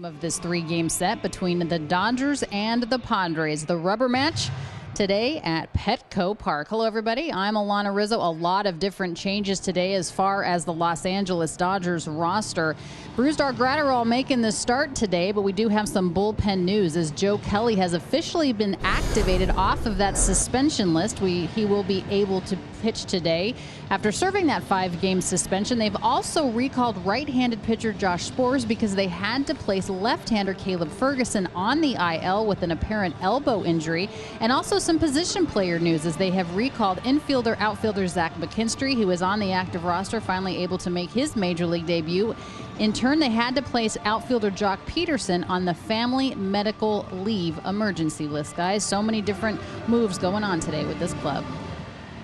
Of this three-game set between the Dodgers and the Padres. The rubber match today at Petco Park. Hello, everybody. I'm Alana Rizzo. A lot of different changes today as far as the Los Angeles Dodgers roster. Brusdar Graterol making the start today, but we do have some bullpen news as Joe Kelly has officially been activated off of that suspension list. He will be able to pitch today after serving that 5-game suspension. They've also recalled right-handed pitcher Josh Sborz because they had to place left-hander Caleb Ferguson on the IL with an apparent elbow injury, and also some position player news as they have recalled outfielder Zach McKinstry, who is on the active roster, finally able to make his major league debut. In turn, they had to place outfielder Jock Peterson on the family medical leave emergency list. Guys, so many different moves going on today with this club.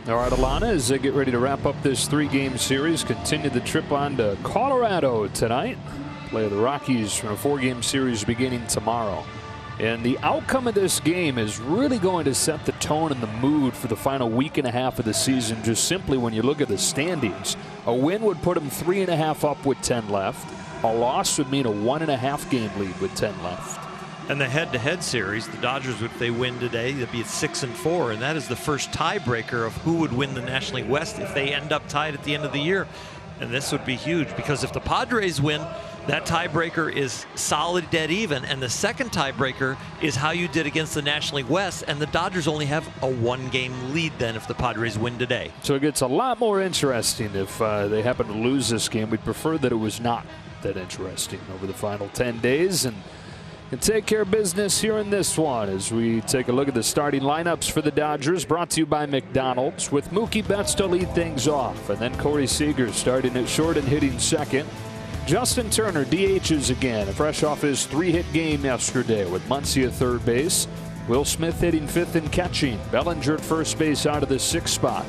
All right, Alana, as they get ready to wrap up this 3-game series, continue the trip on to Colorado tonight. Play the Rockies from a 4-game series beginning tomorrow. And the outcome of this game is really going to set the tone and the mood for the final week and a half of the season. Just simply when you look at the standings, a win would put them 3.5 up with 10 left. A loss would mean a 1.5 game lead with 10 left. And the head-to-head series, the Dodgers, if they win today, they'd be at 6-4, and that is the first tiebreaker of who would win the National League West if they end up tied at the end of the year. And this would be huge because if the Padres win, that tiebreaker is solid dead even, and the second tiebreaker is how you did against the National League West, and the Dodgers only have a 1-game lead then if the Padres win today. So it gets a lot more interesting if they happen to lose this game. We'd prefer that it was not that interesting over the final 10 days. And take care of business here in this one as we take a look at the starting lineups for the Dodgers, brought to you by McDonald's, with Mookie Betts to lead things off, and then Corey Seager starting at short and hitting second. Justin Turner DHs again, fresh off his 3-hit game yesterday with Muncy at third base. Will Smith hitting fifth and catching. Bellinger at first base out of the 6th spot.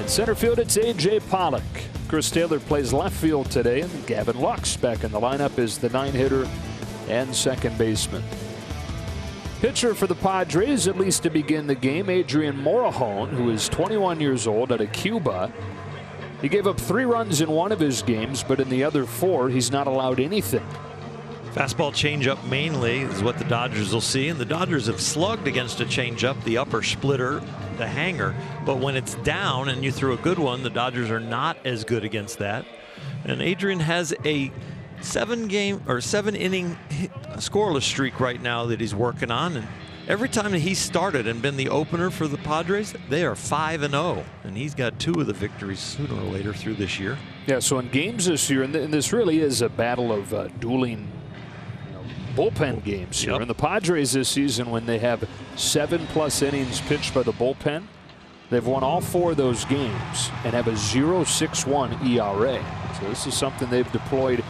In center field, it's A.J. Pollock. Chris Taylor plays left field today, and Gavin Lux back in the lineup is the 9-hitter and second baseman. Pitcher for the Padres, at least to begin the game, Adrian Morejon, who is 21 years old out of Cuba. He gave up 3 runs in one of his games, but in the other 4, he's not allowed anything. Fastball changeup mainly is what the Dodgers will see, and the Dodgers have slugged against a changeup, the upper splitter, the hanger, but when it's down and you throw a good one, the Dodgers are not as good against that. And Adrian has a 7-inning scoreless streak right now that he's working on, and every time that he's started and been the opener for the Padres, they are 5-0, and he's got 2 of the victories sooner or later through this year. Yeah, so in games this year, and this really is a battle of dueling bullpen games here. Yep. And the Padres this season, when they have 7+ innings pitched by the bullpen, they've won all 4 of those games and have a 0.61 ERA. So this is something they've deployed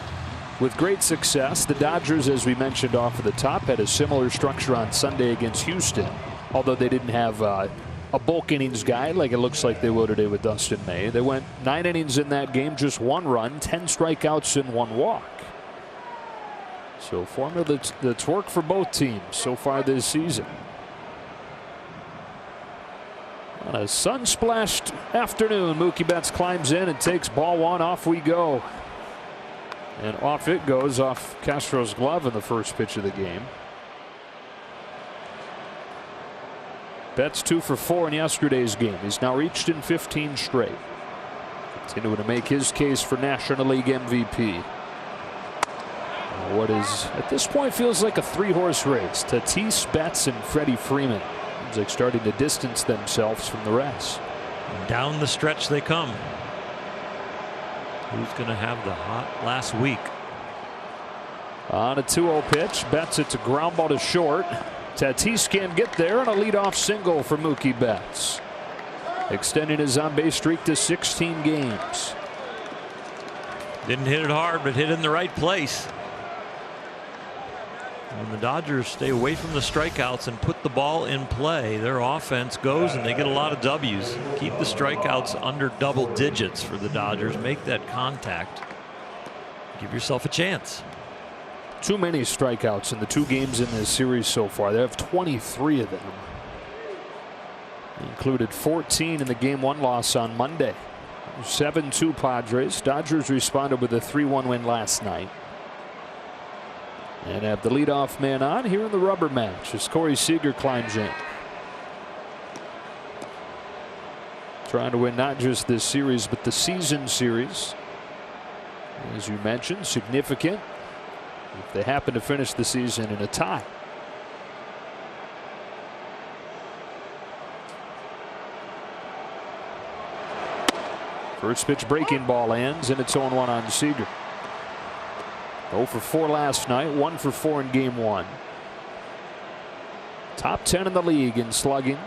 with great success. The Dodgers, as we mentioned off of the top, had a similar structure on Sunday against Houston, although they didn't have a bulk innings guy like it looks like they will today with Dustin May. They went 9 innings in that game, just 1 run, 10 strikeouts and 1 walk. So formula that's worked for both teams so far this season. On a sun-splashed afternoon, Mookie Betts climbs in and takes ball 1. Off we go. And off it goes, off Castro's glove in the first pitch of the game. Betts 2 for 4 in yesterday's game. He's now reached in 15 straight. Continuing to make his case for National League MVP. What is, at this point, feels like a 3-horse race. Tatis, Betts, and Freddie Freeman. Seems like starting to distance themselves from the rest. Down the stretch they come. Who's going to have the hot last week? On a 2-0 pitch, Betts, it's a ground ball to short. Tatis can't get there, and a leadoff single for Mookie Betts, extending his on-base streak to 16 games. Didn't hit it hard, but hit in the right place. When the Dodgers stay away from the strikeouts and put the ball in play, their offense goes and they get a lot of W's. Keep the strikeouts under double digits for the Dodgers. Make that contact. Give yourself a chance. Too many strikeouts in the 2 games in this series so far. They have 23 of them. They included 14 in the Game 1 loss on Monday. 7-2 Padres. Dodgers responded with a 3-1 win last night. And have the leadoff man on here in the rubber match as Corey Seager climbs in. Trying to win not just this series, but the season series. As you mentioned, significant if they happen to finish the season in a tie. First pitch breaking ball lands, and it's 0-1 on Seager. 0 for 4 last night, 1 for 4 in game 1. Top 10 in the league in slugging,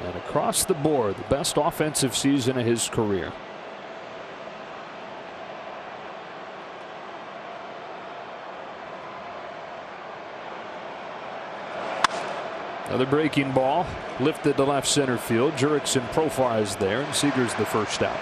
and across the board, the best offensive season of his career. Another breaking ball lifted to left center field. Jurickson profiles there, and Seager's the first out.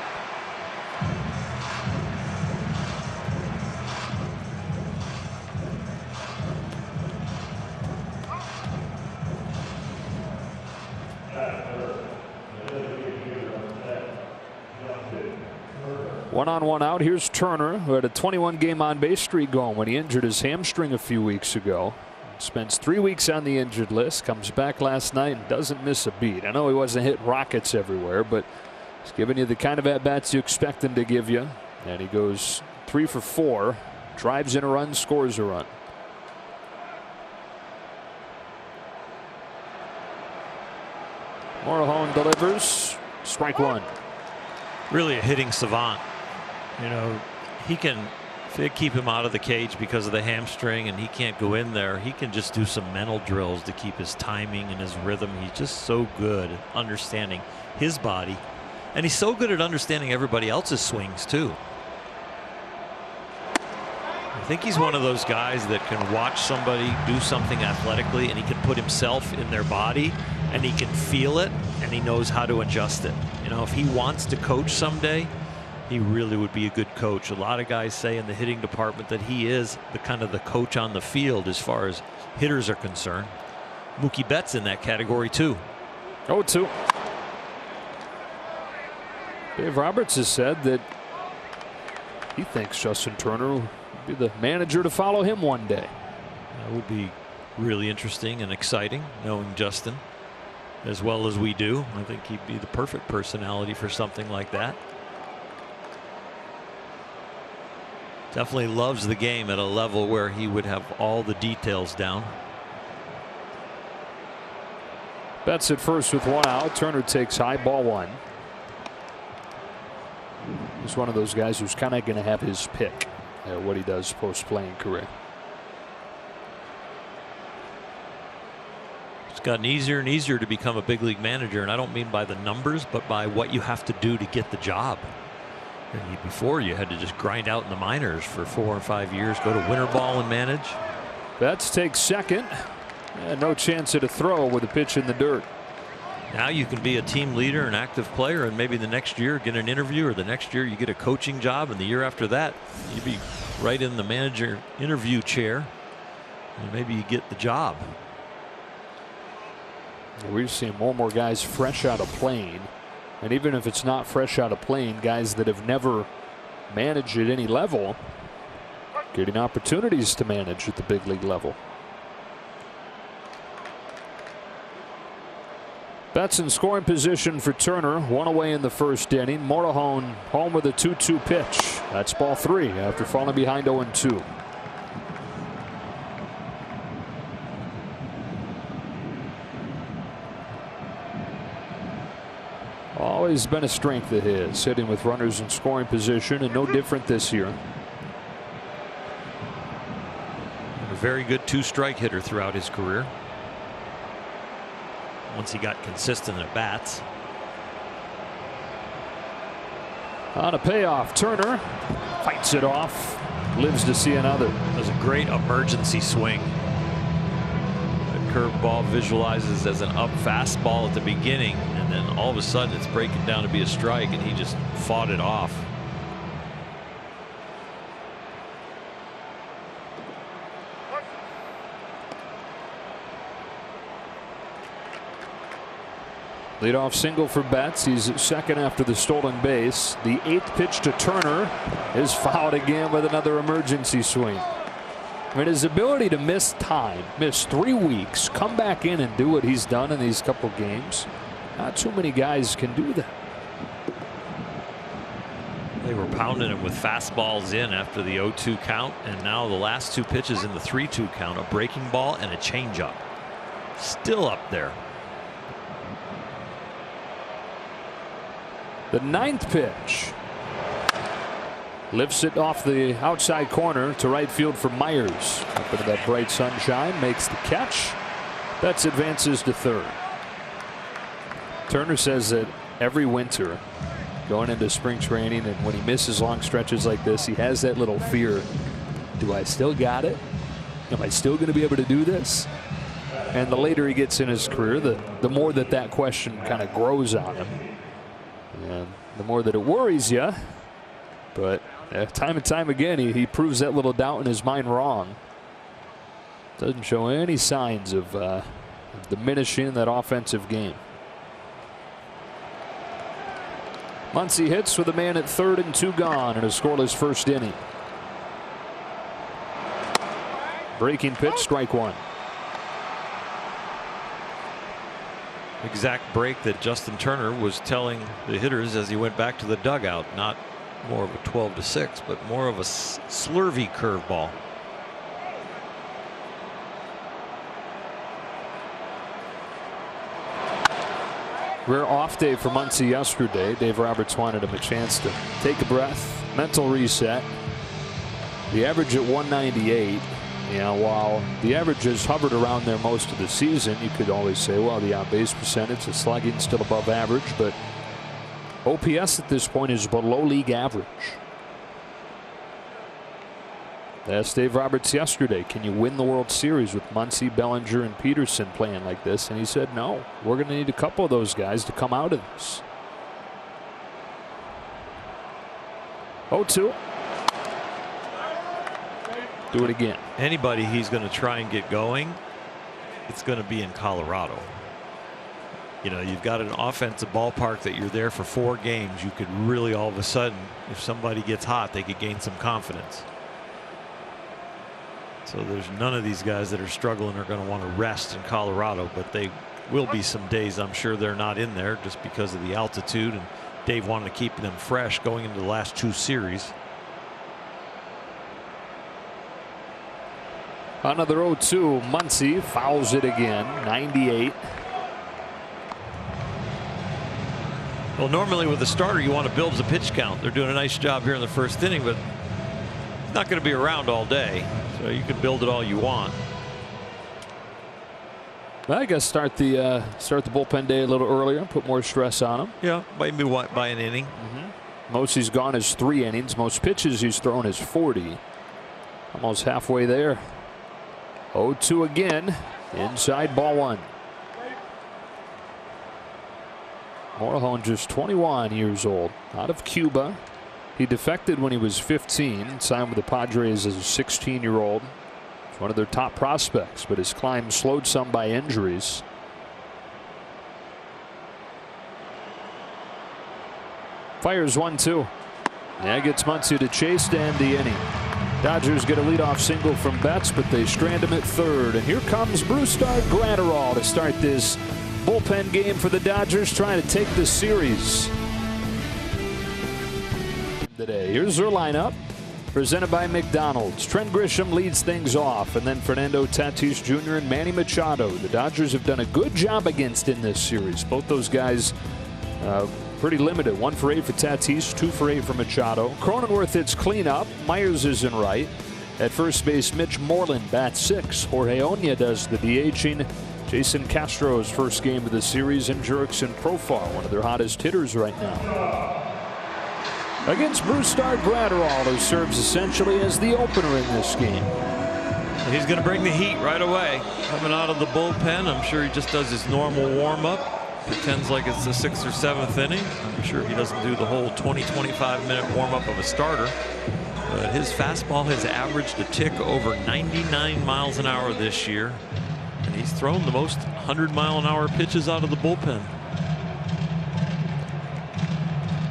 One on, one out. Here's Turner, who had a 21-game on-base streak going when he injured his hamstring a few weeks ago. Spends 3 weeks on the injured list. Comes back last night and doesn't miss a beat. I know he wasn't hitting rockets everywhere, but he's giving you the kind of at-bats you expect him to give you. And he goes 3 for 4. Drives in a run, scores a run. Morejon delivers. Strike 1. Really a hitting savant. You know, he can, if they keep him out of the cage because of the hamstring and he can't go in there, he can just do some mental drills to keep his timing and his rhythm. He's just so good at understanding his body, and he's so good at understanding everybody else's swings too. I think he's one of those guys that can watch somebody do something athletically and he can put himself in their body and he can feel it and he knows how to adjust it. You know, if he wants to coach someday, he really would be a good coach. A lot of guys say in the hitting department that he is the kind of the coach on the field as far as hitters are concerned. Mookie Betts in that category too. 0-2. Dave Roberts has said that he thinks Justin Turner will be the manager to follow him one day. That would be really interesting and exciting, knowing Justin as well as we do. I think he'd be the perfect personality for something like that. Definitely loves the game at a level where he would have all the details down. Betts at first with 1 out. Turner takes high, ball 1. He's one of those guys who's kind of going to have his pick at what he does post-playing career. It's gotten easier and easier to become a big league manager, and I don't mean by the numbers, but by what you have to do to get the job. Before, you had to just grind out in the minors for 4 or 5 years, go to winter ball and manage. Betts takes second, and no chance at a throw with a pitch in the dirt. Now you can be a team leader, an active player, and maybe the next year get an interview, or the next year you get a coaching job, and the year after that you'd be right in the manager interview chair, and maybe you get the job. We're seeing more and more guys fresh out of playing. And even if it's not fresh out of playing, guys that have never managed at any level getting opportunities to manage at the big league level. Betts in scoring position for Turner. 1 away in the first inning. Morejon home with a 2-2 pitch. That's ball 3 after falling behind 0-2. Always been a strength of his, hitting with runners in scoring position, and no different this year. A very good 2-strike hitter throughout his career. Once he got consistent at bats. On a payoff, Turner fights it off, lives to see another. That was a great emergency swing. Curveball visualizes as an up fastball at the beginning, and then all of a sudden it's breaking down to be a strike, and he just fought it off. Leadoff single for Betts. He's second after the stolen base. The 8th pitch to Turner is fouled again with another emergency swing. I mean, his ability to miss time, miss 3 weeks, come back in and do what he's done in these couple games. Not too many guys can do that. They were pounding him with fastballs in after the 0-2 count, and now the last 2 pitches in the 3-2 count, a breaking ball and a changeup. Still up there. The 9th pitch. Lifts it off the outside corner to right field for Myers. Up into that bright sunshine, makes the catch. Betts advances to third. Turner says that every winter, going into spring training, and when he misses long stretches like this, he has that little fear. Do I still got it? Am I still going to be able to do this? And the later he gets in his career, the more that question kind of grows on him. And the more that it worries you. But time and time again, he proves that little doubt in his mind wrong. Doesn't show any signs of diminishing that offensive game. Muncy hits with a man at third and 2 gone in a scoreless first inning. Breaking pitch, strike 1. Exact break that Justin Turner was telling the hitters as he went back to the dugout. Not more of a 12-6, but more of a slurvy curveball. Rare off day for Muncy yesterday. Dave Roberts wanted him a chance to take a breath, mental reset. The average at 198. While the average has hovered around there most of the season, you could always say, well, the on-base percentage, the slugging still above average, but OPS at this point is below league average. Asked Dave Roberts yesterday, can you win the World Series with Muncy, Bellinger, and Peterson playing like this? And he said, no, we're going to need a couple of those guys to come out of this. 0-2. Do it again. Anybody he's going to try and get going, it's going to be in Colorado. You've got an offensive ballpark that you're there for 4 games. You could really, all of a sudden, if somebody gets hot, they could gain some confidence. So there's none of these guys that are struggling are going to want to rest in Colorado, but they will be some days I'm sure they're not in there just because of the altitude, and Dave wanted to keep them fresh going into the last 2 series. Another 0-2. Muncy fouls it again. 98. Well, normally with a starter, you want to build the pitch count. They're doing a nice job here in the first inning, but it's not going to be around all day, so you can build it all you want. Well, I guess start the bullpen day a little earlier, put more stress on him. Yeah, maybe by an inning. Most he's gone is 3 innings. Most pitches he's thrown is 40. Almost halfway there. 0-2 again. Inside, ball 1. Morejon, just 21 years old, out of Cuba. He defected when he was 15, signed with the Padres as a 16-year-old. He's one of their top prospects, but his climb slowed some by injuries. Fires 1-2. That gets Muncy to chase to end the inning. Dodgers get a leadoff single from Betts, but they strand him at third. And here comes Brusdar Graterol to start this bullpen game for the Dodgers, trying to take the series today. Here's their lineup, presented by McDonald's. Trent Grisham leads things off, and then Fernando Tatis Jr. and Manny Machado. The Dodgers have done a good job against in this series. Both those guys pretty limited. 1 for 8 for Tatis, 2 for 8 for Machado. Cronenworth hits cleanup. Myers is in right. At first base, Mitch Moreland bats 6. Jorge Oña does the DHing. Jason Castro's first game of the series, and Jurickson Profar, one of their hottest hitters right now. Against Brusdar Graterol, who serves essentially as the opener in this game. He's going to bring the heat right away. Coming out of the bullpen, I'm sure he just does his normal warm-up. Pretends like it's the 6th or 7th inning. I'm sure he doesn't do the whole 20-25 minute warm-up of a starter. But his fastball has averaged a tick over 99 miles an hour this year. And he's thrown the most 100-mile-an-hour pitches out of the bullpen.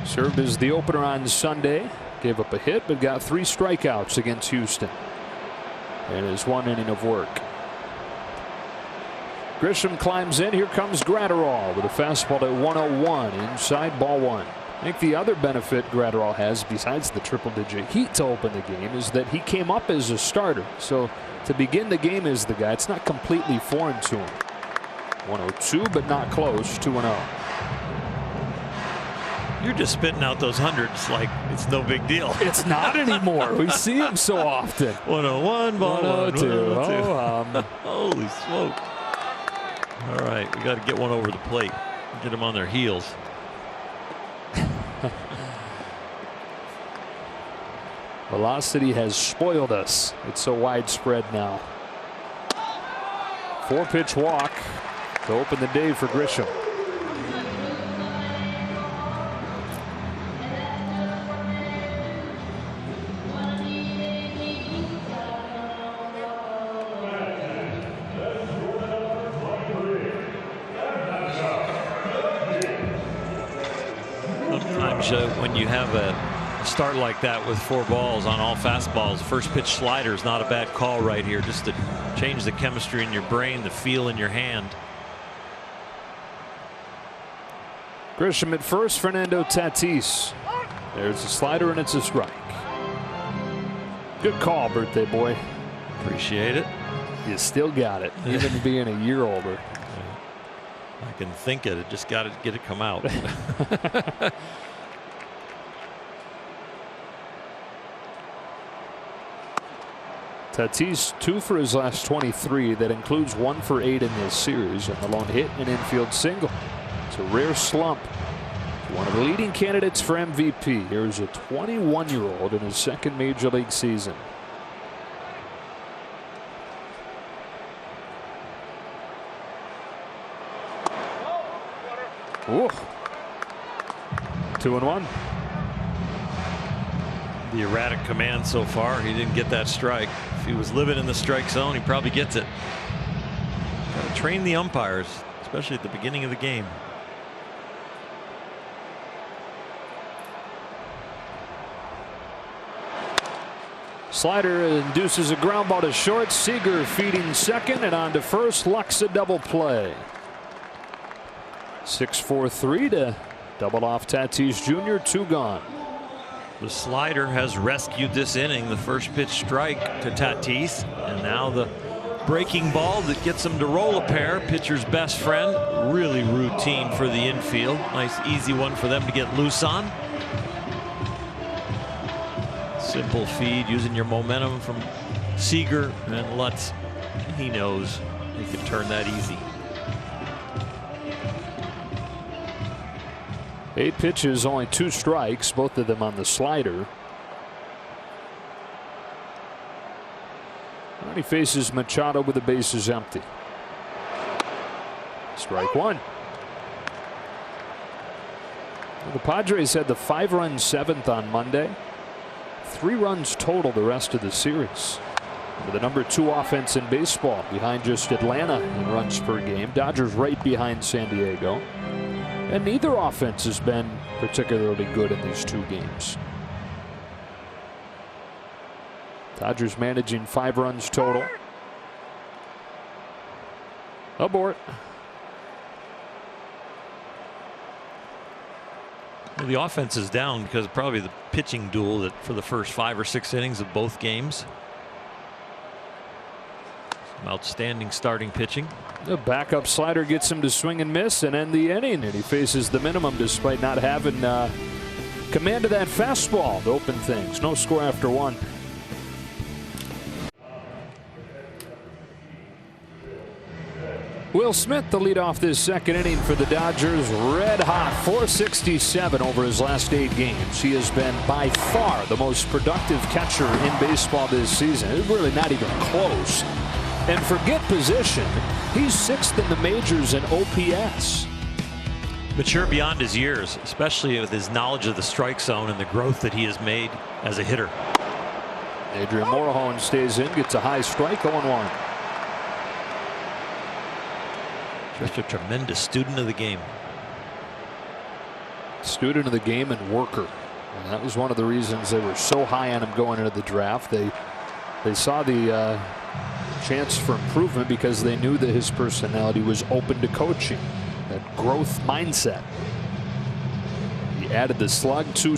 Served as the opener on Sunday. Gave up a hit, but got 3 strikeouts against Houston. in his 1 inning of work. Grisham climbs in. Here comes Gratterall with a fastball at 101 inside, ball 1. I think the other benefit Gratterall has, besides the triple-digit heat to open the game, is that he came up as a starter. So to begin the game as the guy, it's not completely foreign to him. 102, but not close. 2-0. You're just spitting out those hundreds like it's no big deal. It's not anymore. We see him so often. 101, ball 102. 102. Holy smoke. All right, we got to get one over the plate. Get them on their heels. Velocity has spoiled us. It's so widespread now. 4-pitch walk to open the day for Grisham. Sometimes when you have a start like that with 4 balls on all fastballs, first pitch slider is not a bad call right here, just to change the chemistry in your brain, the feel in your hand. Grisham at first, Fernando Tatis. There's a slider and it's a strike. Good call, birthday boy. Appreciate it. You still got it, even being a year older. I can think it. Just got to get it come out. Tatis 2 for his last 23. That includes 1 for 8 in this series, and the lone hit and infield single. It's a rare slump. One of the leading candidates for MVP. Here's a 21-year-old in his second major league season. Ooh. 2-1. The erratic command so far. He didn't get that strike. If he was living in the strike zone, he probably gets it. Got to train the umpires, especially at the beginning of the game. Slider induces a ground ball to short. Seager feeding second and on to first. Lux a double play. 6-4-3 to double off Tatis Jr. 2 gone. The slider has rescued this inning. The first pitch strike to Tatis, and now the breaking ball that gets him to roll a pair. Pitcher's best friend. Really routine for the infield. Nice easy one for them to get loose on. Simple feed using your momentum from Seager and Lutz. He knows he can turn that easy. 8 pitches, only 2 strikes, both of them on the slider. And he faces Machado with the bases empty. Strike 1. Well, the Padres had the 5-run 7th on Monday. 3 runs total the rest of the series. With the number 2 offense in baseball, behind just Atlanta in runs per game. Dodgers right behind San Diego. And neither offense has been particularly good in these 2 games. Dodgers managing 5 runs total. Abort. Well, the offense is down because of probably the pitching duel that for the first 5 or 6 innings of both games. Some outstanding starting pitching. The backup slider gets him to swing and miss and end the inning, and he faces the minimum despite not having command of that fastball to open things. No score after 1. Will Smith the lead off this second inning for the Dodgers. Red hot, 467 over his last 8 games. He has been by far the most productive catcher in baseball this season. It's really not even close. And forget position, he's 6th in the majors in OPS. Mature beyond his years, especially with his knowledge of the strike zone and the growth that he has made as a hitter. Adrian Morejon stays in, gets a high strike, 0-1. Just a tremendous student of the game. Student of the game and worker. And that was one of the reasons they were so high on him going into the draft. They They saw the chance for improvement because they knew that his personality was open to coaching, that growth mindset. He added the slug 2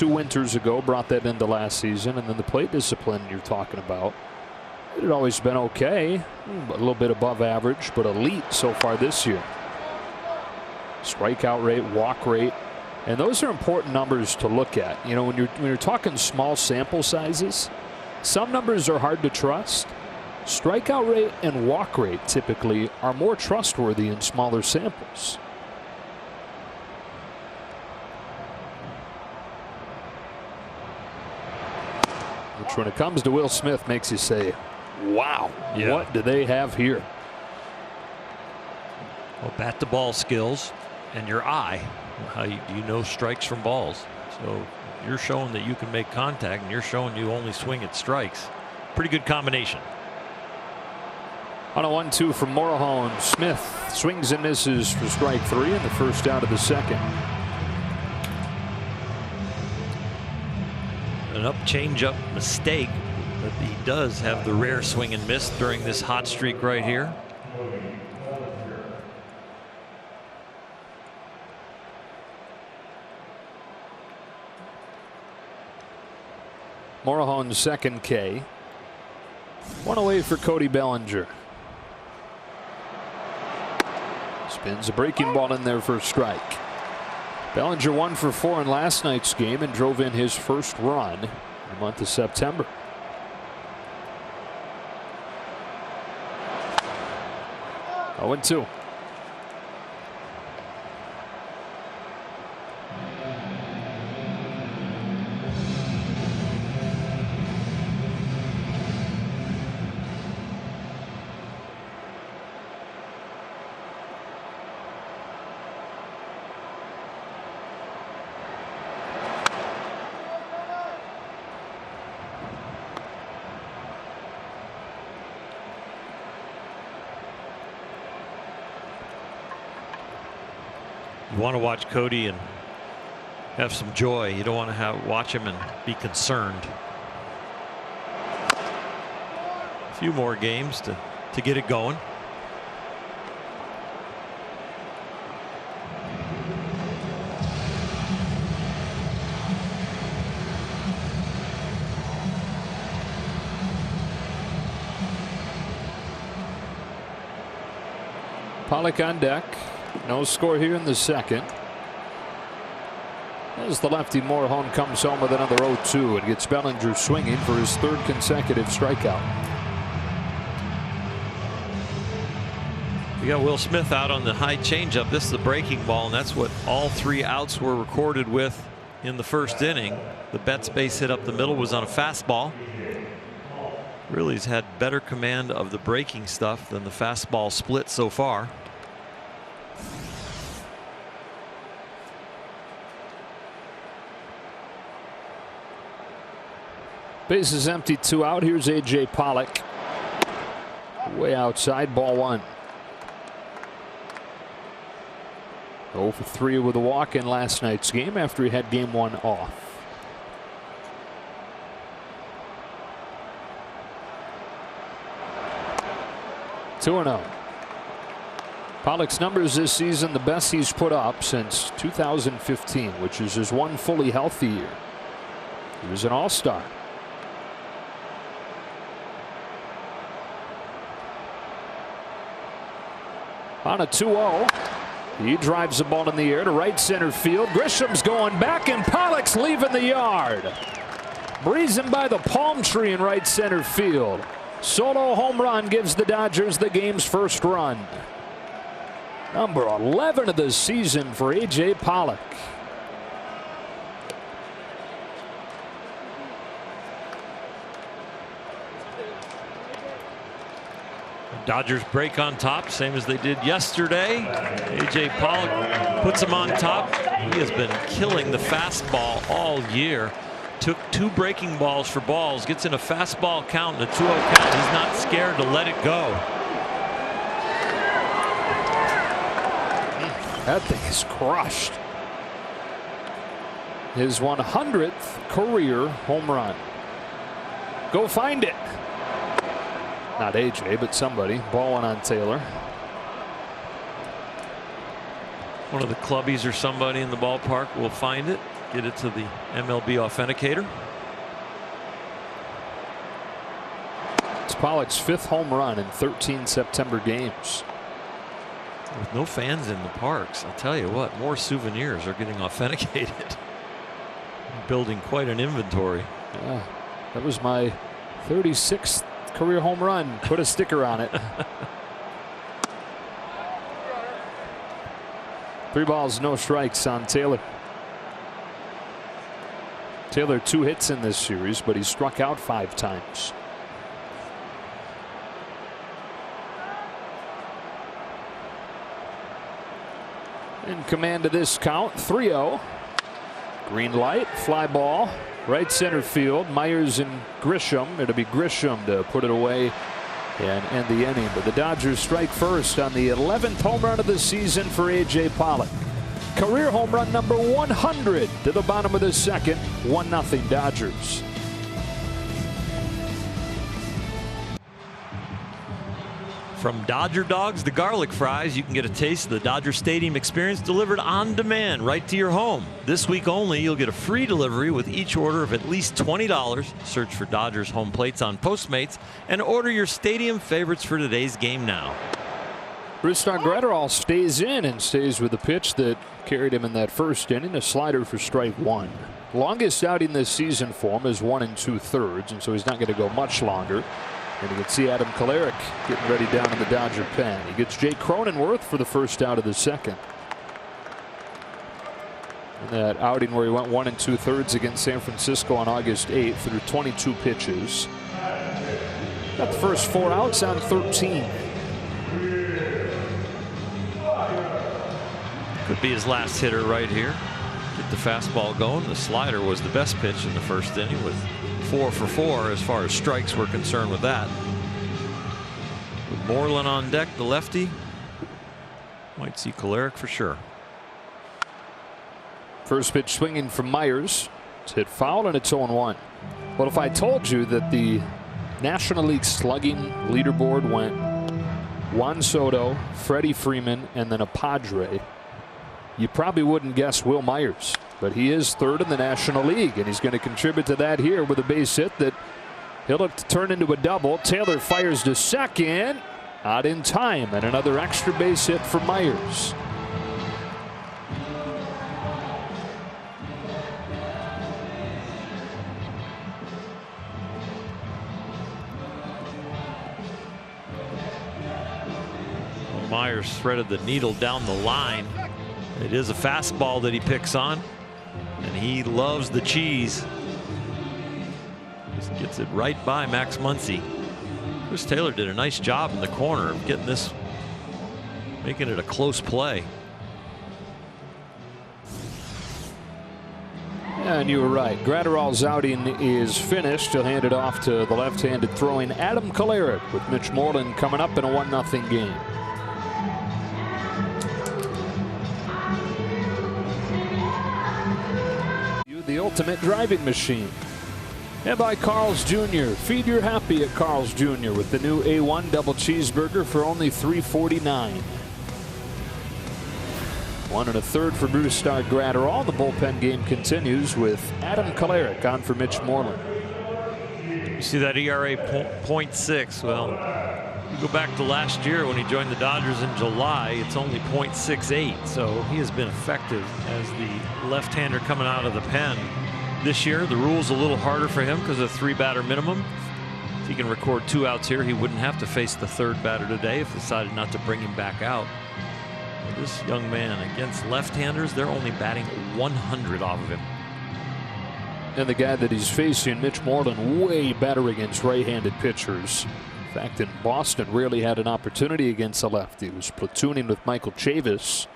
winters ago, brought that into last season, and then the plate discipline you're talking about. It had always been okay, a little bit above average, but elite so far this year. Strikeout rate, walk rate, and those are important numbers to look at. You know, when you're talking small sample sizes, some numbers are hard to trust. Strikeout rate and walk rate typically are more trustworthy in smaller samples. Which, when it comes to Will Smith, makes you say, wow, what do they have here? Well, bat to ball skills and your eye. How you know strikes from balls. So you're showing that you can make contact, and you're showing you only swing at strikes. Pretty good combination. On a 1-2 from Morejon. Smith swings and misses for strike 3 in the first out of the second. An up change-up mistake, but he does have the rare swing and miss during this hot streak right here. Morejon's second K. One away for Cody Bellinger. Spins a breaking ball in there for a strike. Bellinger 1 for 4 in last night's game and drove in his first run in the month of September. Oh, 0-2. You want to watch Cody and have some joy. You don't want to watch him and be concerned. A few more games to get it going. Pollock on deck. No score here in the second. As the lefty Morejon comes home with another 0-2 and gets Bellinger swinging for his 3rd consecutive strikeout. We got Will Smith out on the high changeup. This is the breaking ball, and that's what all 3 outs were recorded with in the first inning. The Betts base hit up the middle was on a fastball. Really has had better command of the breaking stuff than the fastball split so far. Base is empty, 2 out. Here's A.J. Pollock. Way outside, ball 1. 0 for 3 with a walk in last night's game after he had game 1 off. Two and 0. Pollock's numbers this season the best he's put up since 2015, which is his 1 fully healthy year. He was an all-star. On a 2-0. He drives the ball in the air to right center field. Grisham's going back, and Pollock's leaving the yard. Breezing by the palm tree in right center field. Solo home run gives the Dodgers the game's first run. Number 11 of the season for A.J. Pollock. Dodgers break on top, same as they did yesterday. A.J. Pollock puts him on top. He has been killing the fastball all year. Took 2 breaking balls for balls, gets in a fastball count and a 2-0 count. He's not scared to let it go. That thing is crushed. His 100th career home run. Go find it. Not AJ, but somebody. Ball one on Taylor. One of the clubbies or somebody in the ballpark will find it, get it to the MLB authenticator. It's Pollock's 5th home run in 13 September games. With no fans in the parks, I'll tell you what, more souvenirs are getting authenticated. Building quite an inventory. Yeah, that was my 36th career home run. Put a sticker on it. 3 balls, no strikes on Taylor. Taylor 2 hits in this series, but he's struck out 5 times. In command of this count, 3-0. Green light, fly ball, right center field. Myers and Grisham. It'll be Grisham to put it away and end the inning. But the Dodgers strike first on the 11th home run of the season for A.J. Pollock. Career home run number 100 to the bottom of the second. 1-0 Dodgers. From Dodger Dogs to garlic fries, you can get a taste of the Dodger Stadium experience delivered on demand right to your home. This week only, you'll get a free delivery with each order of at least $20. Search for Dodgers home plates on Postmates and order your stadium favorites for today's game now. Brusdar Graterol stays in and stays with the pitch that carried him in that first inning, a slider for strike 1. Longest outing this season for him is 1 2/3, and so he's not going to go much longer. And you can see Adam Kolarek getting ready down in the Dodger pen. He gets Jay Cronenworth for the first out of the second. In that outing where he went 1 2/3 against San Francisco on August 8th through 22 pitches. Got the first 4 outs on 13. Could be his last hitter right here. Get the fastball going. The slider was the best pitch in the first inning with 4 for 4 as far as strikes were concerned with that. With Moreland on deck, the lefty. Might see Kolarek for sure. First pitch swinging from Myers. It's hit foul and it's 0-1. Well, if I told you that the National League slugging leaderboard went Juan Soto, Freddie Freeman, and then a Padre, you probably wouldn't guess Will Myers. But he is 3rd in the National League, and he's going to contribute to that here with a base hit that he'll look to turn into a double. Taylor fires to second. Not in time, and another extra base hit for Myers. Well, Myers threaded the needle down the line. It is a fastball that he picks on, and he loves the cheese. Just gets it right by Max Muncy. Chris Taylor did a nice job in the corner of getting this, making it a close play. And you were right. Graterol's outing is finished. He'll hand it off to the left-handed throwing Adam Kolarek with Mitch Moreland coming up in a 1-0 game. The ultimate driving machine. And by Carl's Jr. Feed your happy at Carl's Jr. with the new A1 double cheeseburger for only $3.49. 1 1/3 for Brusdar Graterol. The bullpen game continues with Adam Kolarek on for Mitch Moreland. You see that ERA 0.6. Well, you go back to last year when he joined the Dodgers in July, it's only 0.68. So he has been effective as the left-hander coming out of the pen. This year, the rule's a little harder for him because of 3-batter minimum. If he can record 2 outs here, he wouldn't have to face the 3rd batter today if decided not to bring him back out. But this young man against left-handers, they're only batting 100 off of him. And the guy that he's facing, Mitch Moreland, way better against right-handed pitchers. In fact, in Boston, rarely had an opportunity against a lefty. He was platooning with Michael Chavis.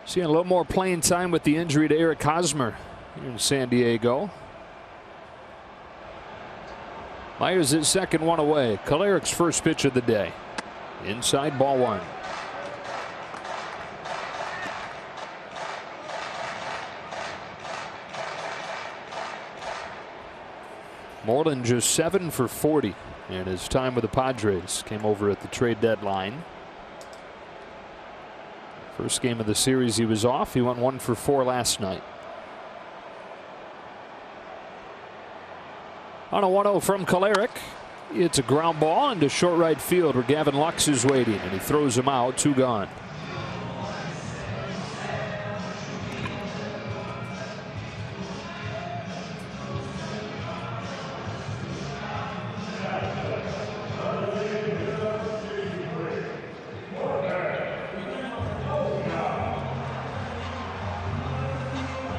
Seeing a little more playing time with the injury to Eric Hosmer here in San Diego. Myers at second, 1 away. Kolarek's first pitch of the day. Inside, ball 1. Moreland just 7 for 40 in his time with the Padres. Came over at the trade deadline. First game of the series he was off. He went 1 for 4 last night. On a 1-0 from Kolarek. It's a ground ball into short right field where Gavin Lux is waiting, and he throws him out. 2 gone.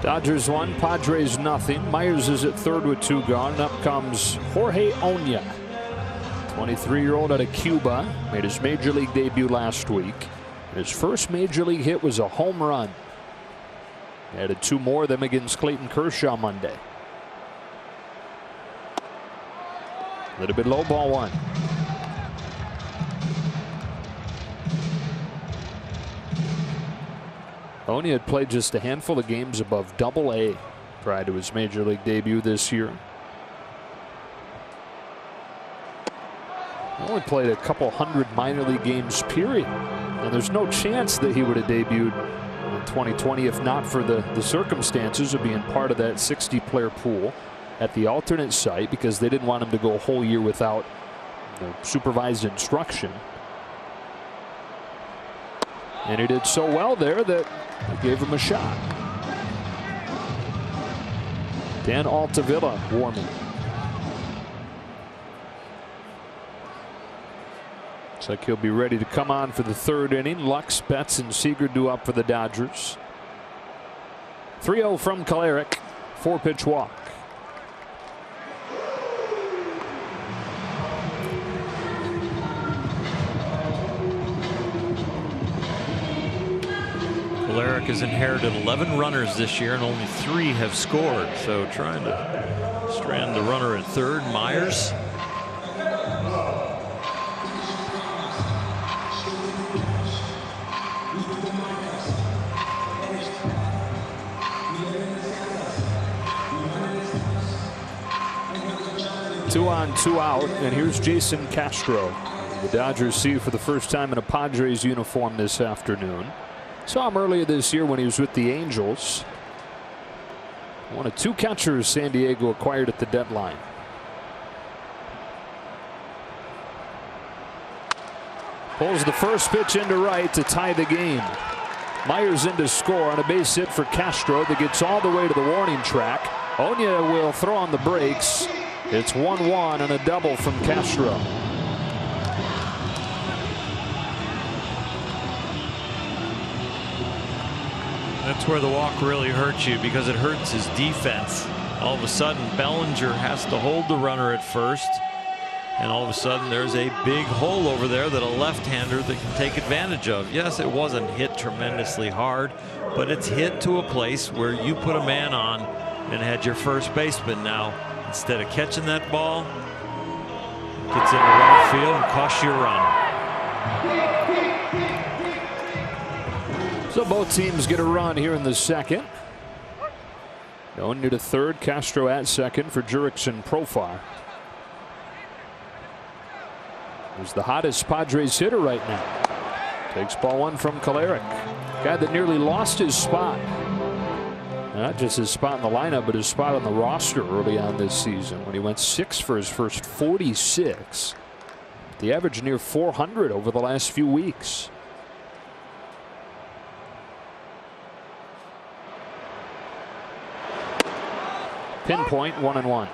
Dodgers 1, Padres nothing. Myers is at third with 2 gone. And up comes Jorge Oña. 23-year-old out of Cuba. Made his major league debut last week. His first major league hit was a home run. Added 2 more of them against Clayton Kershaw Monday. A little bit low, ball 1. Oña had played just a handful of games above Double-A prior to his major league debut this year. He only played a couple hundred minor league games, period. And there's no chance that he would have debuted in 2020 if not for the circumstances of being part of that 60-player pool at the alternate site, because they didn't want him to go a whole year without supervised instruction. And he did so well there that they gave him a shot. Dan Altavilla warming. Looks like he'll be ready to come on for the 3rd inning. Lux, Betts, and Seager due up for the Dodgers. 3-0 from Kolarek. 4-pitch walk. Kolarek has inherited 11 runners this year and only 3 have scored. So trying to strand the runner at third. Myers. Two on, 2 out, and here's Jason Castro. The Dodgers see for the first time in a Padres uniform this afternoon. Saw him earlier this year when he was with the Angels. One of 2 catchers San Diego acquired at the deadline. Pulls the first pitch into right to tie the game. Myers in to score on a base hit for Castro that gets all the way to the warning track. Oña will throw on the brakes. It's 1-1 and a double from Castro. That's where the walk really hurts you, because it hurts his defense. All of a sudden Bellinger has to hold the runner at first, and all of a sudden there's a big hole over there that a left-hander that can take advantage of. Yes, it wasn't hit tremendously hard, but it's hit to a place where you put a man on and had your first baseman. Now instead of catching that ball, gets into right field and costs you a run. So both teams get a run here in the 2nd. Going to third, Castro at second for Jurickson Profar. Who's the hottest Padres hitter right now. Takes ball 1 from Kolarek. Guy that nearly lost his spot. Not just his spot in the lineup, but his spot on the roster early on this season when he went 6 for his first 46. The average near 400 over the last few weeks. Pinpoint 1-1.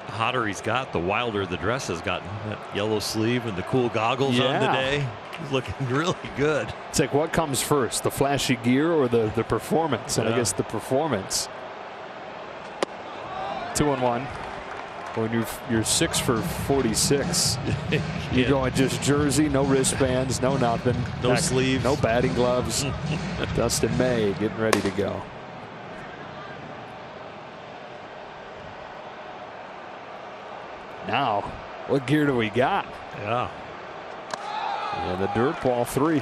Hotter he's got, the wilder the dress has gotten. That yellow sleeve and the cool goggles on today. He's looking really good. It's like, what comes first, the flashy gear or the performance? And Yeah. I guess the performance. 2-1. When you're 6 for 46, you're going just jersey, no wristbands, no nothing, No sleeves, no batting gloves. Dustin May getting ready to go. Now What gear do we got? Yeah. And the dirt ball 3.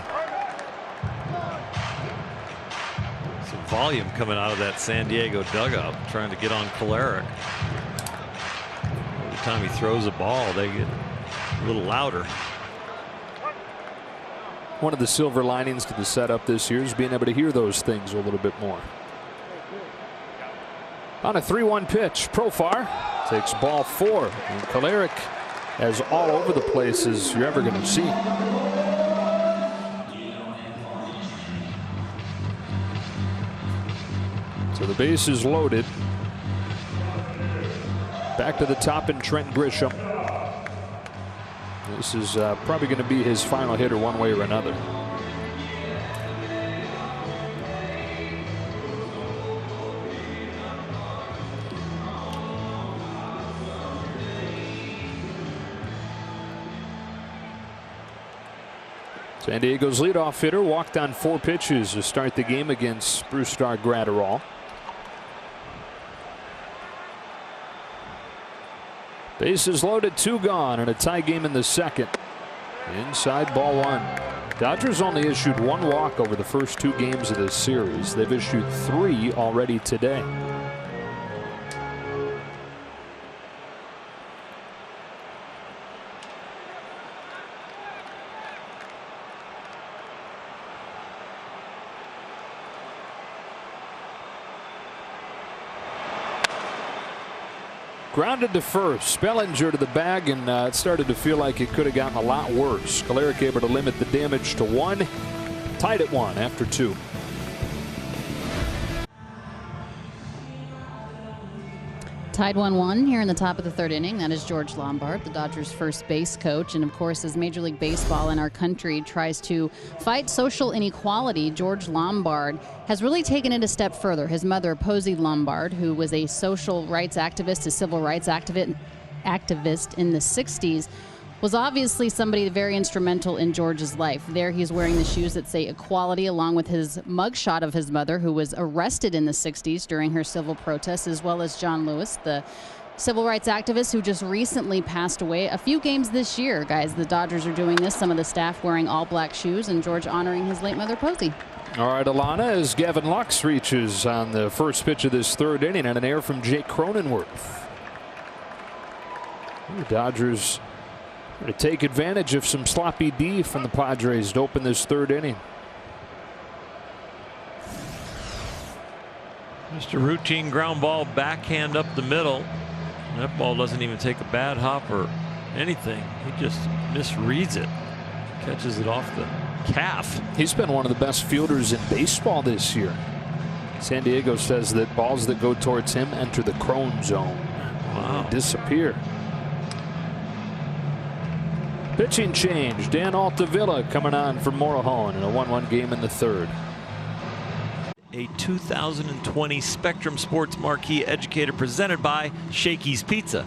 Some volume coming out of that San Diego dugout, trying to get on Kolarek. Every time he throws a ball, they get a little louder. One of the silver linings to the setup this year is being able to hear those things a little bit more. On a 3-1 pitch, Profar takes ball 4, and Kolarek as all over the place as you're ever going to see. So the base is loaded. Back to the top in Trent Grisham. This is probably going to be his final hitter one way or another. San Diego's leadoff hitter walked on 4 pitches to start the game against Brustar Gratterall. Bases loaded, 2 gone, and a tie game in the second. Inside ball 1. Dodgers only issued 1 walk over the first 2 games of this series. They've issued 3 already today. Grounded to first. Bellinger to the bag, and it started to feel like it could have gotten a lot worse. Kolarek able to limit the damage to 1. Tied at 1 after 2. Tied 1-1 here in the top of the 3rd inning. That is George Lombard, the Dodgers' first base coach. And of course, as Major League Baseball in our country tries to fight social inequality, George Lombard has really taken it a step further. His mother, Posey Lombard, who was a social rights activist, a civil rights activist in the 60s, was obviously somebody very instrumental in George's life. There he's wearing the shoes that say equality, along with his mugshot of his mother, who was arrested in the 60s during her civil protests, as well as John Lewis, the civil rights activist who just recently passed away. A few games this year, guys, the Dodgers are doing this. Some of the staff wearing all black shoes, and George honoring his late mother, Posey. All right, Alana, as Gavin Lux reaches on the first pitch of this 3rd inning and an error from Jake Cronenworth. The Dodgers to take advantage of some sloppy D from the Padres to open this 3rd inning. Just a routine ground ball, backhand up the middle. And that ball doesn't even take a bad hop or anything. He just misreads it. Catches it off the calf. He's been one of the best fielders in baseball this year. San Diego says that balls that go towards him enter the Crone zone. Wow. Disappear. Pitching change. Dan Altavilla coming on for Morejon in a 1-1 game in the 3rd. A 2020 Spectrum Sports Marquee Educator presented by Shakey's Pizza.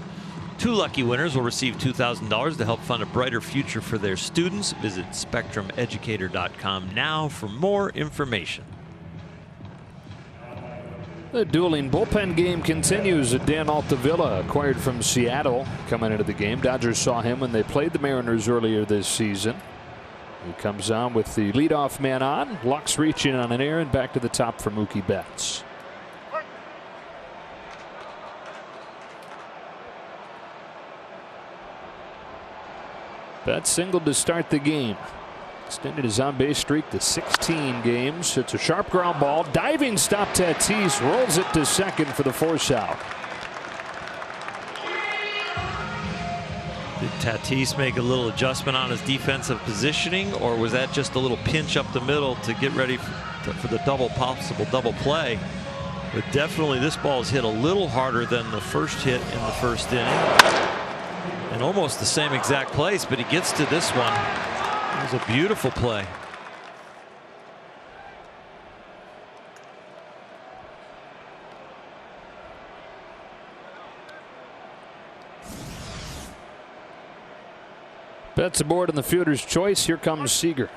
2 lucky winners will receive $2,000 to help fund a brighter future for their students. Visit SpectrumEducator.com now for more information. The dueling bullpen game continues. Dan Altavilla, acquired from Seattle, coming into the game. Dodgers saw him when they played the Mariners earlier this season. He comes on with the leadoff man on. Lux reaching on an errand, back to the top for Mookie Betts. Betts singled to start the game. Extended his on-base streak to 16 games. It's a sharp ground ball. Diving stop. Tatis rolls it to second for the force out. Did Tatis make a little adjustment on his defensive positioning, or was that just a little pinch up the middle to get ready for the possible double play? But definitely this ball is hit a little harder than the first hit in the 1st inning. And almost the same exact place, but he gets to this one. It was a beautiful play. Betts aboard in the fielder's choice. Here comes Seager.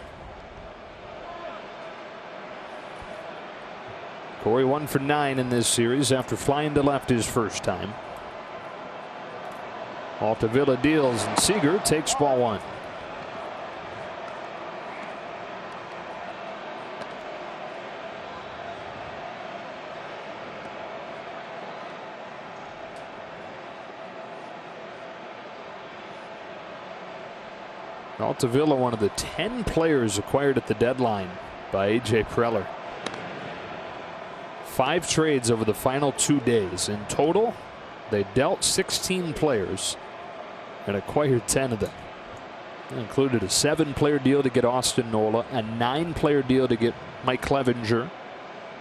Corey 1 for 9 in this series after flying to left his first time. Altavilla deals, and Seager takes ball one. Altavilla, one of the 10 players acquired at the deadline by A.J. Preller. 5 trades over the final 2 days. In total, they dealt 16 players and acquired 10 of them. That included a 7-player deal to get Austin Nola, a 9-player deal to get Mike Clevenger,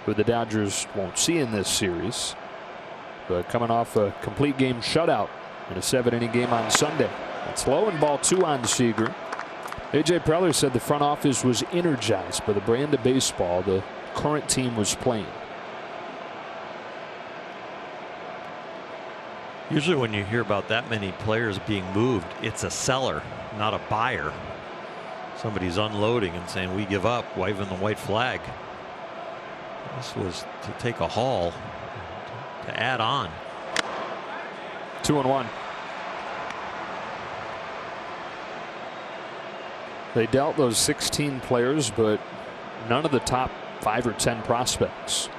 who the Dodgers won't see in this series, but coming off a complete game shutout in a 7-inning game on Sunday. It's low and ball 2 on Seager. A.J. Preller said the front office was energized by the brand of baseball the current team was playing. Usually when you hear about that many players being moved, it's a seller, not a buyer. Somebody's unloading and saying, we give up, waving the white flag. This was to take a haul, to add on. 2-1. They dealt those 16 players, but none of the top 5 or 10 prospects.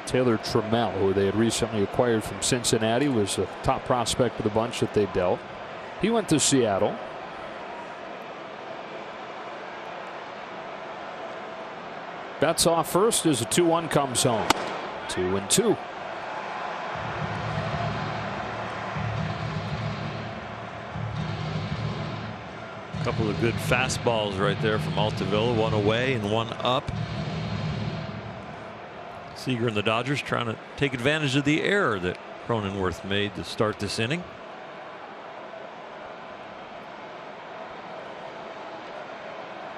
Taylor Trammell, who they had recently acquired from Cincinnati, was a top prospect of the bunch that they dealt. He went to Seattle. Bats off first as a 2-1 comes home. 2-2. A couple of good fastballs right there from Altavilla, one away and one up. Seager and the Dodgers trying to take advantage of the error that Cronenworth made to start this inning.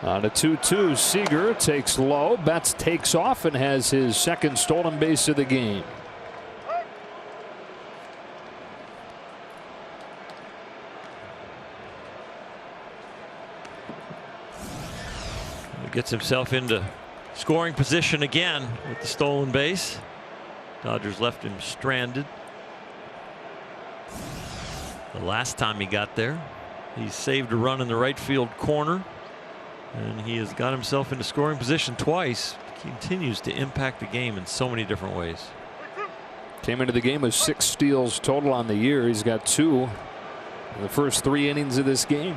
On a 2-2, Seager takes low. Betts takes off and has his second stolen base of the game. Gets himself into scoring position again with the stolen base. Dodgers left him stranded. The last time he got there, he saved a run in the right field corner, and he has got himself into scoring position twice. He continues to impact the game in so many different ways. Came into the game with 6 steals total on the year. He's got 2 in the first 3 innings of this game.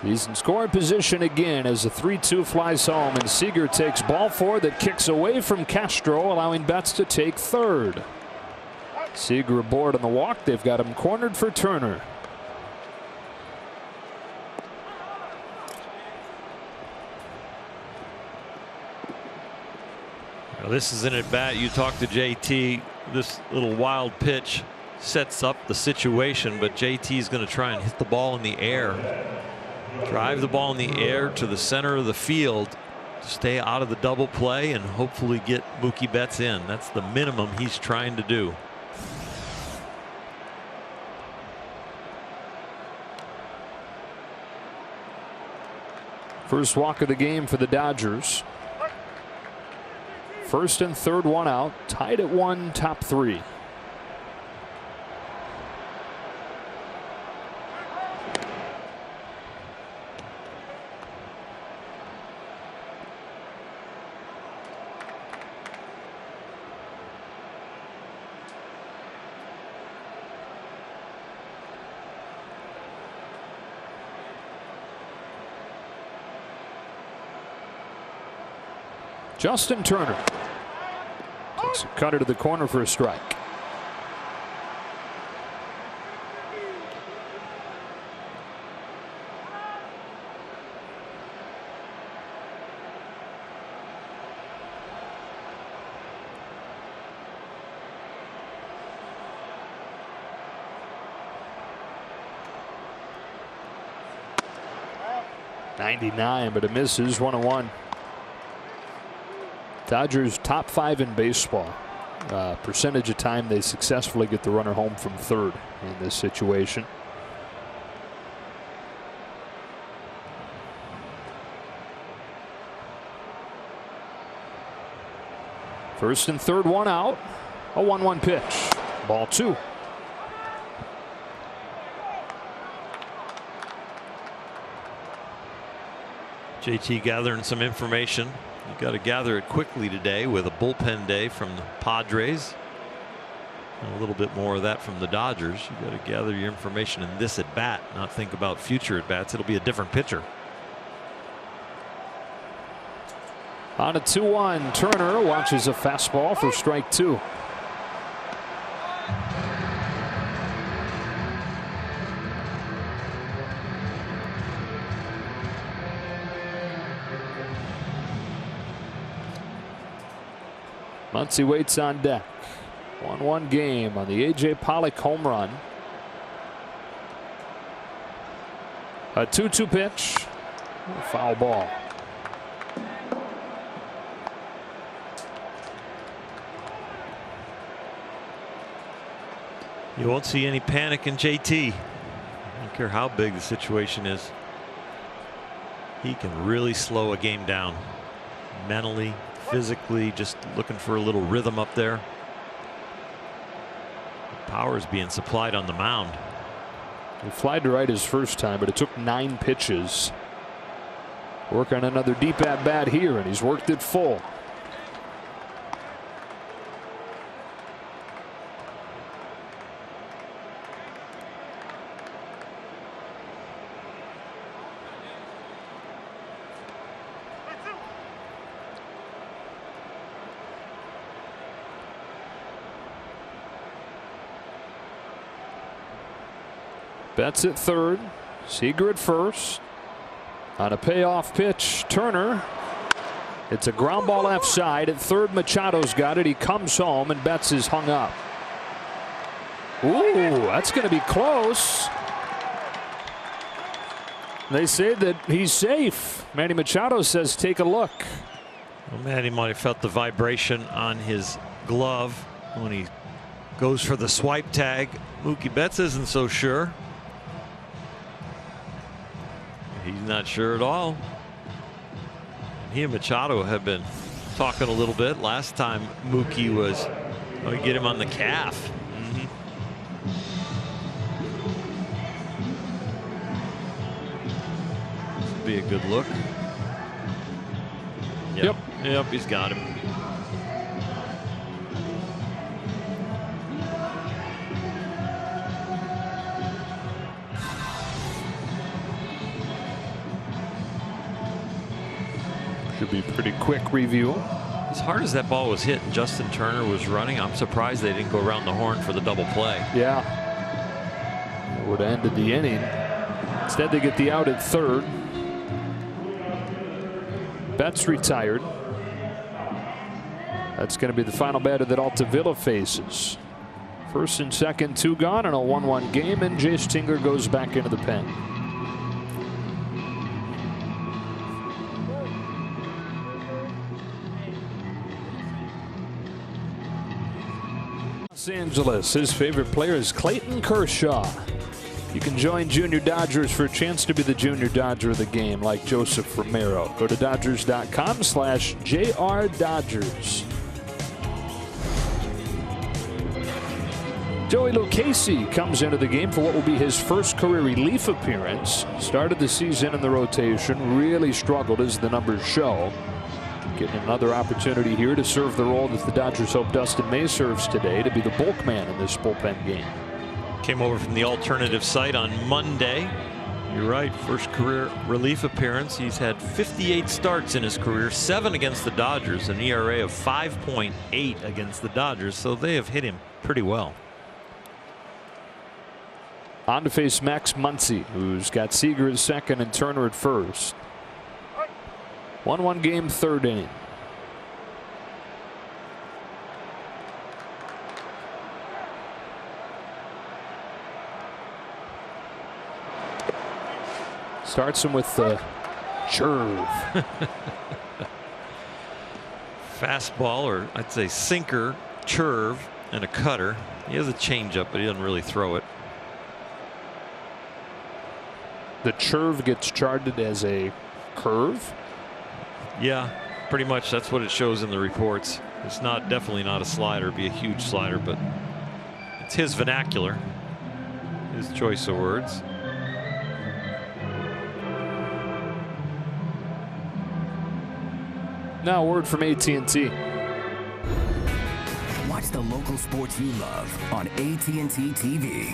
He's in scoring position again as the 3-2 flies home, and Seager takes ball 4 that kicks away from Castro, allowing Betts to take third. Seager aboard on the walk. They've got him cornered for Turner. Now this is an at bat. You talk to JT. This little wild pitch sets up the situation, but JT is going to try and hit the ball in the air. Drive the ball in the air to the center of the field to stay out of the double play and hopefully get Mookie Betts in. That's the minimum he's trying to do. First walk of the game for the Dodgers. First and third, 1 out, tied at 1, top 3. Justin Turner takes a cutter to the corner for a strike. .99, but it misses. 1-1. Dodgers top 5 in baseball. Percentage of time they successfully get the runner home from third in this situation. First and third, 1 out. A 1-1 pitch. Ball 2. JT gathering some information. You got to gather it quickly today with a bullpen day from the Padres. And a little bit more of that from the Dodgers. You got to gather your information in this at bat, not think about future at bats. It'll be a different pitcher. On a 2-1, Turner watches a fastball for strike 2. Muncy waits on deck. 1-1 game on the A.J. Pollock home run. A 2-2 pitch. Foul ball. You won't see any panic in JT. I don't care how big the situation is. He can really slow a game down. Mentally, physically, just looking for a little rhythm up there. Power is being supplied on the mound. He flied to right his first time, but it took 9 pitches. Work on another deep at bat here, and he's worked it full. Betts at third, Seager at first. On a payoff pitch, Turner. It's a ground ball left side. At third, Machado's got it. He comes home, and Betts is hung up. Ooh, that's going to be close. They say that he's safe. Manny Machado says take a look. Well, Manny might have felt the vibration on his glove when he goes for the swipe tag. Mookie Betts isn't so sure. He's not sure at all. He and Machado have been talking a little bit. Last time Mookie was going to get him on the calf. This would be a good look. Yep, he's got him. Should be pretty quick review. As hard as that ball was hit and Justin Turner was running, I'm surprised they didn't go around the horn for the double play. Yeah. It would have ended the inning. Instead, they get the out at third. Betts retired. That's going to be the final batter that Altavilla faces. First and second, 2 gone in a 1-1 game, and Jay Stinger goes back into the pen. Los Angeles, his favorite player is Clayton Kershaw. You can join Junior Dodgers for a chance to be the Junior Dodger of the game, like Joseph Romero. Go to Dodgers.com/JR Dodgers. Joey Lucchesi comes into the game for what will be his first career relief appearance. Started the season in the rotation, really struggled as the numbers show. Getting another opportunity here to serve the role that the Dodgers hope Dustin May serves today, to be the bulk man in this bullpen game. Came over from the alternative site on Monday. You're right, first career relief appearance. He's had 58 starts in his career, 7 against the Dodgers, an ERA of 5.8 against the Dodgers, so they have hit him pretty well. On to face Max Muncy, who's got Seager at second and Turner at first. 1-1 game, third inning. Starts him with the curve. Fastball, or I'd say sinker, curve, and a cutter. He has a changeup, but he doesn't really throw it. The curve gets charted as a curve. Yeah, pretty much that's what it shows in the reports. It's not, definitely not a slider. It'd be a huge slider, but it's his vernacular, his choice of words. Now, word from AT&T. Watch the local sports you love on AT&T TV.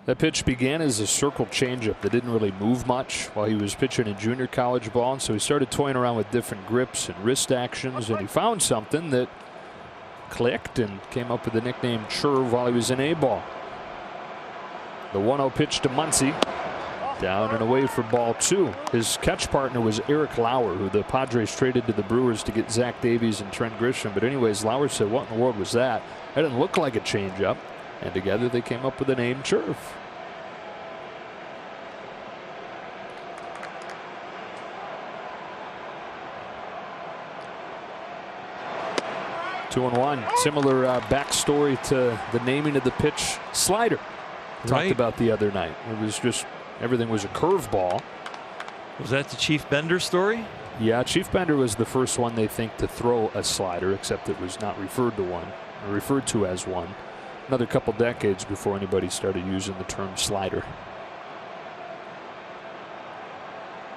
That pitch began as a circle changeup that didn't really move much while he was pitching in junior college ball. And so he started toying around with different grips and wrist actions, and he found something that clicked and came up with the nickname Churv while he was in A-ball. The 1-0 pitch to Muncy. Down and away for ball 2. His catch partner was Eric Lauer, who the Padres traded to the Brewers to get Zach Davies and Trent Grisham. But anyways, Lauer said, what in the world was that? That didn't look like a changeup. And together they came up with the name Churv. Two and one. Similar backstory to the naming of the pitch slider. Talked about the other night. It was just everything was a curveball. Was that the Chief Bender story? Yeah, Chief Bender was the first one they think to throw a slider, except it was not referred to as one. Another couple decades before anybody started using the term slider.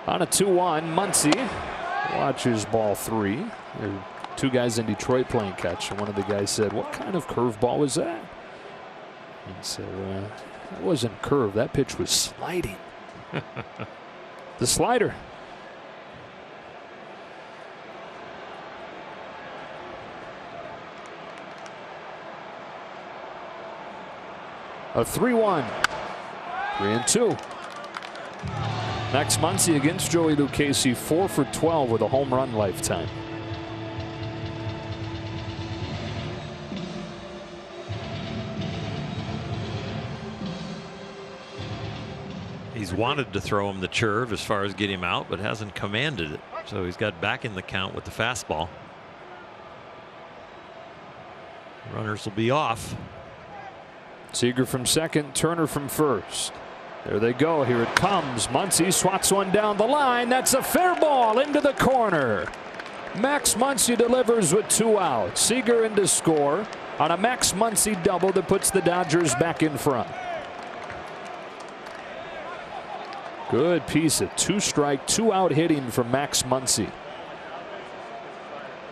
On a 2-1, Muncy watches ball 3. There are 2 guys in Detroit playing catch, and one of the guys said, "What kind of curveball was that?" And said, "That wasn't a curve. That pitch was sliding." The slider. A 3-1. 3-2. Max Muncy against Joey Lucchesi, 4 for 12 with a home run lifetime. He's wanted to throw him the Churv as far as get him out, but hasn't commanded it. So he's got back in the count with the fastball. Runners will be off. Seager from second, Turner from first. There they go. Here it comes. Muncy swats one down the line. That's a fair ball into the corner. Max Muncy delivers with 2 outs. Seager in to score on a Max Muncy double that puts the Dodgers back in front. Good piece of 2-strike, 2-out hitting from Max Muncy.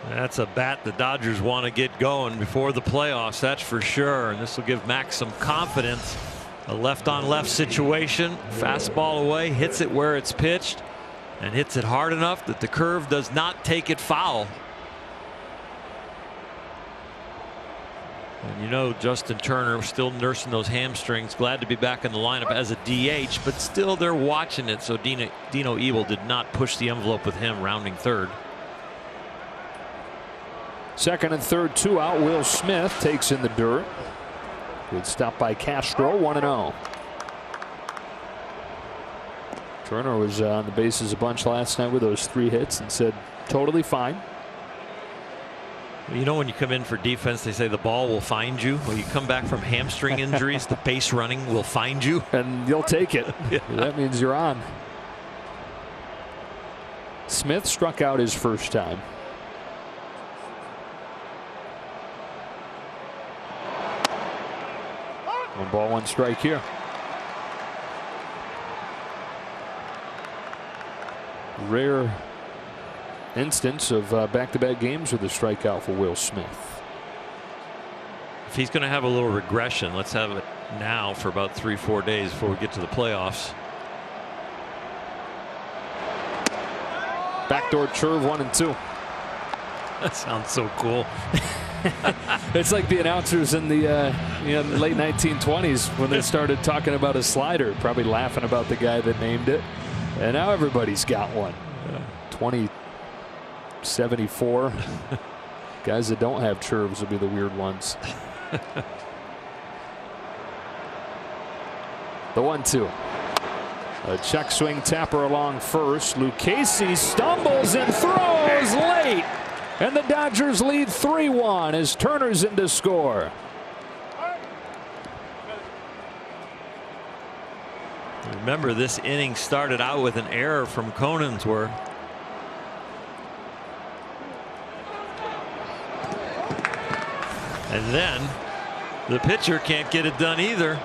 That's a bat the Dodgers want to get going before the playoffs, that's for sure. And this will give Max some confidence. A left-on-left situation, fastball away, hits it where it's pitched, and hits it hard enough that the curve does not take it foul. And you know, Justin Turner still nursing those hamstrings, glad to be back in the lineup as a DH, but still they're watching it. So Dino Evil did not push the envelope with him, rounding third. Second and third, 2 out. Will Smith takes in the dirt. Good stop by Castro, 1-0. Turner was on the bases a bunch last night with those 3 hits and said totally fine. You know, when you come in for defense, they say the ball will find you. When you come back from hamstring injuries, the base running will find you. And you'll take it. Yeah. That means you're on. Smith struck out his first time. One ball, 1 strike here. Rare instance of back-to-back games with a strikeout for Will Smith. If he's going to have a little regression, let's have it now for about 3-4 days before we get to the playoffs. Backdoor Churv, 1-2. That sounds so cool. It's like the announcers in the late 1920s when they started talking about a slider, probably laughing about the guy that named it. And now everybody's got one. 2074. Guys that don't have Churvs will be the weird ones. The 1-2. A check swing tapper along first. Lucchesi stumbles and throws late. And the Dodgers lead 3-1 as Turner's in to score. Remember, this inning started out with an error from Conensworth. And then the pitcher can't get it done either.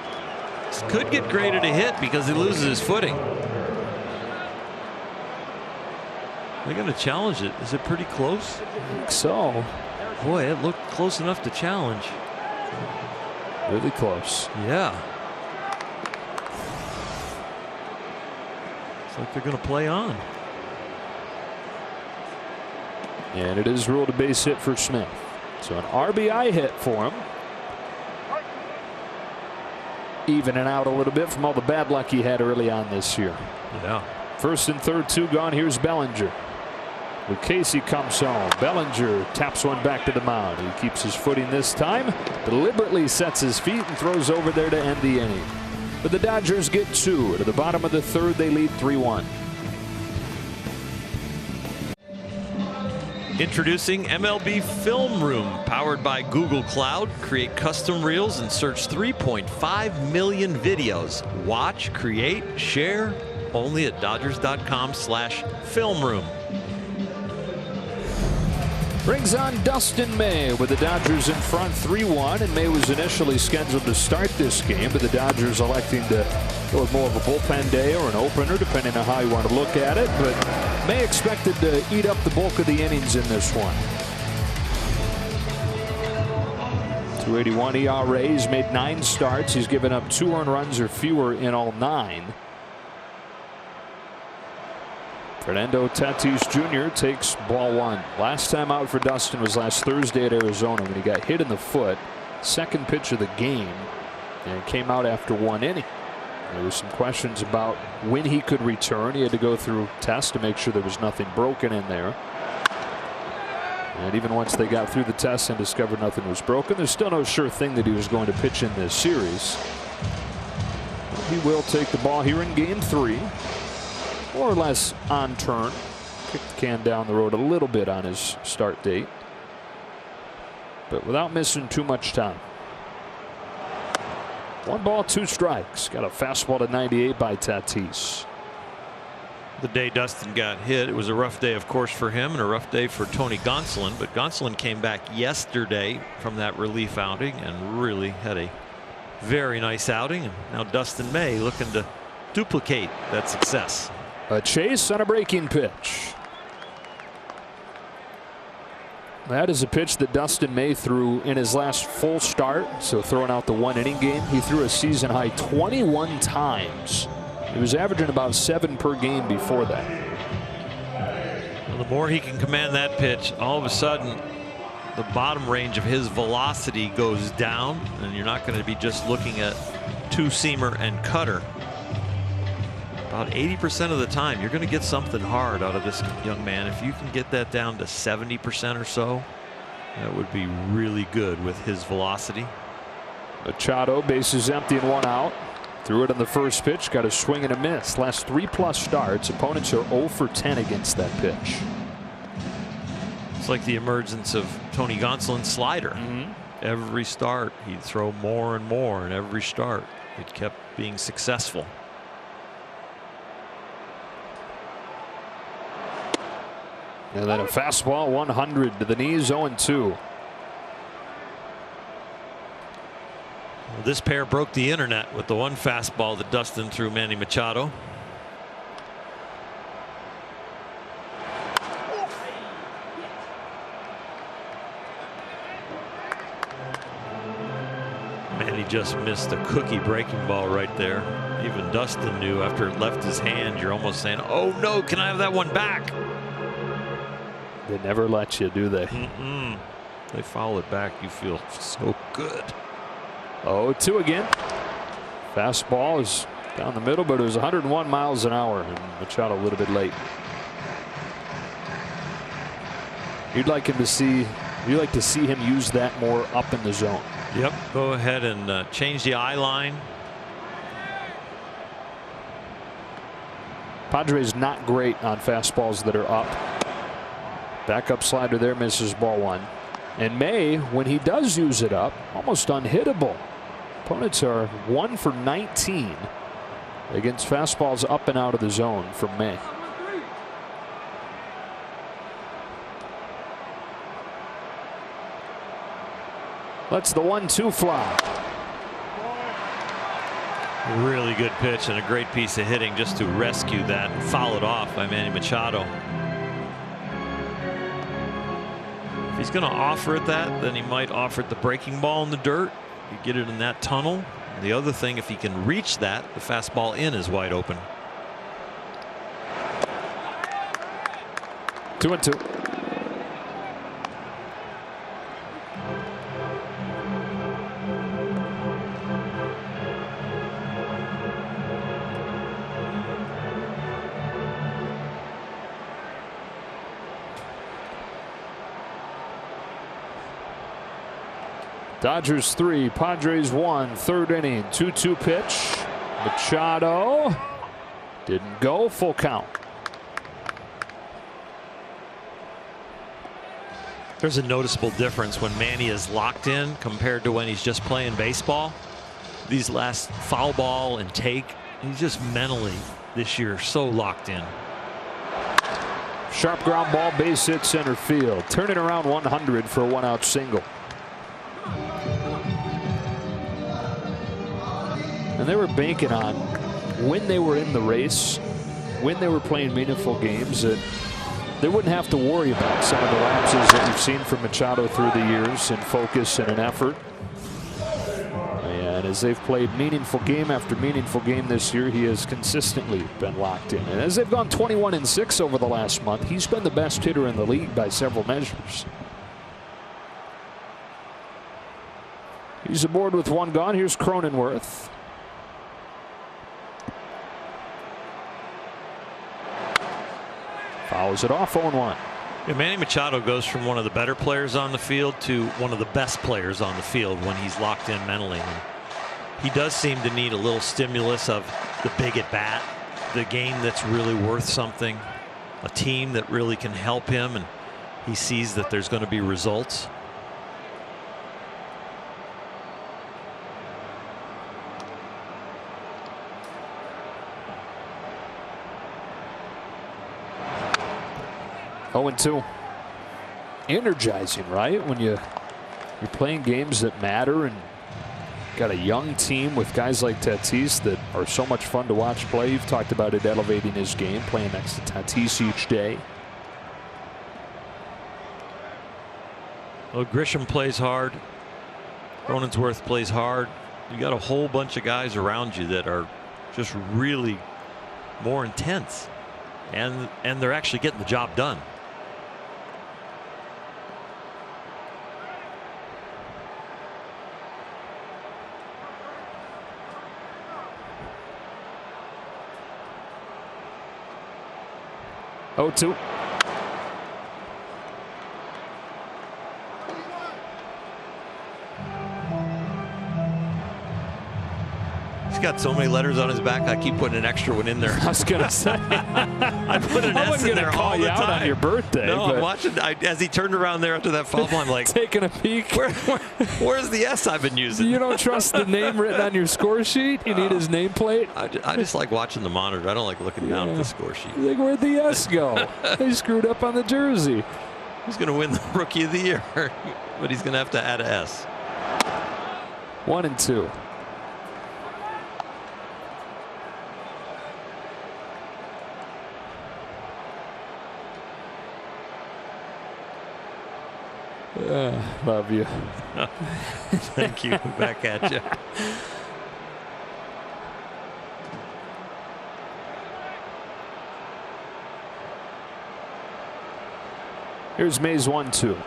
This could get graded a hit because he loses his footing. They're going to challenge it. Is it pretty close? I think so. Boy, it looked close enough to challenge. Really close. Yeah. It's like they're going to play on. And it is ruled a base hit for Smith. So an RBI hit for him. Evening out a little bit from all the bad luck he had early on this year. Yeah. First and third, 2 gone. Here's Bellinger. Lucchesi comes home. Bellinger taps one back to the mound. He keeps his footing this time. Deliberately sets his feet and throws over there to end the inning. But the Dodgers get 2. To the bottom of the third, they lead 3-1. Introducing MLB Film Room, powered by Google Cloud. Create custom reels and search 3.5 million videos. Watch, create, share, only at Dodgers.com/filmroom. Brings on Dustin May with the Dodgers in front 3-1, and May was initially scheduled to start this game, but the Dodgers electing to go with more of a bullpen day or an opener, depending on how you want to look at it. But May expected to eat up the bulk of the innings in this one. 2.81 ERA. He's made 9 starts. He's given up 2 earned runs or fewer in all 9. Fernando Tatis Jr. takes ball 1. Last time out for Dustin was last Thursday at Arizona when he got hit in the foot. Second pitch of the game, and came out after 1 inning. There were some questions about when he could return. He had to go through tests to make sure there was nothing broken in there. And even once they got through the tests and discovered nothing was broken, there's still no sure thing that he was going to pitch in this series. He will take the ball here in game 3. More or less on turn. Kicked the can down the road a little bit on his start date, but without missing too much time. 1 ball, 2 strikes. Got a fastball to 98 by Tatis. The day Dustin got hit, it was a rough day, of course, for him, and a rough day for Tony Gonsolin. But Gonsolin came back yesterday from that relief outing and really had a very nice outing. And now Dustin May looking to duplicate that success. A chase on a breaking pitch. That is a pitch that Dustin May threw in his last full start. So throwing out the 1 inning game, he threw a season high 21 times. He was averaging about 7 per game before that. Well, the more he can command that pitch, all of a sudden the bottom range of his velocity goes down, and you're not going to be just looking at 2-seamer and cutter. About 80% of the time, you're going to get something hard out of this young man. If you can get that down to 70% or so, that would be really good with his velocity. Machado, bases empty and 1 out. Threw it on the first pitch, got a swing and a miss. Last 3+ starts, opponents are 0 for 10 against that pitch. It's like the emergence of Tony Gonsolin's slider. Every start, he'd throw more and more, and every start, it kept being successful. And then a fastball 100 to the knees, 0-2. Well, this pair broke the internet with the 1 fastball that Dustin threw Manny Machado. Manny just missed a cookie breaking ball right there. Even Dustin knew after it left his hand, you're almost saying, oh no, can I have that one back? They never let you, do they? They foul it back. You feel so good. 0-2 again. Fastball is down the middle, but it was 101 miles an hour, and Machado a little bit late. You'd like to see him use that more up in the zone. Yep. Go ahead and change the eye line. Padres not great on fastballs that are up. Backup slider there, misses ball 1. And May, when he does use it up, almost unhittable. Opponents are 1 for 19 against fastballs up and out of the zone from May. Let's the 1-2 fly. Really good pitch and a great piece of hitting just to rescue that and foul it off by Manny Machado. he's going to offer it that, then he might offer it the breaking ball in the dirt. You get it in that tunnel. The other thing, if he can reach that, the fastball in is wide open. 2-2. Dodgers 3, Padres 1, third inning, 2-2 pitch. Machado didn't go, full count. There's a noticeable difference when Manny is locked in compared to when he's just playing baseball. These last foul ball and take, he's just mentally this year so locked in. Sharp ground ball, base hit center field. Turning around 100 for a 1-out single. And they were banking on when they were in the race, when they were playing meaningful games, that they wouldn't have to worry about some of the lapses that we've seen from Machado through the years in focus and in effort. And as they've played meaningful game after meaningful game this year, he has consistently been locked in. And as they've gone 21-6 over the last month, he's been the best hitter in the league by several measures. He's aboard with one gone. Here's Cronenworth. Fouls it off, 0-1. Yeah, Manny Machado goes from one of the better players on the field to one of the best players on the field when he's locked in mentally. And he does seem to need a little stimulus of the big at bat, the game that's really worth something, a team that really can help him, and he sees that there's going to be results. Oh, 0-2. Energizing, right? When you're playing games that matter and got a young team with guys like Tatis that are so much fun to watch play. You've talked about it elevating his game, playing next to Tatis each day. Well, Grisham plays hard. Cronenworth plays hard. You got a whole bunch of guys around you that are just really more intense, and they're actually getting the job done. Oh, 2. He's got so many letters on his back. I keep putting an extra one in there. I was gonna say. I put an S in there all the time. Out on your birthday. No, I'm watching. As he turned around there after that foul ball, I'm like taking a peek. Where's the S I've been using? You don't trust the name written on your score sheet? You need his nameplate? I just like watching the monitor. I don't like looking down at the score sheet. Like, where'd the S go? They screwed up on the jersey. He's going to win the Rookie of the Year, but he's going to have to add an S. 1-2. Love you. Thank you. Back at you. Here's Mays 1-2.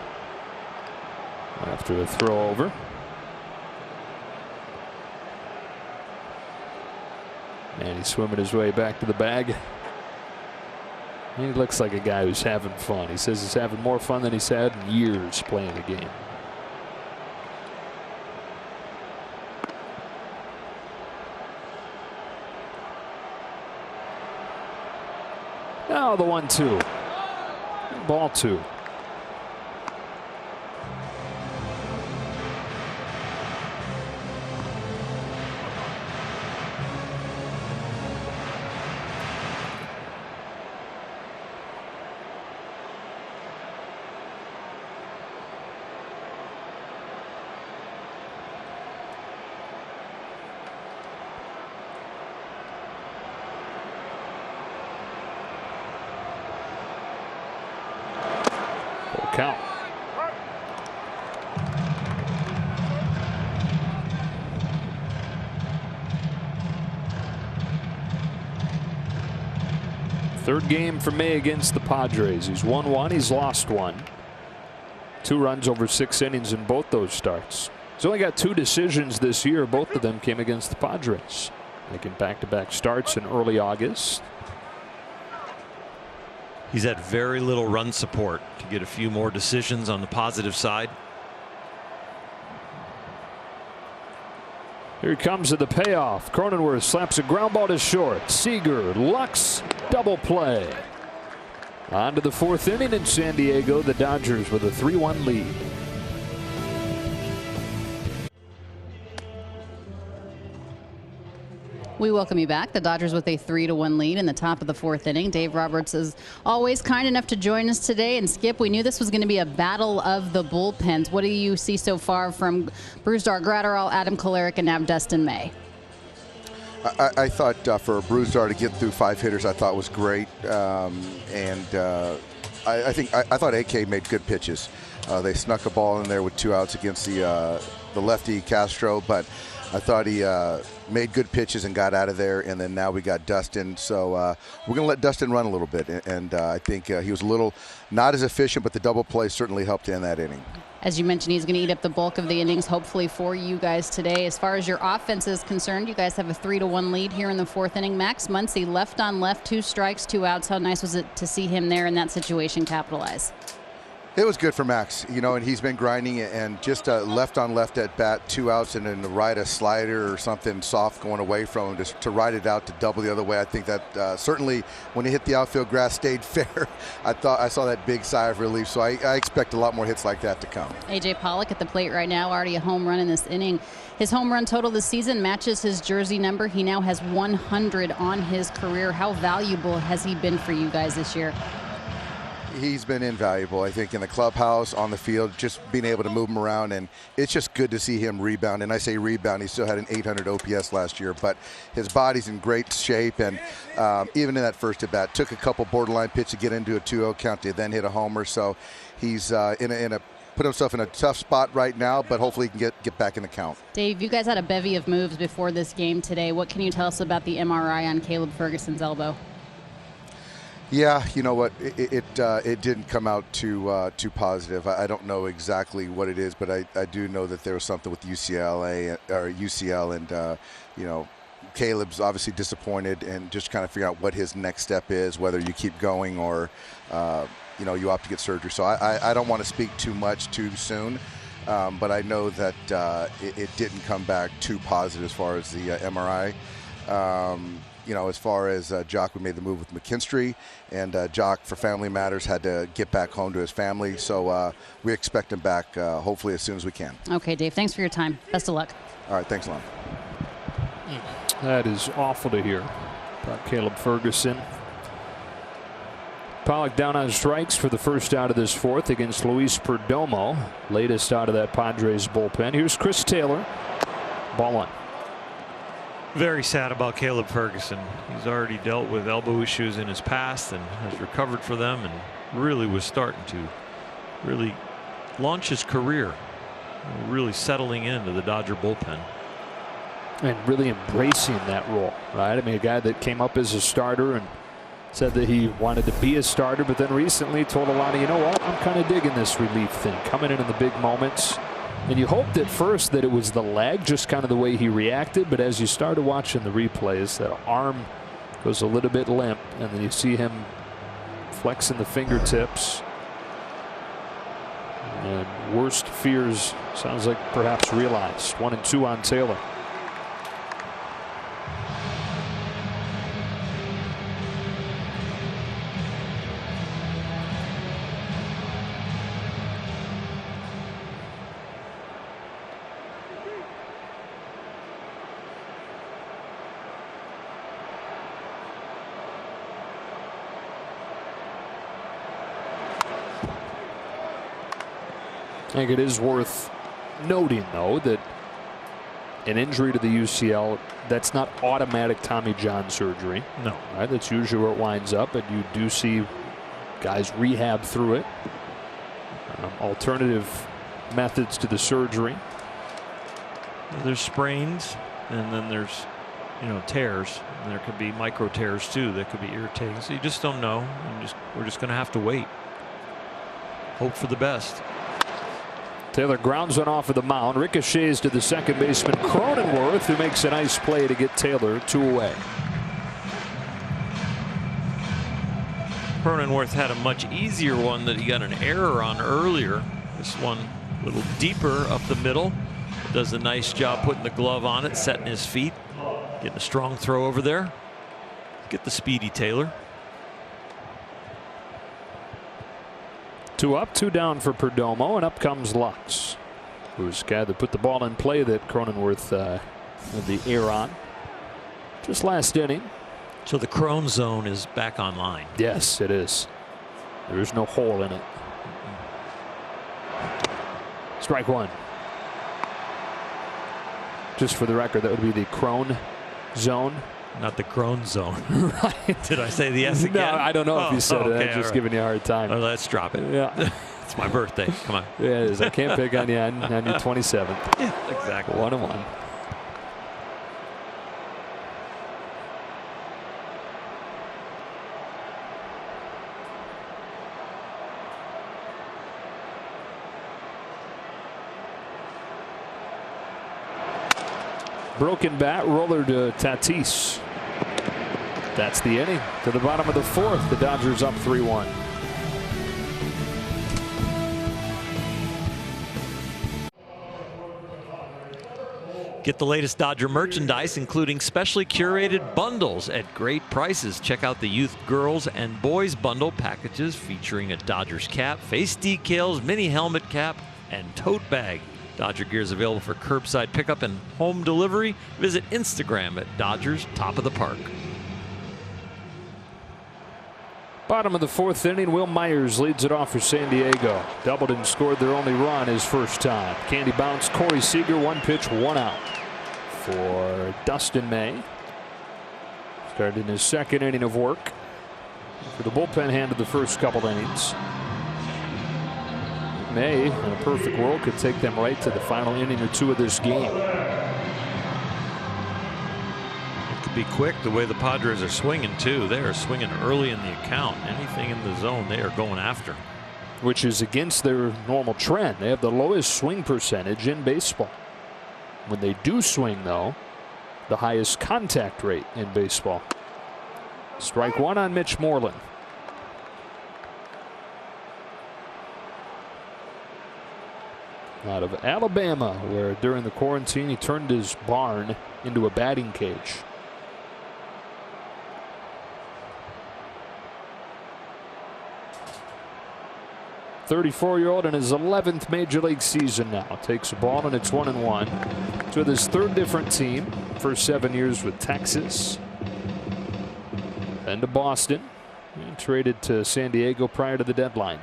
After the throw over. And he's swimming his way back to the bag. He looks like a guy who's having fun. He says he's having more fun than he's had in years playing the game. Now the 1-2. Ball 2. Count. Third game for May against the Padres. He's won one, he's lost one. 2 runs over 6 innings in both those starts. He's only got 2 decisions this year. Both of them came against the Padres, making back-to-back starts in early August. He's had very little run support to get a few more decisions on the positive side. Here he comes to the payoff. Cronenworth slaps a ground ball to short. Seager, Lux, double play. On to the 4th inning in San Diego. The Dodgers with a 3-1 lead. We welcome you back. The Dodgers with a 3-1 lead in the top of the 4th inning. Dave Roberts is always kind enough to join us today. And Skip, we knew this was going to be a battle of the bullpens. What do you see so far from Brusdar Graterol, Adam Kolarek, and now Dustin May? I thought for Brusdar to get through 5 hitters, I thought was great. I thought AK made good pitches. They snuck a ball in there with 2 outs against the lefty Castro, but I thought he made good pitches and got out of there. And then now we got Dustin. So we're going to let Dustin run a little bit. And I think he was a little not as efficient, but the double play certainly helped in that inning. As you mentioned, he's going to eat up the bulk of the innings, hopefully, for you guys today. As far as your offense is concerned, you guys have a 3-1 lead here in the 4th inning. Max Muncy, left on left, 2 strikes, 2 outs. How nice was it to see him there in that situation capitalize? It was good for Max, you know, and he's been grinding and just left on left at bat, 2 outs, and then to ride a slider or something soft going away from him, just to ride it out to double the other way. I think that certainly when he hit the outfield grass stayed fair. I saw that big sigh of relief, so I expect a lot more hits like that to come. AJ Pollock at the plate right now, already a home run in this inning. His home run total this season matches his jersey number. He now has 100 on his career. How valuable has he been for you guys this year? He's been invaluable, I think, in the clubhouse, on the field, just being able to move him around, and it's just good to see him rebound. And I say rebound, he still had an 800 OPS last year, but his body's in great shape, and even in that first at-bat, took a couple borderline pitches to get into a 2-0 count to then hit a homer. So he's put himself in a tough spot right now, but hopefully he can get back in the count. Dave, you guys had a bevy of moves before this game today. What can you tell us about the MRI on Caleb Ferguson's elbow? Yeah, you know what? It didn't come out too positive. I don't know exactly what it is, but I do know that there was something with UCL, and you know, Caleb's obviously disappointed and just kind of figure out what his next step is, whether you keep going or you know, you opt to get surgery. So I don't want to speak too much too soon, but I know that it didn't come back too positive as far as the MRI. You know, as far as Jock, we made the move with McKinstry, and Jock, for family matters, had to get back home to his family. So we expect him back hopefully as soon as we can. Okay, Dave, thanks for your time. Best of luck. All right, thanks, Lon. That is awful to hear about Caleb Ferguson. Pollock down on strikes for the first out of this 4th against Luis Perdomo, latest out of that Padres bullpen. Here's Chris Taylor, ball 1. Very sad about Caleb Ferguson. He's already dealt with elbow issues in his past and has recovered for them, and really was starting to really launch his career, really settling into the Dodger bullpen. And really embracing that role, right? I mean, a guy that came up as a starter and said that he wanted to be a starter, but then recently told a lot of, you know what, I'm kind of digging this relief thing, coming in the big moments. And you hoped at first that it was the leg, just kind of the way he reacted. But as you started watching the replays, that arm goes a little bit limp, and then you see him flexing the fingertips. And worst fears sounds like perhaps realized. 1-2 on Taylor. I think it is worth noting, though, that an injury to the UCL, that's not automatic Tommy John surgery. No. Right? That's usually where it winds up, but you do see guys rehab through it. Alternative methods to the surgery. There's sprains, and then there's tears. And there could be micro tears too that could be irritating. So you just don't know. We're just going to have to wait. Hope for the best. Taylor grounds one off of the mound, ricochets to the second baseman Cronenworth, who makes a nice play to get Taylor 2 away. Cronenworth had a much easier one that he got an error on earlier. This one a little deeper up the middle. Does a nice job putting the glove on it, setting his feet, getting a strong throw over there. Get the speedy Taylor. 2 up, 2 down for Perdomo, and up comes Lux, who's the guy that put the ball in play that Cronenworth had the error on just last inning. So the Crone zone is back online. Yes, it is. There is no hole in it. Strike 1. Just for the record, that would be the Crone zone. Not the Crone zone. Right. Did I say the S again? No, I don't know if you said it. I'm just giving you a hard time. Well, let's drop it. Yeah. It's my birthday. Come on. Yeah, it is. I can't pick on you on your 27th. Yeah, exactly. 1-1. Broken bat, roller to Tatis. That's the inning. To the bottom of the 4th, the Dodgers up 3-1. Get the latest Dodger merchandise, including specially curated bundles at great prices. Check out the youth, girls, and boys bundle packages featuring a Dodgers cap, face decals, mini helmet cap, and tote bag. Dodger gear is available for curbside pickup and home delivery. Visit Instagram at Dodgers Top of the Park. Bottom of the 4th inning, Will Myers leads it off for San Diego. Doubled and scored their only run his first time. Candy bounce, Corey Seager, 1 pitch, 1 out for Dustin May. Started in his 2nd inning of work. For the bullpen hand of the first couple innings. May, in a perfect world, could take them right to the final inning or 2 of this game. It could be quick the way the Padres are swinging too. They are swinging early in the account. Anything in the zone they are going after. Which is against their normal trend. They have the lowest swing percentage in baseball. When they do swing, though, the highest contact rate in baseball. Strike 1 on Mitch Moreland. Out of Alabama, where during the quarantine he turned his barn into a batting cage. "34-year-old in his 11th major league season now. Takes a ball and it's 1-1. It's with his 3rd different team. First 7 years with Texas. Then to Boston. And traded to San Diego prior to the deadline.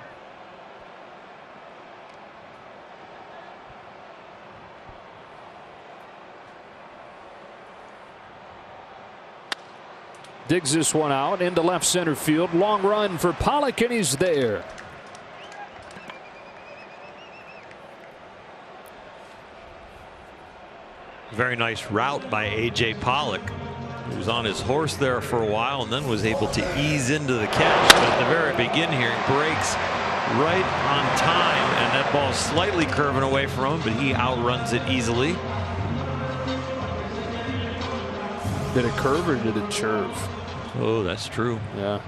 Digs this one out into left center field. Long run for Pollock, and he's there. Very nice route by A.J. Pollock. He was on his horse there for a while and then was able to ease into the catch. But at the very beginning here, he breaks right on time, and that ball slightly curving away from him, but he outruns it easily. Did it curve or did it churve? Oh, that's true. Yeah.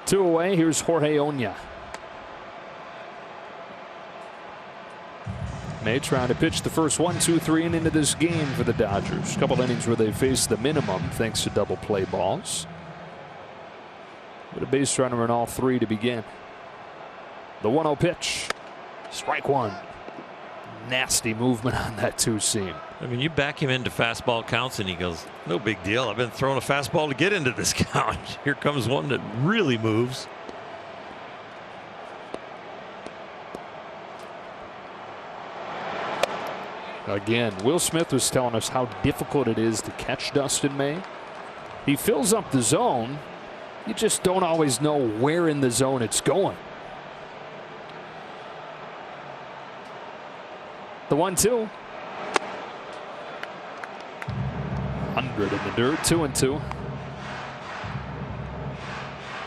2 away. Here's Jorge Oña. May trying to pitch the first 1, 2, 3 into this game for the Dodgers. A couple innings where they faced the minimum thanks to double play balls. With a base runner in all 3 to begin. The 1-0 pitch. Strike 1. Nasty movement on that 2-seam. I mean, you back him into fastball counts and he goes, no big deal. I've been throwing a fastball to get into this count. Here comes one that really moves. Again, Will Smith was telling us how difficult it is to catch Dustin May. He fills up the zone. You just don't always know where in the zone it's going. The 1-2. 100 in the dirt. 2-2.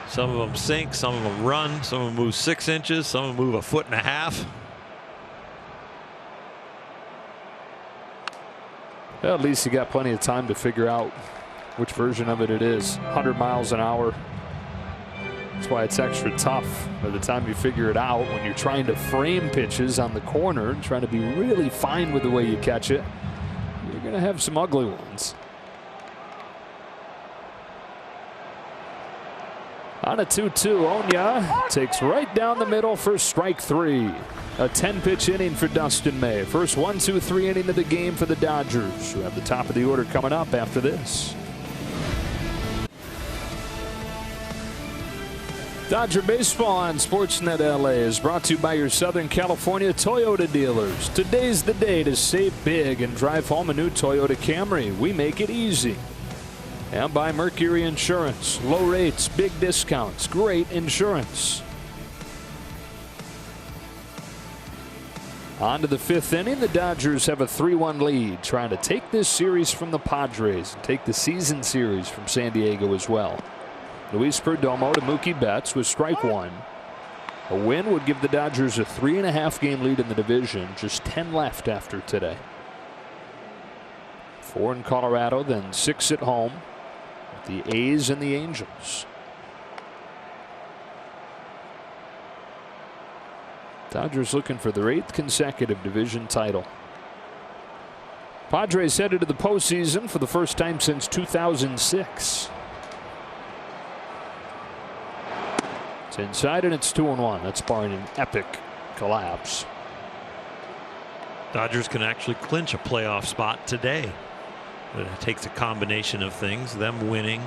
Some of them sink, some of them run, some of them move 6 inches, some of them move 1.5 feet. Well, at least you got plenty of time to figure out which version of it is. 100 miles an hour. That's why it's extra tough by the time you figure it out. When you're trying to frame pitches on the corner and trying to be really fine with the way you catch it, you're going to have some ugly ones. On a 2-2, Onya takes right down the middle for strike 3. A 10-pitch inning for Dustin May. First 1-2-3 inning of the game for the Dodgers, who have the top of the order coming up after this. Dodger Baseball on Sportsnet LA is brought to you by your Southern California Toyota dealers. Today's the day to save big and drive home a new Toyota Camry. We make it easy. And by Mercury Insurance. Low rates, big discounts, great insurance. On to the 5th inning. The Dodgers have a 3-1 lead, trying to take this series from the Padres and take the season series from San Diego as well. Luis Perdomo to Mookie Betts with strike 1. A win would give the Dodgers a 3.5 game lead in the division. Just 10 left after today. 4 in Colorado, then 6 at home. The A's and the Angels. Dodgers looking for their 8th consecutive division title. Padres headed to the postseason for the first time since 2006. It's inside and it's 2-1. That's barring an epic collapse. Dodgers can actually clinch a playoff spot today. It takes a combination of things, them winning,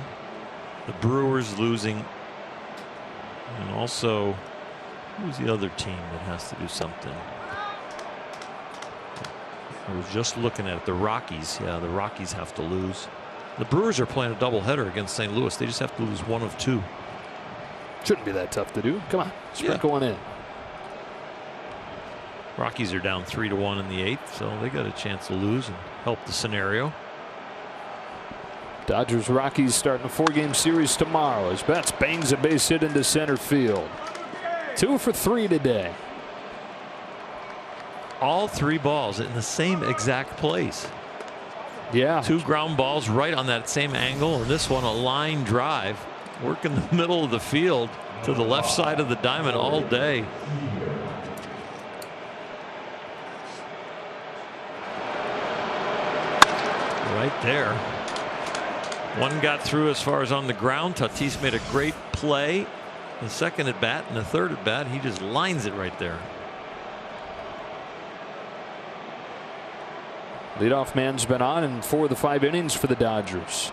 the Brewers losing, and also who's the other team that has to do something? I was just looking at it. The Rockies. Yeah, the Rockies have to lose. The Brewers are playing a doubleheader against St. Louis. They just have to lose 1 of 2. Shouldn't be that tough to do. Come on, sprinkle one in. Rockies are down 3-1 in the 8th, so they got a chance to lose and help the scenario. Dodgers Rockies starting a 4-game series tomorrow as Betts bangs a base hit into center field. 2 for 3 today. All 3 balls in the same exact place. Yeah. 2 ground balls right on that same angle, and this one a line drive. Work in the middle of the field to the left side of the diamond all day. Right there. One got through as far as on the ground. Tatis made a great play. The second at bat and the third at bat, he just lines it right there. Leadoff man's been on in 4 of the 5 innings for the Dodgers.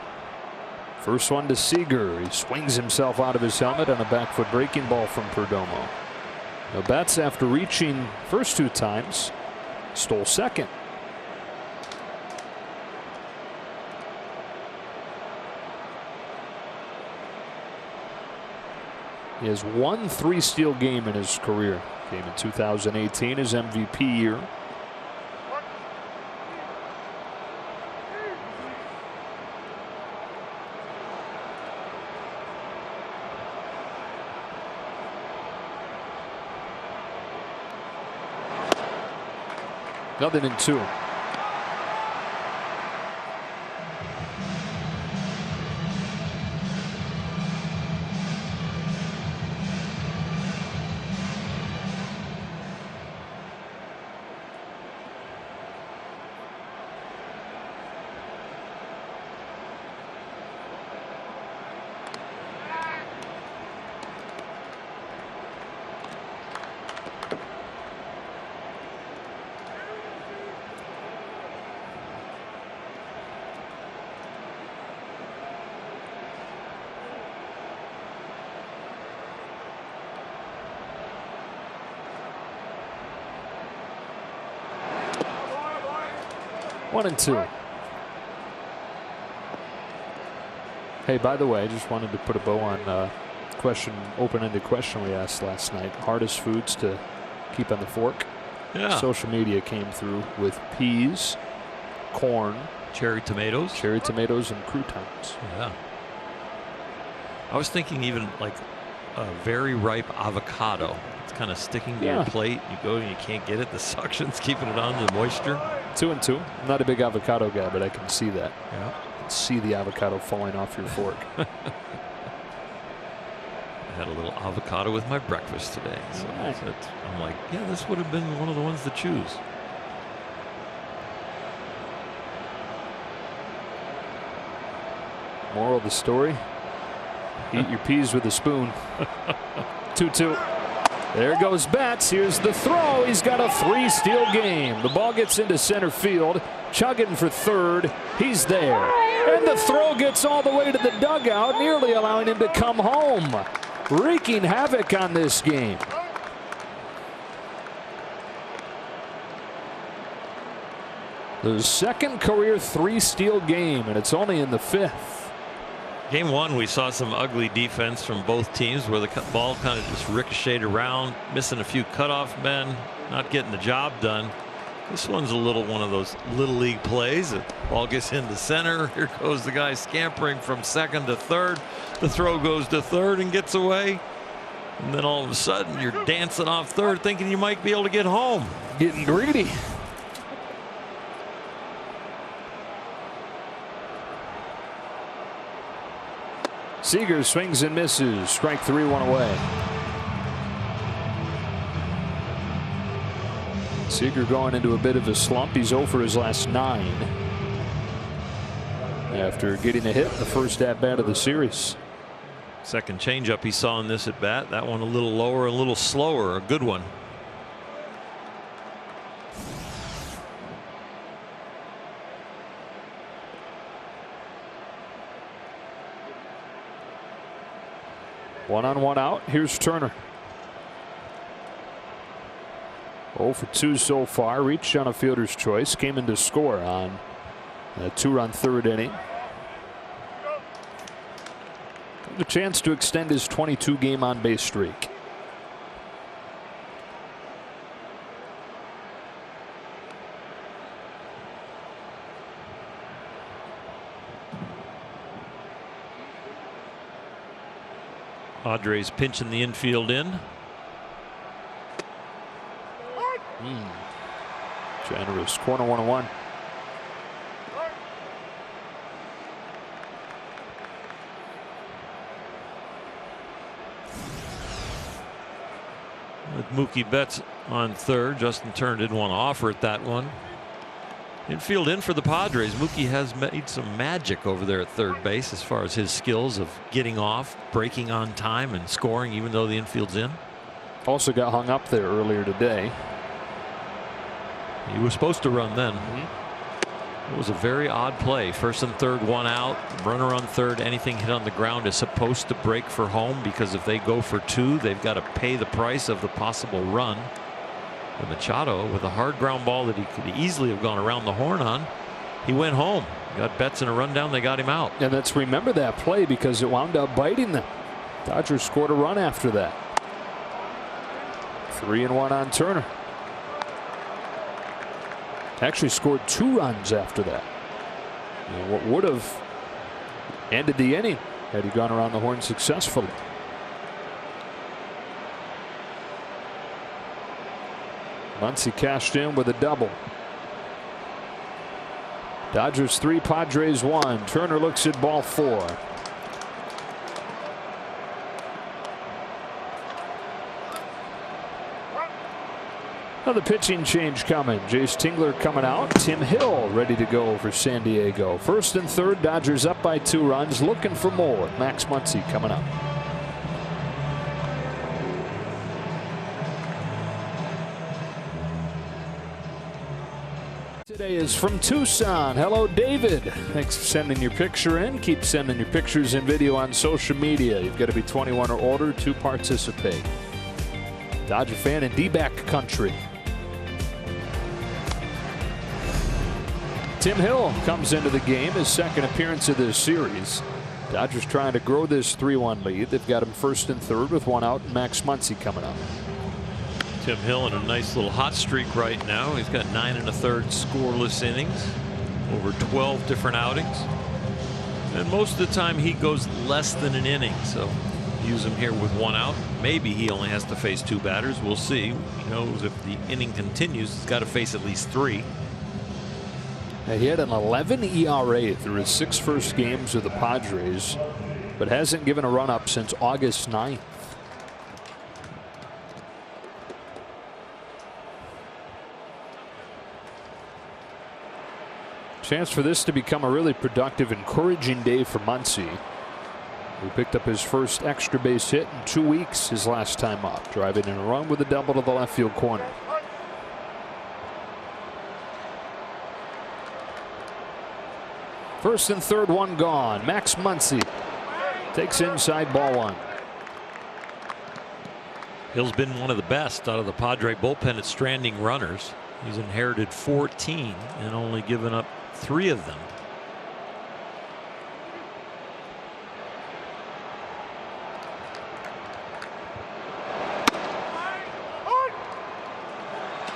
First one to Seager. He swings himself out of his helmet on a back foot breaking ball from Perdomo. Now Betts, after reaching first 2 times, stole second. He has 1 3-steal game in his career. Came in 2018, his MVP year. Nothing in 2. One and 2. Hey, by the way, I just wanted to put a bow on open-ended question we asked last night. Hardest foods to keep on the fork. Yeah. Social media came through with peas, corn, Cherry tomatoes. Cherry tomatoes and croutons. Yeah. I was thinking even like a very ripe avocado. It's kind of sticking to your plate. You go and you can't get it. The suction's keeping it on, the moisture. 2 and 2. I'm not a big avocado guy, but I can see that. Yeah. I can see the avocado falling off your fork. I had a little avocado with my breakfast today. So I'm like, yeah, this would have been one of the ones to choose. Moral of the story: eat your peas with a spoon. 2-2. There goes Betts. Here's the throw. He's got a 3-steal game. The ball gets into center field. Chugging for third. He's there. And the throw gets all the way to the dugout, nearly allowing him to come home. Wreaking havoc on this game. The second career 3-steal game, and it's only in the 5th. Game 1, we saw some ugly defense from both teams where the ball kind of just ricocheted around, missing a few cutoff men, not getting the job done. This one's a little one of those little league plays. The ball gets into center. Here goes the guy scampering from second to third. The throw goes to third and gets away. And then all of a sudden you're dancing off third thinking you might be able to get home. Getting greedy. Seager swings and misses. Strike 3, 1 away. Seager going into a bit of a slump. He's 0 for his last 9 after getting a hit in the first at bat of the series. Second changeup he saw in this at bat. That one a little lower, a little slower. A good one. One on, one out. Here's Turner. 0 for 2 so far. Reached on a fielder's choice. Came in to score on a 2-run third inning. Got a chance to extend his 22-game on-base streak. Padres pinching the infield in. Generous corner 1-1. With Mookie Betts on third, Justin Turner didn't want to offer it that one. Infield in for the Padres. Mookie has made some magic over there at third base as far as his skills of getting off, breaking on time, and scoring even though the infield's in. Also got hung up there earlier today. He was supposed to run then. It was a very odd play. First and third, 1 out. Runner on third. Anything hit on the ground is supposed to break for home, because if they go for 2, they've got to pay the price of the possible run. And Machado, with a hard ground ball that he could easily have gone around the horn on, he went home. Got Betts in a rundown. They got him out. And let's remember that play because it wound up biting them. Dodgers scored a run after that. 3-1 on Turner. Actually scored 2 runs after that. And what would have ended the inning had he gone around the horn successfully. Muncy cashed in with a double. Dodgers 3, Padres 1. Turner looks at ball 4. Another pitching change coming. Jace Tingler coming out. Tim Hill ready to go for San Diego. First and third, Dodgers up by 2 runs, looking for more. Max Muncy coming up. Today is from Tucson. Hello, David. Thanks for sending your picture in. Keep sending your pictures and video on social media. You've got to be 21 or older to participate. Dodger fan in D-back country. Tim Hill comes into the game, his second appearance of this series. Dodgers trying to grow this 3-1 lead. They've got him first and third with 1 out, and Max Muncy coming up. Tim Hill in a nice little hot streak right now. He's got 9 1/3 scoreless innings. over 12 different outings. And most of the time he goes less than an inning. So use him here with 1 out. Maybe he only has to face 2 batters. We'll see. He knows if the inning continues, he's got to face at least 3. He had an 11 ERA through his 6 first games with the Padres, but hasn't given a run up since August 9th. Chance for this to become a really productive, encouraging day for Muncy, who picked up his first extra base hit in 2 weeks his last time up, driving in a run with a double to the left field corner. First and third, 1 gone. Max Muncy takes inside, ball 1. Hill's been one of the best out of the Padre bullpen at stranding runners. He's inherited 14 and only given up 3 of them.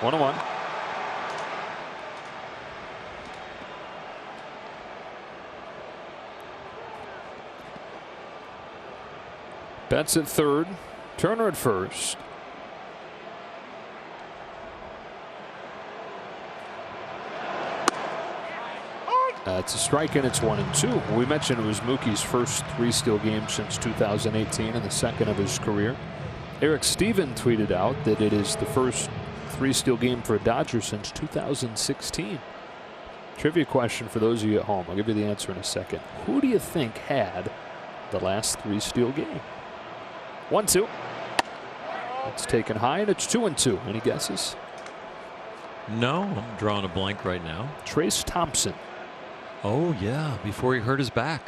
One on 1. Betts at third, Turner at first. It's a strike and it's 1-2. We mentioned it was Mookie's first 3 steal game since 2018 and the second of his career. Eric Steven tweeted out that it is the first 3 steal game for a Dodger since 2016. Trivia question for those of you at home. I'll give you the answer in a second. Who do you think had the last 3 steal game? 1-2. It's taken high and it's 2-2. Any guesses? No, I'm drawing a blank right now. Trace Thompson. Oh yeah, before he hurt his back.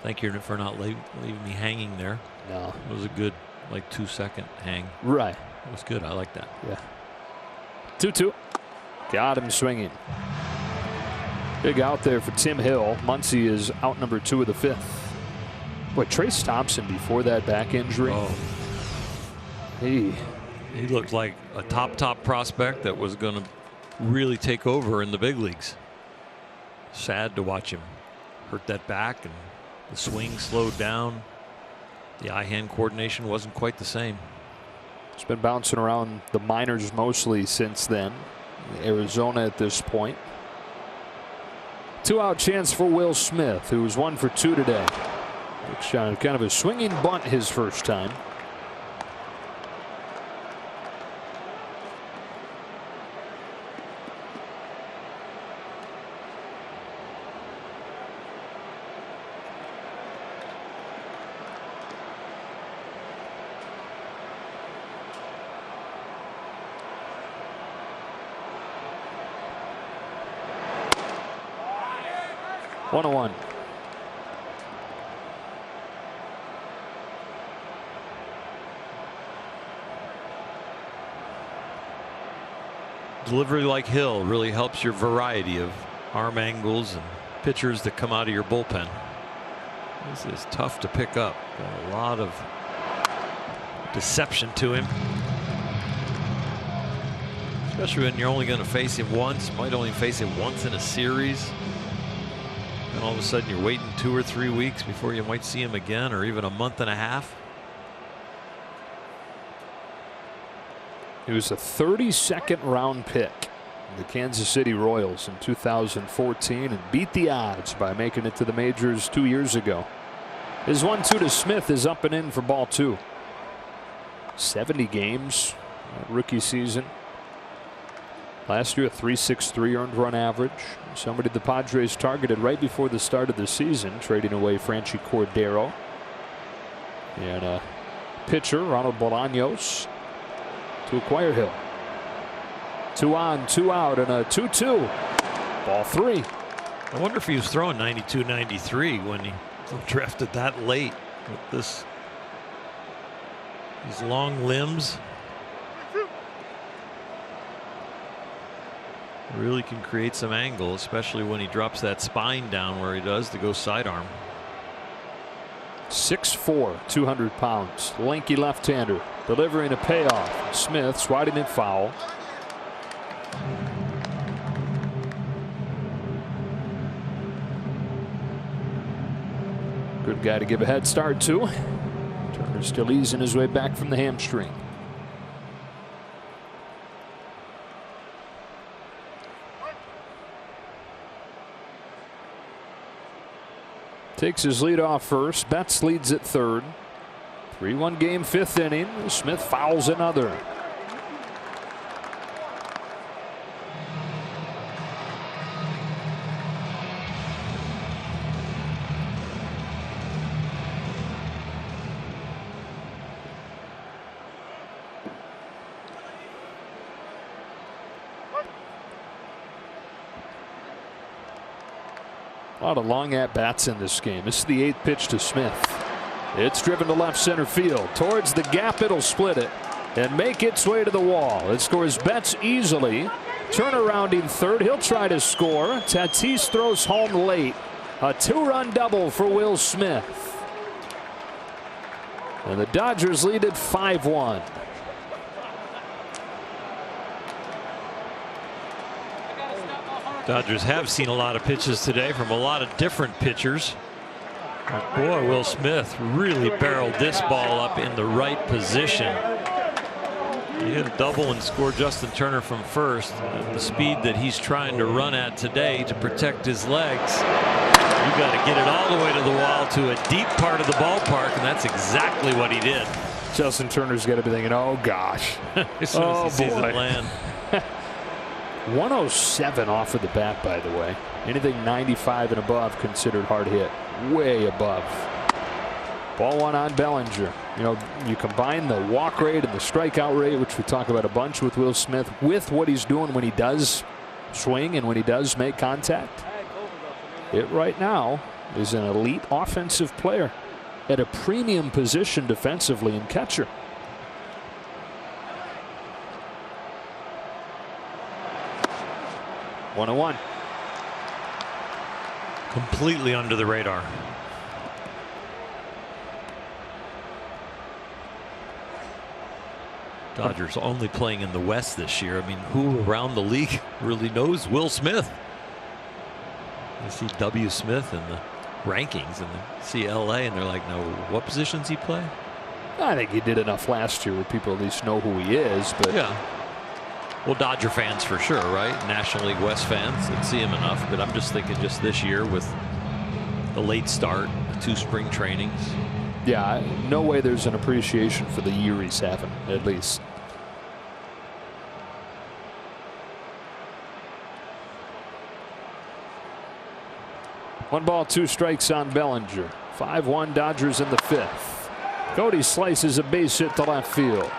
Thank you for not leaving me hanging there. No, it was a good like 2-second hang. Right. It was good. I like that. Yeah. 2-2. Got him swinging. Big out there for Tim Hill. Muncy is out number 2 of the 5th. Boy, Trace Thompson before that back injury. Oh. He looked like a top prospect that was going to really take over in the big leagues. Sad to watch him hurt that back, and the swing slowed down. The eye-hand coordination wasn't quite the same. He's been bouncing around the minors mostly since then. Arizona at this point. 2-out chance for Will Smith, who was 1 for 2 today. Kind of a swinging bunt his first time. One on 1. Delivery like Hill really helps your variety of arm angles and pitchers that come out of your bullpen. This is tough to pick up. Got a lot of deception to him. Especially when you're only going to face him once. Might only face him once in a series. And all of a sudden you're waiting 2 or 3 weeks before you might see him again, or even a month and a half. He was a 32nd round pick in the Kansas City Royals in 2014 and beat the odds by making it to the majors 2 years ago. His 1-2 to Smith is up and in for ball 2. 70 games rookie season. Last year a .363 earned run average. Somebody the Padres targeted right before the start of the season, trading away Franchi Cordero. And a pitcher, Ronald Bolaños, to acquire Hill. 2 on, 2 out, and a 2-2. Ball 3. I wonder if he was throwing 92, 93 when he drafted that late with these long limbs. Really can create some angle, especially when he drops that spine down where he does to go sidearm. 6'4", 200 pounds. Lanky left-hander delivering a payoff. Smith swatting it foul. Good guy to give a head start to. Turner still easing his way back from the hamstring. Takes his lead off first. Betts leads at third. 3-1 game, 5th inning. Smith fouls another. A lot of long at-bats in this game. This is the 8th pitch to Smith. It's driven to left center field. Towards the gap, it'll split it and make its way to the wall. It scores Betts easily. Turnarounding third. He'll try to score. Tatis throws home late. A 2-run double for Will Smith. And the Dodgers lead at 5-1. Dodgers have seen a lot of pitches today from a lot of different pitchers. But boy, Will Smith really barreled this ball up in the right position. He hit a double and scored Justin Turner from first. At the speed that he's trying to run at today to protect his legs, you got to get it all the way to the wall to a deep part of the ballpark, and that's exactly what he did. Justin Turner's got to be thinking, oh gosh. As soon as he sees it land. 107 off of the bat, by the way. Anything 95 and above considered hard hit. Way above. Ball one on Bellinger. You know, you combine the walk rate and the strikeout rate, which we talk about a bunch with Will Smith, with what he's doing when he does swing and when he does make contact. It right now is an elite offensive player at a premium position defensively in catcher. One and one. Completely under the radar. Dodgers only playing in the West this year. I mean, who around the league really knows Will Smith? I see W. Smith in the rankings and see LA and they're like, no, what positions he play? I think he did enough last year where people at least know who he is. But yeah. Well, Dodger fans for sure, right? National League West fans that see him enough. But I'm just thinking just this year with the late start, 2 spring trainings. Yeah, no way there's an appreciation for the year he's having, at least. One ball, 2 strikes on Bellinger. 5-1 Dodgers in the 5th. Cody slices a base hit to left field.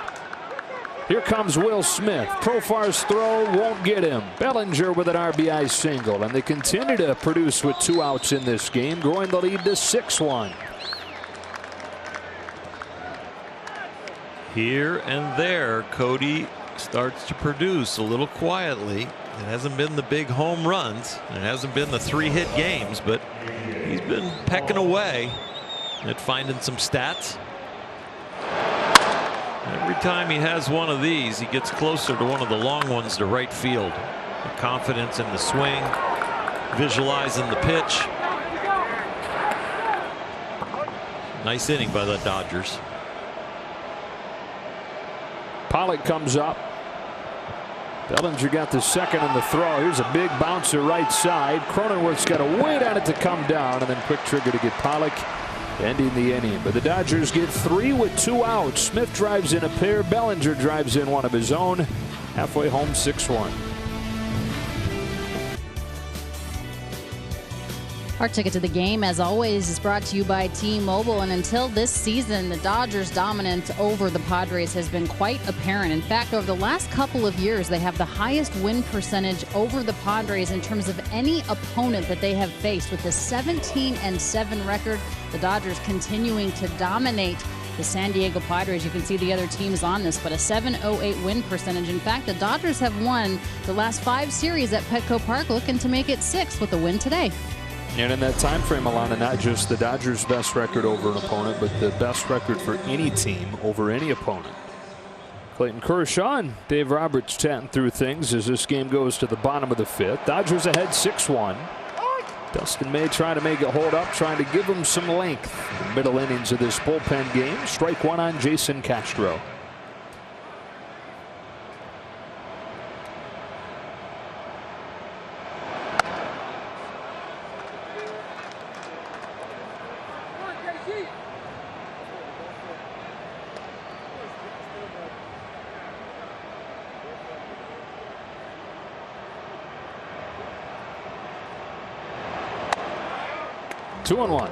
Here comes Will Smith. Profar's throw won't get him. Bellinger with an RBI single, and they continue to produce with 2 outs in this game, growing the lead to 6-1. Here and there, Cody starts to produce a little quietly. It hasn't been the big home runs. It hasn't been the 3-hit games, but he's been pecking away at finding some stats. Every time he has one of these, he gets closer to one of the long ones to right field. The confidence in the swing, visualizing the pitch. Nice inning by the Dodgers. Pollock comes up. Bellinger got the second in the throw. Here's a big bouncer right side. Cronenworth's got to wait on it to come down, and then quick trigger to get Pollock, ending the inning. But the Dodgers get 3 with 2 outs. Smith drives in a pair. Bellinger drives in one of his own. Halfway home, 6-1. Our ticket to the game, as always, is brought to you by T-Mobile. And until this season, the Dodgers' dominance over the Padres has been quite apparent. In fact, over the last couple of years, they have the highest win percentage over the Padres in terms of any opponent that they have faced. With a 17-7 record, the Dodgers continuing to dominate the San Diego Padres. You can see the other teams on this, but a 708 win percentage. In fact, the Dodgers have won the last 5 series at Petco Park, looking to make it 6 with a win today. And in that time frame, Alana, not just the Dodgers' best record over an opponent, but the best record for any team over any opponent. Clayton Kershaw and Dave Roberts chatting through things as this game goes to the bottom of the 5th. Dodgers ahead 6-1. Dustin May trying to make it hold up, trying to give him some length. The middle innings of this bullpen game. Strike one on Jason Castro. Two and one.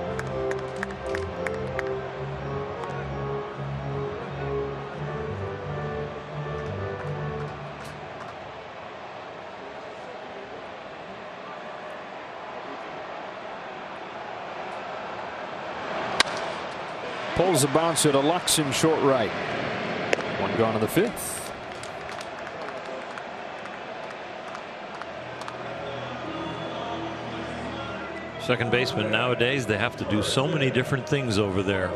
Pulls the bouncer to Lux in short right. One gone in the fifth. Second baseman nowadays, they have to do so many different things over there.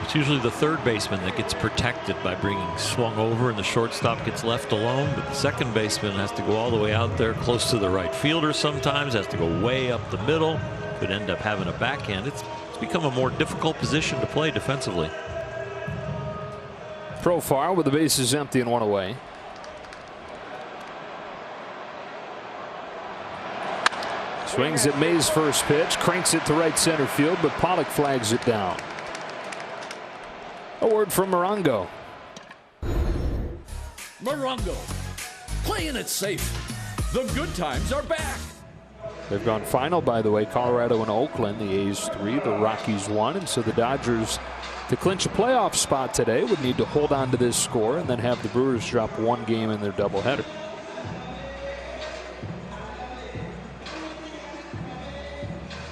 It's usually the third baseman that gets protected by being swung over and the shortstop gets left alone. But the second baseman has to go all the way out there close to the right fielder sometimes, has to go way up the middle, could end up having a backhand. It's become a more difficult position to play defensively. Profile with the bases empty and one away. Swings at May's first pitch, cranks it to right center field, but Pollock flags it down. A word from Morongo. Morongo, playing it safe. The good times are back. They've gone final, by the way. Colorado and Oakland, the A's 3, the Rockies 1, and so the Dodgers, to clinch a playoff spot today, would need to hold on to this score and then have the Brewers drop one game in their doubleheader.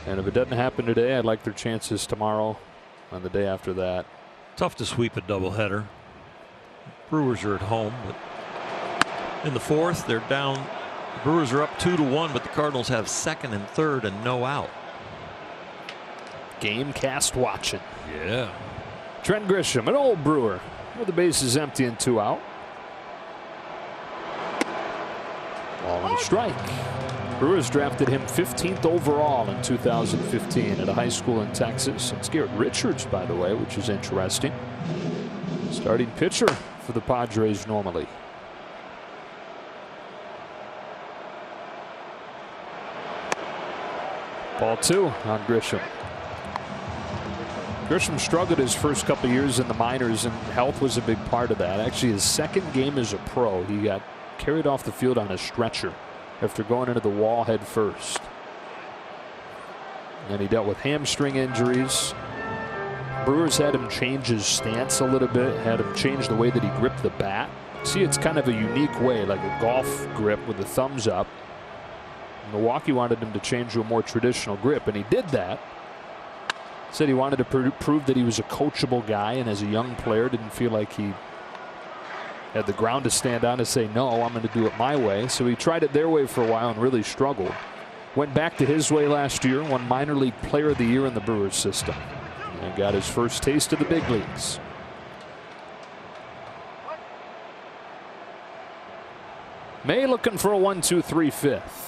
And if it doesn't happen today, I'd like their chances tomorrow and the day after that. Tough to sweep a doubleheader. Brewers are at home, but in the fourth, they're down. The Brewers are up 2-1, but the Cardinals have second and third and no out. Game cast watching. Yeah. Trent Grisham, an old Brewer, with the bases empty and two out. Ball and a strike. Brewers drafted him 15th overall in 2015 at a high school in Texas. It's Garrett Richards, by the way, which is interesting. Starting pitcher for the Padres normally. Ball two on Grisham. Grisham struggled his first couple years in the minors, and health was a big part of that. Actually, his second game as a pro, he got carried off the field on a stretcher after going into the wall head first. And he dealt with hamstring injuries. Brewers had him change his stance a little bit, had him change the way that he gripped the bat. See, it's kind of a unique way, like a golf grip with the thumbs up. Milwaukee wanted him to change to a more traditional grip, and he did that. Said he wanted to prove that he was a coachable guy, and as a young player didn't feel like he had the ground to stand on to say, no, I'm going to do it my way. So he tried it their way for a while and really struggled. Went back to his way last year, won minor league player of the year in the Brewers system, and got his first taste of the big leagues. May looking for a 1-2-3 fifth.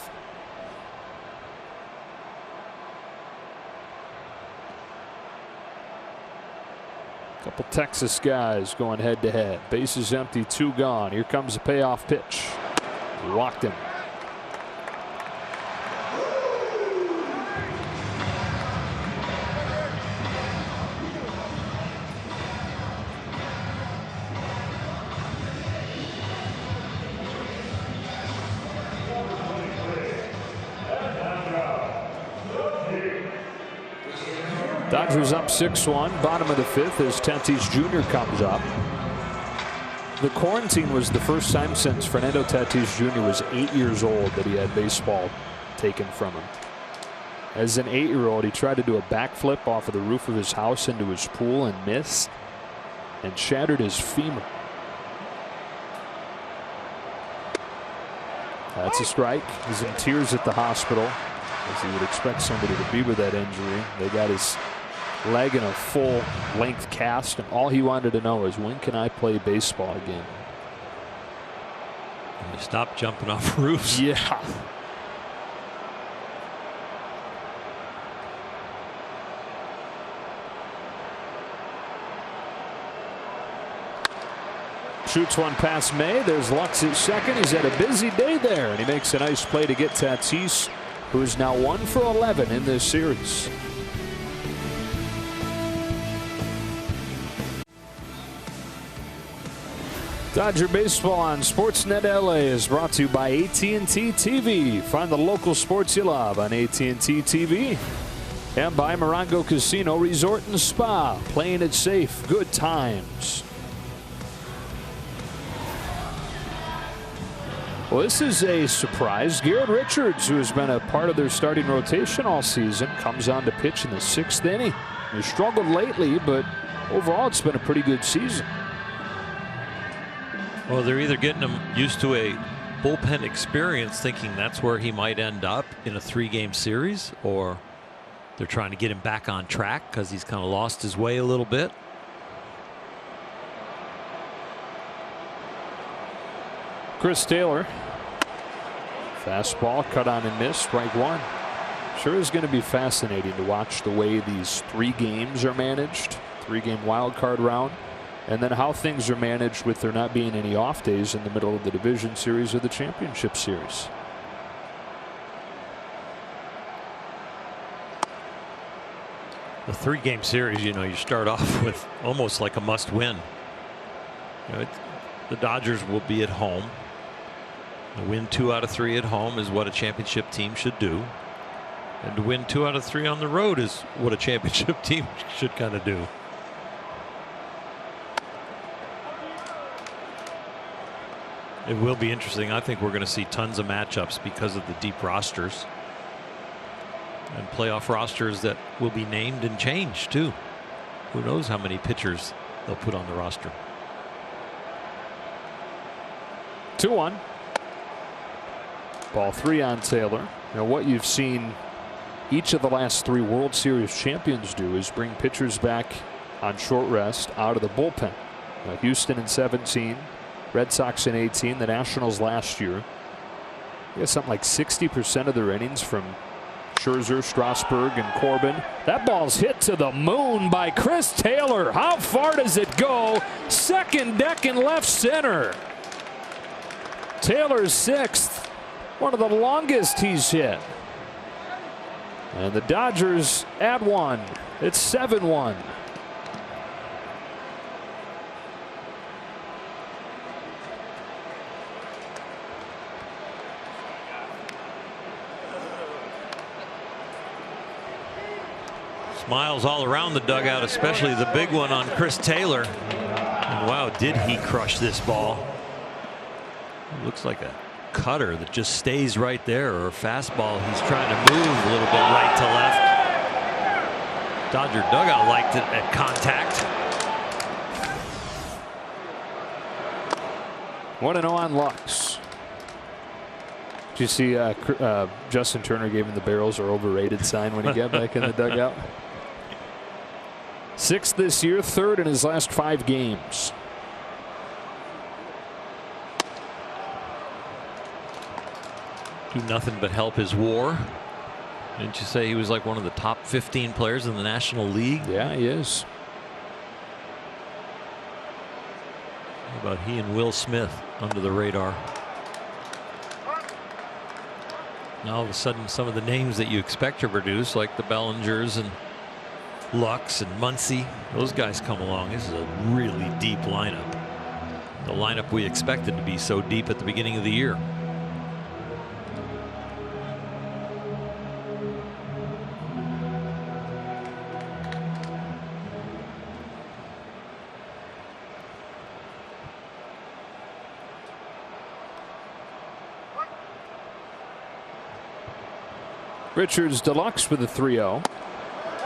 Couple Texas guys going head to head. Bases empty, two gone. Here comes a payoff pitch. Walked him. Dodgers up 6-1, bottom of the fifth as Tatis Jr. comes up. The quarantine was the first time since Fernando Tatis Jr. was 8 years old that he had baseball taken from him. As an 8-year-old, he tried to do a backflip off of the roof of his house into his pool and missed and shattered his femur. That's a strike. He's in tears at the hospital, as you would expect somebody to be with that injury. They got his leg in a full length cast, and all he wanted to know is, when can I play baseball again? And stop jumping off roofs. Yeah. Shoots one past May. There's Lux at second. He's had a busy day there, and he makes a nice play to get Tatis, who is now 1 for 11 in this series. Dodger Baseball on Sportsnet LA is brought to you by AT&T TV. Find the local sports you love on AT&T TV. And by Morongo Casino Resort and Spa. Playing it safe. Good times. Well, this is a surprise. Garrett Richards, who has been a part of their starting rotation all season, comes on to pitch in the 6th inning. He struggled lately, but overall it's been a pretty good season. Well, they're either getting him used to a bullpen experience, thinking that's where he might end up in a 3-game series, or they're trying to get him back on track because he's kind of lost his way a little bit. Chris Taylor. Fastball cut on and missed, strike one. Sure is going to be fascinating to watch the way these 3 games are managed, 3-game wild card round, and then how things are managed with there not being any off days in the middle of the division series or the championship series. The 3-game series, you know, you start off with almost like a must win. You know, the Dodgers will be at home. To win 2 out of 3 at home is what a championship team should do. And to win 2 out of 3 on the road is what a championship team should kind of do. It will be interesting. I think we're going to see tons of matchups because of the deep rosters. And playoff rosters that will be named and changed too. Who knows how many pitchers they'll put on the roster. 2-1. Ball 3 on Taylor. Now, what you've seen each of the last 3 World Series champions do is bring pitchers back on short rest out of the bullpen. Houston in 17, Red Sox in 18, the Nationals last year. You got something like 60% of their innings from Scherzer, Strasburg, and Corbin. That ball's hit to the moon by Chris Taylor. How far does it go? Second deck in left center. Taylor's 6th, one of the longest he's hit. And the Dodgers add 1. It's 7-1. Smiles all around the dugout, especially the big one on Chris Taylor. And wow, did he crush this ball. It looks like a cutter that just stays right there, or a fastball he's trying to move a little bit right to left. Dodger dugout liked it at contact. 1-0 on Lux. Did you see Justin Turner gave him the barrels are overrated sign when he got back in the dugout? 6th this year, 3rd in his last 5 games. Do nothing but help his WAR. Didn't you say he was like one of the top 15 players in the National League? Yeah, he is. How about he and Will Smith under the radar? Now all of a sudden some of the names that you expect to produce, like the Bellingers and Lux and Muncy, those guys come along. This is a really deep lineup. The lineup we expected to be so deep at the beginning of the year. Richards deluxe with a 3-0.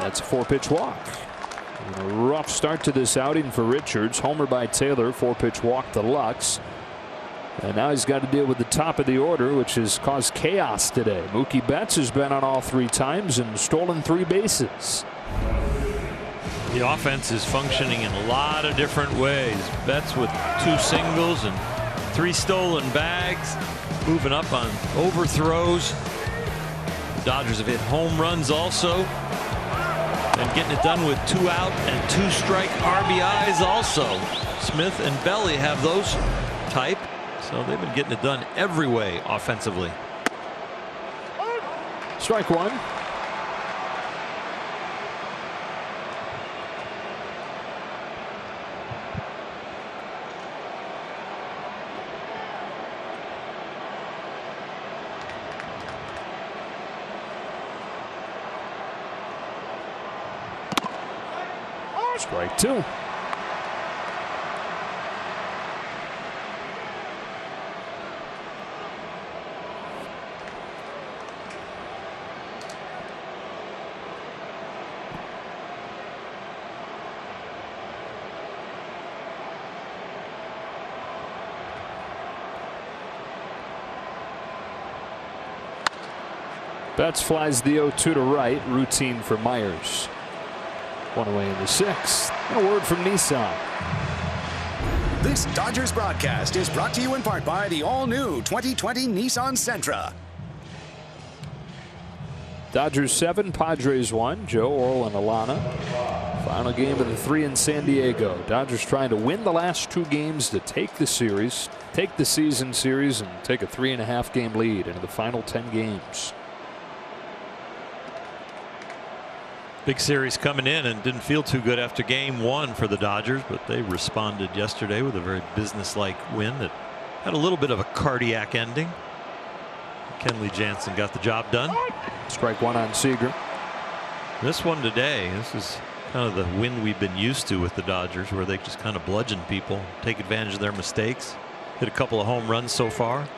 That's a 4-pitch walk. And a rough start to this outing for Richards. Homer by Taylor, 4-pitch walk to Lux. And now he's got to deal with the top of the order, which has caused chaos today. Mookie Betts has been on all 3 times and stolen 3 bases. The offense is functioning in a lot of different ways. Betts with 2 singles and 3 stolen bags, moving up on overthrows. The Dodgers have hit home runs also, and getting it done with 2 out and 2 strike RBIs also. Smith and Belly have those type, so they've been getting it done every way offensively. Strike one. Strike two. Betts flies the 0-2 to right. Routine for Myers. One away in the sixth. And a word from Nissan. This Dodgers broadcast is brought to you in part by the all-new 2020 Nissan Sentra. Dodgers 7, Padres 1. Joe, Orel, and Alana. Final game of the 3 in San Diego. Dodgers trying to win the last 2 games to take the series, take the season series, and take a 3.5 game lead into the final 10 games. Big series coming in, and didn't feel too good after game 1 for the Dodgers, but they responded yesterday with a very businesslike win that had a little bit of a cardiac ending. Kenley Jansen got the job done. Strike one on Seager. This one today, this is kind of the win we've been used to with the Dodgers, where they just kind of bludgeon people, take advantage of their mistakes. Hit a couple of home runs so far.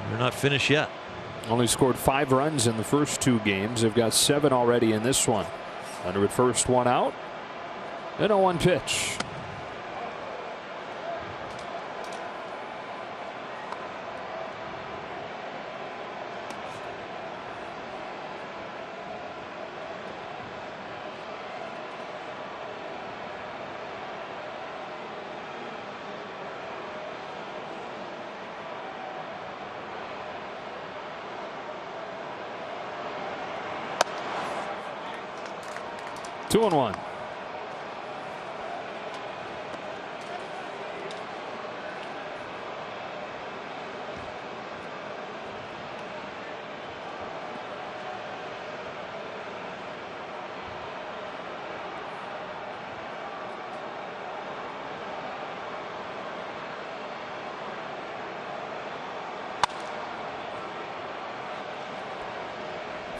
They're not finished yet. Only scored 5 runs in the first 2 games. They've got 7 already in this one. Under at first, 1 out. And a 1 pitch. Two and one.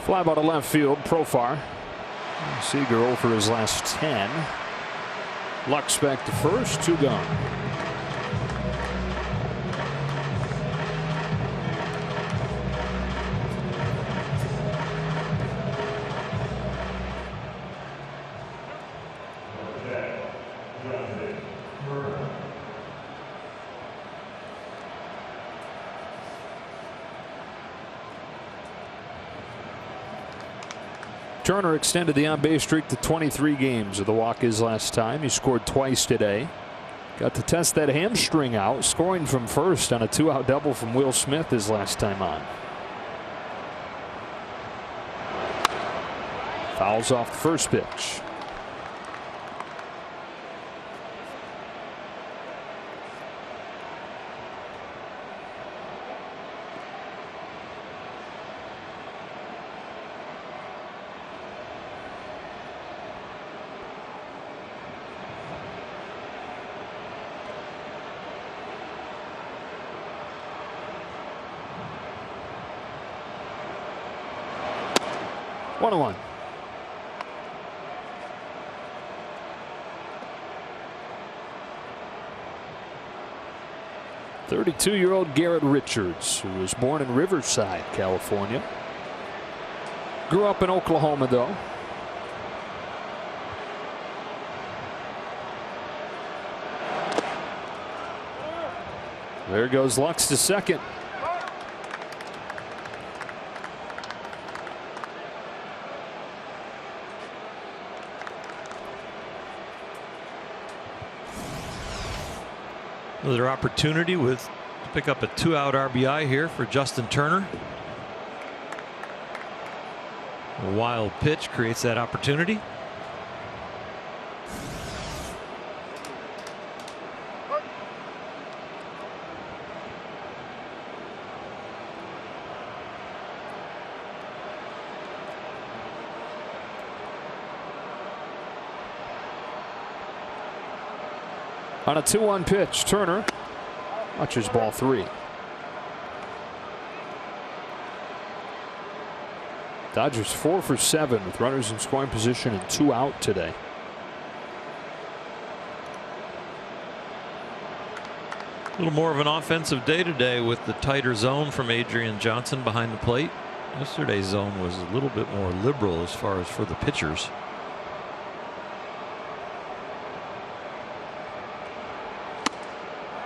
Fly ball to left field. Profar. Seager 0 for his last 10. Lux back to first. 2 gone. Turner extended the on-base streak to 23 games of the walk his last time. He scored twice today. Got to test that hamstring out, scoring from first on a 2-out double from Will Smith his last time on. Fouls off the first pitch. One and one. .32-year-old Garrett Richards, who was born in Riverside, California. Grew up in Oklahoma, though. There goes Lux to second. Another opportunity to pick up a 2-out RBI here for Justin Turner. A wild pitch creates that opportunity. On a 2-1 pitch, Turner watches ball 3. Dodgers 4 for 7 with runners in scoring position and 2 out today. A little more of an offensive day today with the tighter zone from Adrian Johnson behind the plate. Yesterday's zone was a little bit more liberal as far as for the pitchers.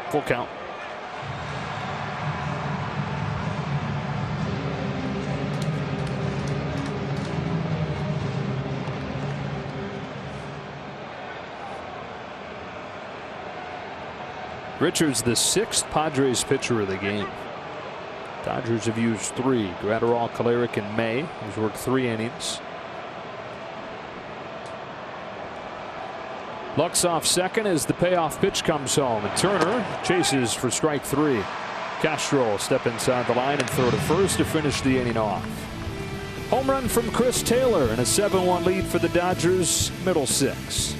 Full count. Richards, the 6th Padres pitcher of the game. Dodgers have used 3. Gratterall, Kolarek, and May. He's worked 3 innings. Lux off second as the payoff pitch comes home, and Turner chases for strike 3. Castro will step inside the line and throw to first to finish the inning off. Home run from Chris Taylor and a 7-1 lead for the Dodgers, middle 6.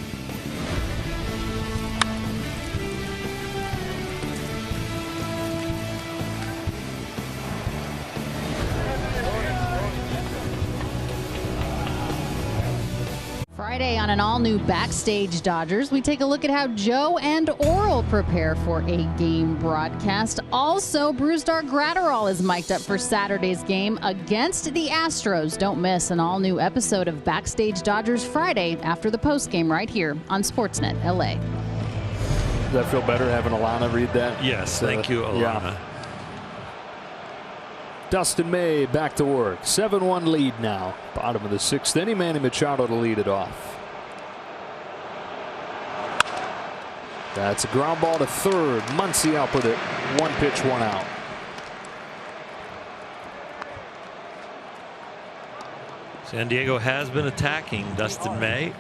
Friday on an all-new Backstage Dodgers, we take a look at how Joe and Oral prepare for a game broadcast. Also, Brewstar Gratterall is mic'd up for Saturday's game against the Astros. Don't miss an all-new episode of Backstage Dodgers Friday after the postgame right here on Sportsnet LA. Does that feel better having Alana read that? Yes, thank you, Alana. Yeah. Dustin May back to work. 7-1 lead now. Bottom of the 6th inning. Manny Machado to lead it off. That's a ground ball to third. Muncy up with it. 1 pitch, 1 out. San Diego has been attacking Dustin May.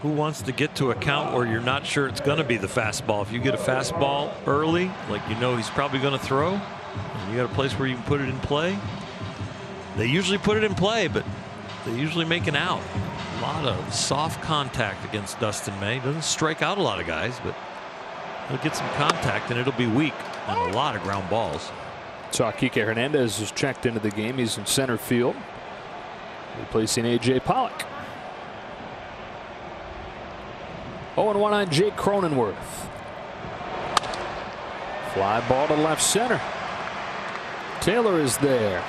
Who wants to get to a count where you're not sure it's going to be the fastball? If you get a fastball early, like you know he's probably going to throw, and you got a place where you can put it in play. They usually put it in play, but they usually make an out. A lot of soft contact against Dustin May. Doesn't strike out a lot of guys, but he'll get some contact and it'll be weak on a lot of ground balls. So Kike Hernandez is checked into the game. He's in center field, replacing A.J. Pollock. 0-1 on Jake Cronenworth. Fly ball to left center. Taylor is there.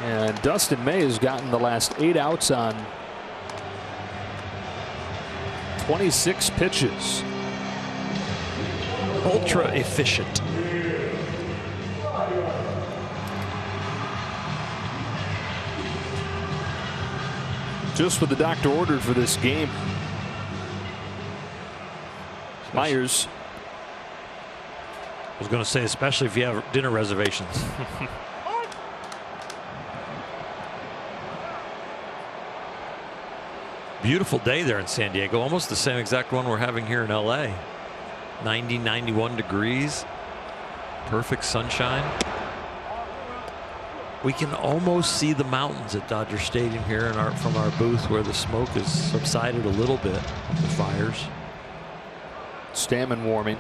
And Dustin May has gotten the last 8 outs on 26 pitches. Ultra efficient. Just what the doctor ordered for this game. Myers. I was going to say, especially if you have dinner reservations. Beautiful day there in San Diego. Almost the same exact one we're having here in LA. 90, 91 degrees. Perfect sunshine. We can almost see the mountains at Dodger Stadium here from our booth, where the smoke has subsided a little bit with the fires. Stammen warming.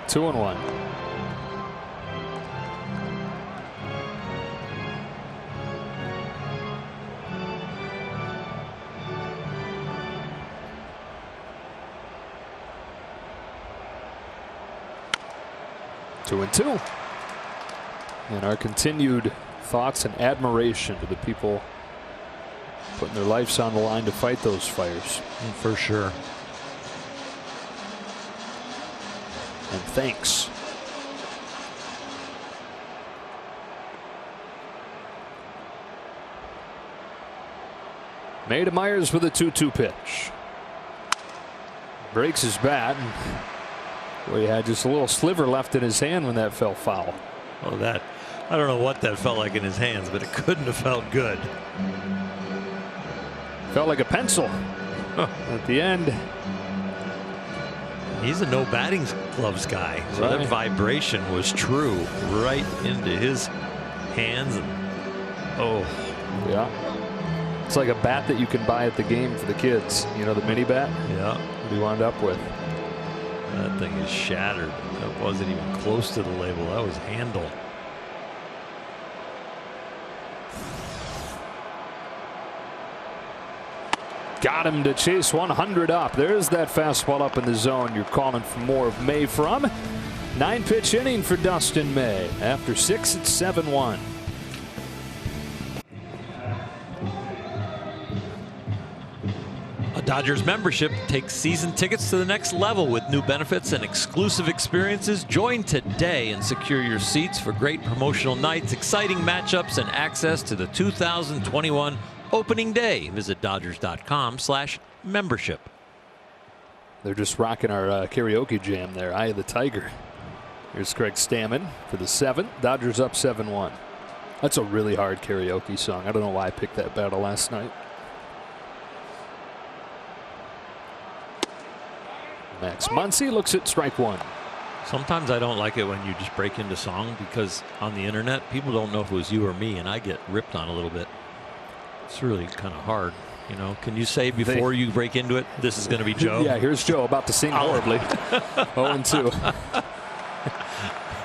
2-1. Two and 2. And our continued thoughts and admiration to the people putting their lives on the line to fight those fires. For sure. And thanks. May to Myers with a 2-2 pitch. Breaks his bat. Well, he had just a little sliver left in his hand when that fell foul. Oh, that. I don't know what that felt like in his hands, but it couldn't have felt good. Felt like a pencil at the end. He's a no batting gloves guy, so right. that vibration was true right into his hands. And, oh, yeah. It's like a bat that you can buy at the game for the kids. You know, the mini bat? Yeah. What he wound up with. That thing is shattered. That wasn't even close to the label. That was handle. Got him to chase 100 up. There's that fastball up in the zone. You're calling for more of May from. 9-pitch inning for Dustin May. After 6, it's 7-1. A Dodgers membership takes season tickets to the next level with new benefits and exclusive experiences. Join today and secure your seats for great promotional nights, exciting matchups, and access to the 2021 opening day. Visit Dodgers.com/membership. They're just rocking our karaoke jam there. Eye of the Tiger. Here's Craig Stammen for the 7th. Dodgers up 7-1. That's a really hard karaoke song. I don't know why I picked that battle last night. Max Muncy looks at strike 1. Sometimes I don't like it when you just break into song, because on the internet people don't know if it was you or me, and I get ripped on a little bit. It's really kind of hard. You know, can you say before you break into it, this is going to be Joe? Yeah, here's Joe about to sing horribly. 0-2.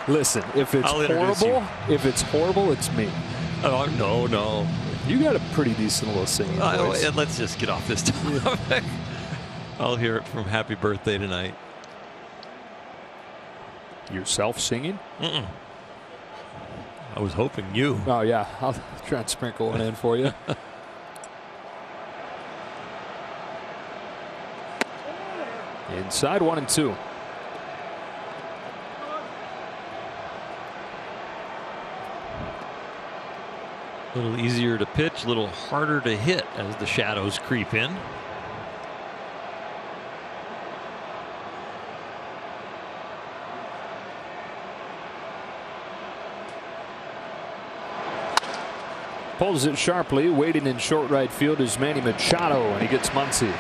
Listen, if it's horrible, it's me. Oh, no. You got a pretty decent little singing voice. Let's just get off this topic. I'll hear it from Happy Birthday tonight. Yourself singing? I was hoping you. Oh, yeah. I'll try and sprinkle one in for you. Inside 1-2. A little easier to pitch, a little harder to hit as the shadows creep in. Pulls it sharply. Waiting in short right field is Manny Machado, and he gets Muncy.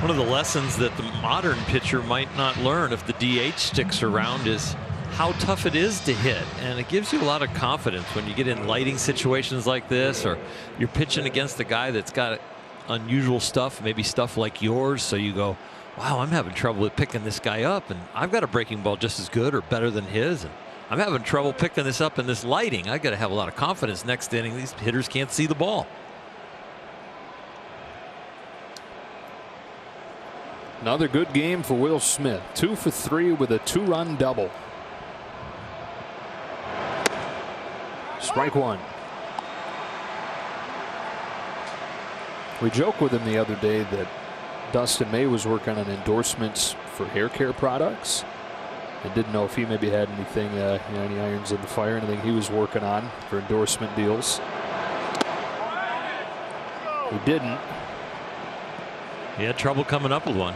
One of the lessons that the modern pitcher might not learn if the DH sticks around is how tough it is to hit, and it gives you a lot of confidence when you get in lighting situations like this, or you're pitching against a guy that's got unusual stuff, maybe stuff like yours, so you go, wow, I'm having trouble with picking this guy up, and I've got a breaking ball just as good or better than his, and I'm having trouble picking this up in this lighting. I got to have a lot of confidence next inning. These hitters can't see the ball. Another good game for Will Smith. 2 for 3 with a 2-run double. Strike 1. We joked with him the other day that Dustin May was working on endorsements for hair care products. I didn't know if he maybe had anything, any irons in the fire, anything he was working on for endorsement deals. He didn't. He had trouble coming up with one.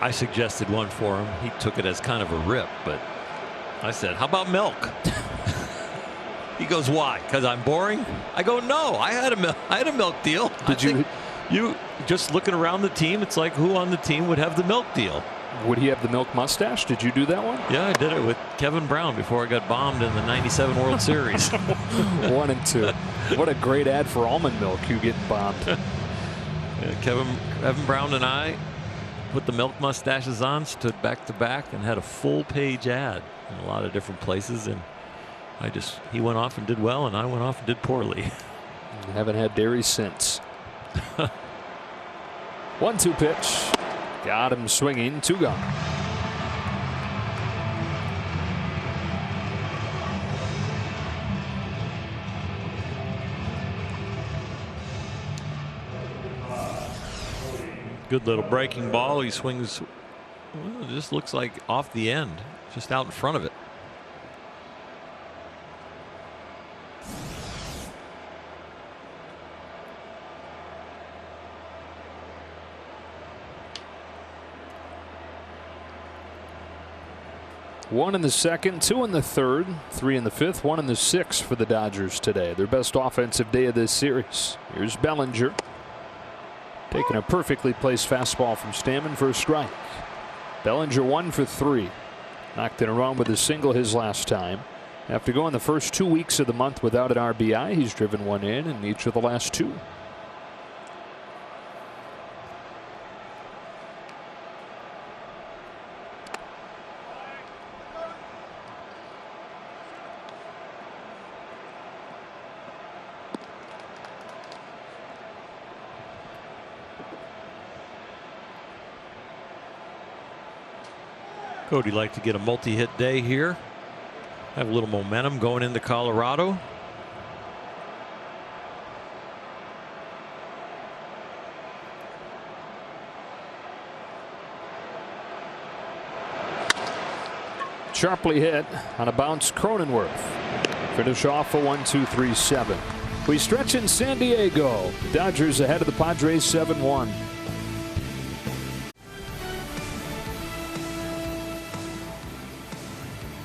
I suggested one for him. He took it as kind of a rip, but I said, how about milk? He goes, why? Because I'm boring? I go, no, I had a milk deal. Did you just looking around the team, it's like who on the team would have the milk deal? Would he have the milk mustache? Did you do that one? Yeah, I did it with Kevin Brown before I got bombed in the '97 World Series. 1 and 2. What a great ad for almond milk, you getting bombed. Yeah, Kevin Brown and I put the milk mustaches on, stood back to back, and had a full-page ad in a lot of different places. And he went off and did well, and I went off and did poorly. Haven't had dairy since. 1-2 pitch. Got him swinging. 2 gone. Good little breaking ball. He swings. Well, it just looks like off the end, just out in front of it. One in the second, 2 in the third, 3 in the fifth, 1 in the sixth for the Dodgers today. Their best offensive day of this series. Here's Bellinger taking a perfectly placed fastball from Stammen for a strike. Bellinger 1 for 3. Knocked in a run with a single his last time. After going the first 2 weeks of the month without an RBI, he's driven one in each of the last 2. Cody like to get a multi-hit day here. Have a little momentum going into Colorado. Sharply hit on a bounce. Cronenworth finish off a 1-2-3-7. We stretch in San Diego. Dodgers ahead of the Padres 7-1.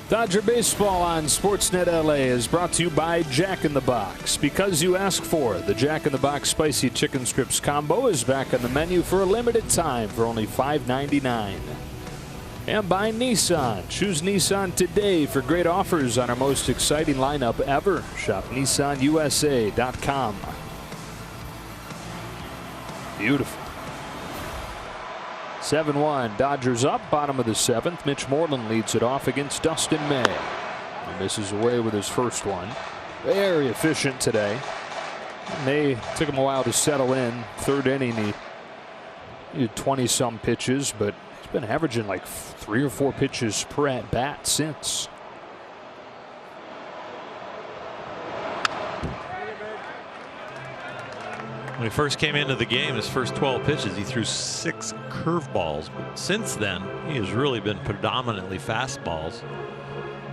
Dodger Baseball on Sportsnet LA is brought to you by Jack in the Box. Because you asked for it, the Jack in the Box Spicy Chicken Strips Combo is back on the menu for a limited time for only $5.99. And by Nissan. Choose Nissan today for great offers on our most exciting lineup ever. Shop NissanUSA.com. Beautiful. 7-1. Dodgers up, bottom of the 7th. Mitch Moreland leads it off against Dustin May. He misses away with his first one. Very efficient today. May took him a while to settle in. Third inning, he did 20-some pitches, but he's been averaging like 3 or 4 pitches per at bat since. When he first came into the game, his first 12 pitches, he threw 6 curveballs. But since then, he has really been predominantly fastballs.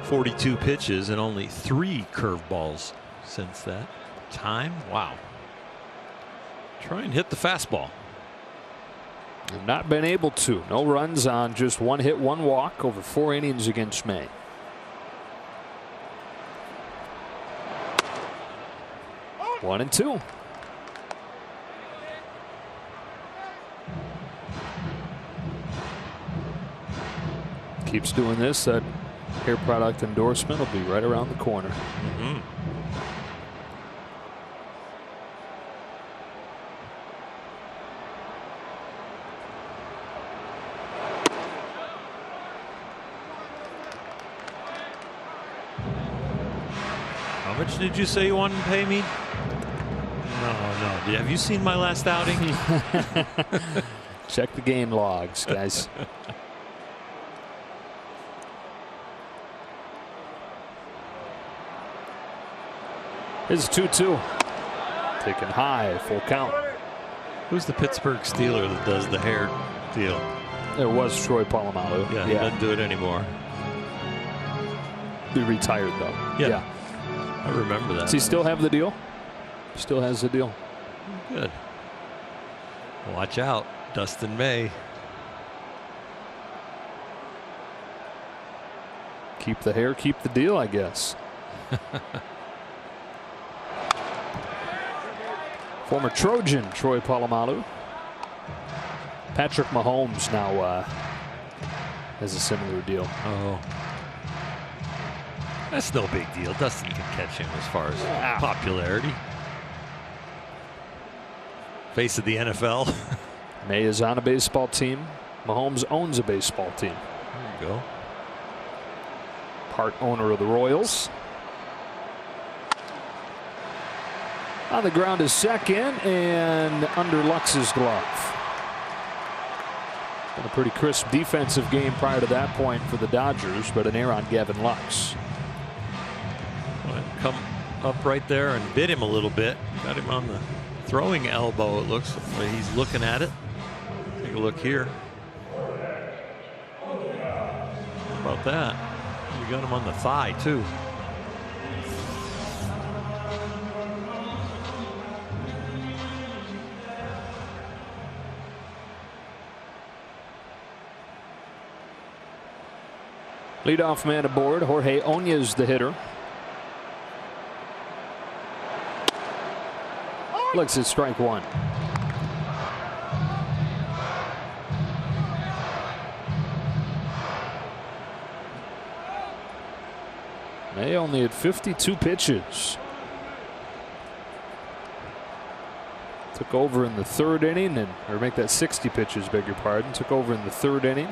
42 pitches and only 3 curveballs since that time. Wow. Try and hit the fastball. Not been able to. No runs on just 1 hit, 1 walk over 4 innings against May. One and 2. Keeps doing this. That hair product endorsement will be right around the corner. How much did you say you wanted to pay me? No. Have you seen my last outing? Check the game logs, guys. It's 2-2. Taken high, full count. Who's the Pittsburgh Steeler that does the hair deal? It was Troy Polamalu. Yeah, he doesn't do it anymore. He retired though. Yeah. I remember that. Does he still have the deal? Still has the deal. Good. Watch out, Dustin May. Keep the hair, keep the deal, I guess. Former Trojan Troy Polamalu. Patrick Mahomes now has a similar deal. Oh. That's no big deal. Dustin can catch him as far as popularity. Face of the NFL. May is on a baseball team. Mahomes owns a baseball team. There you go. Part owner of the Royals. On the ground is second and under Lux's glove. Been a pretty crisp defensive game prior to that point for the Dodgers, but an error on Gavin Lux. Come up right there and bit him a little bit. Got him on the throwing elbow, it looks like he's looking at it. Take a look here. How about that? You got him on the thigh, too. Leadoff man aboard. Jorge Oña's the hitter. Looks at strike 1. May only had 52 pitches. Took over in the 3rd inning, or make that 60 pitches, beg your pardon. Took over in the 3rd inning.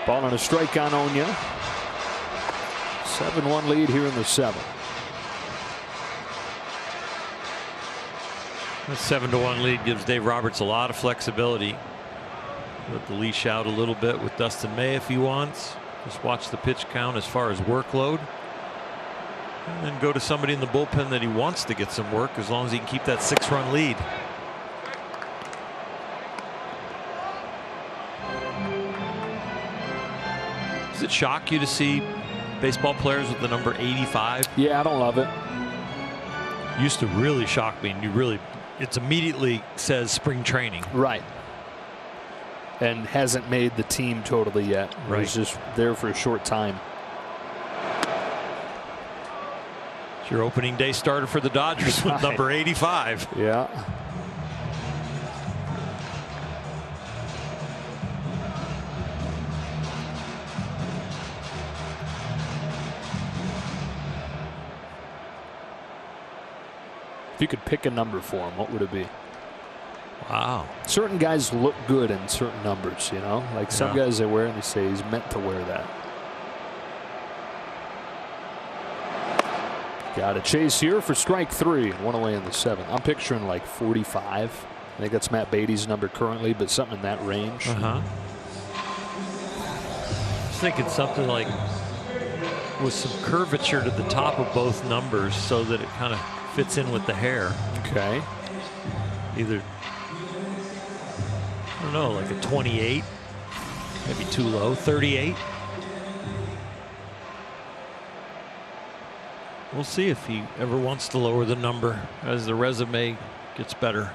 Ball on a strike on Onya. 7-1 lead here in the 7th. That 7-1 lead gives Dave Roberts a lot of flexibility. Let the leash out a little bit with Dustin May if he wants. Just watch the pitch count as far as workload. And then go to somebody in the bullpen that he wants to get some work, as long as he can keep that 6-run lead. Does it shock you to see baseball players with the number 85? Yeah, I don't love it. Used to really shock me, and it's immediately says spring training. Right. And hasn't made the team totally yet. Right. He's just there for a short time. It's your opening day starter for the Dodgers with number 85. Yeah. If you could pick a number for him, what would it be? Wow. Certain guys look good in certain numbers, you know, like some guys they wear and they say he's meant to wear that. Got a chase here for strike 3, 1 away in the 7th. I'm picturing like 45. I think that's Matt Beatty's number currently, but something in that range. I was thinking something like with some curvature to the top of both numbers so that it kind of fits in with the hair. Okay. Either, I don't know, like a 28, maybe too low, 38. We'll see if he ever wants to lower the number as the resume gets better.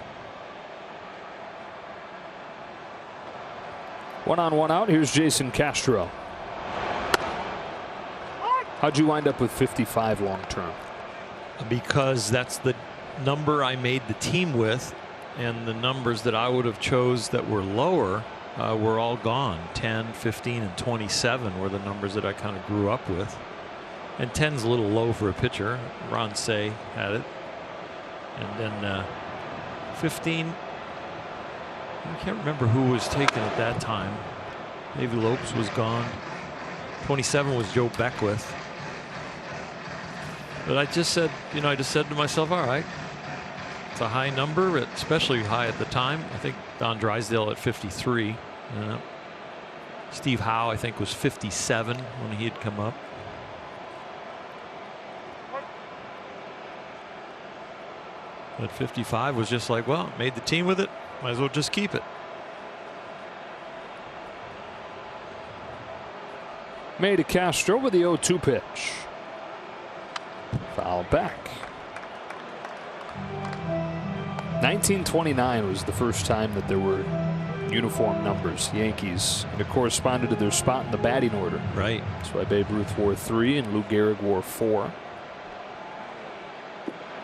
1 on 1 out. Here's Jason Castro. How'd you wind up with 55 long term? Because that's the number I made the team with, and the numbers that I would have chose that were lower were all gone. 10, 15, and 27 were the numbers that I kind of grew up with. And 10's a little low for a pitcher. Ron Say had it. And then 15, I can't remember who was taken at that time. Maybe Lopes was gone. 27 was Joe Beckwith. But I just said, I just said to myself, all right, it's a high number, especially high at the time. I think Don Drysdale at 53. Steve Howe, I think, was 57 when he had come up. But 55 was just like, well, made the team with it, might as well just keep it. Made to Castro with the 0-2 pitch. Foul back. 1929 was the first time that there were uniform numbers. Yankees, and it corresponded to their spot in the batting order. Right. That's why Babe Ruth wore 3 and Lou Gehrig wore 4.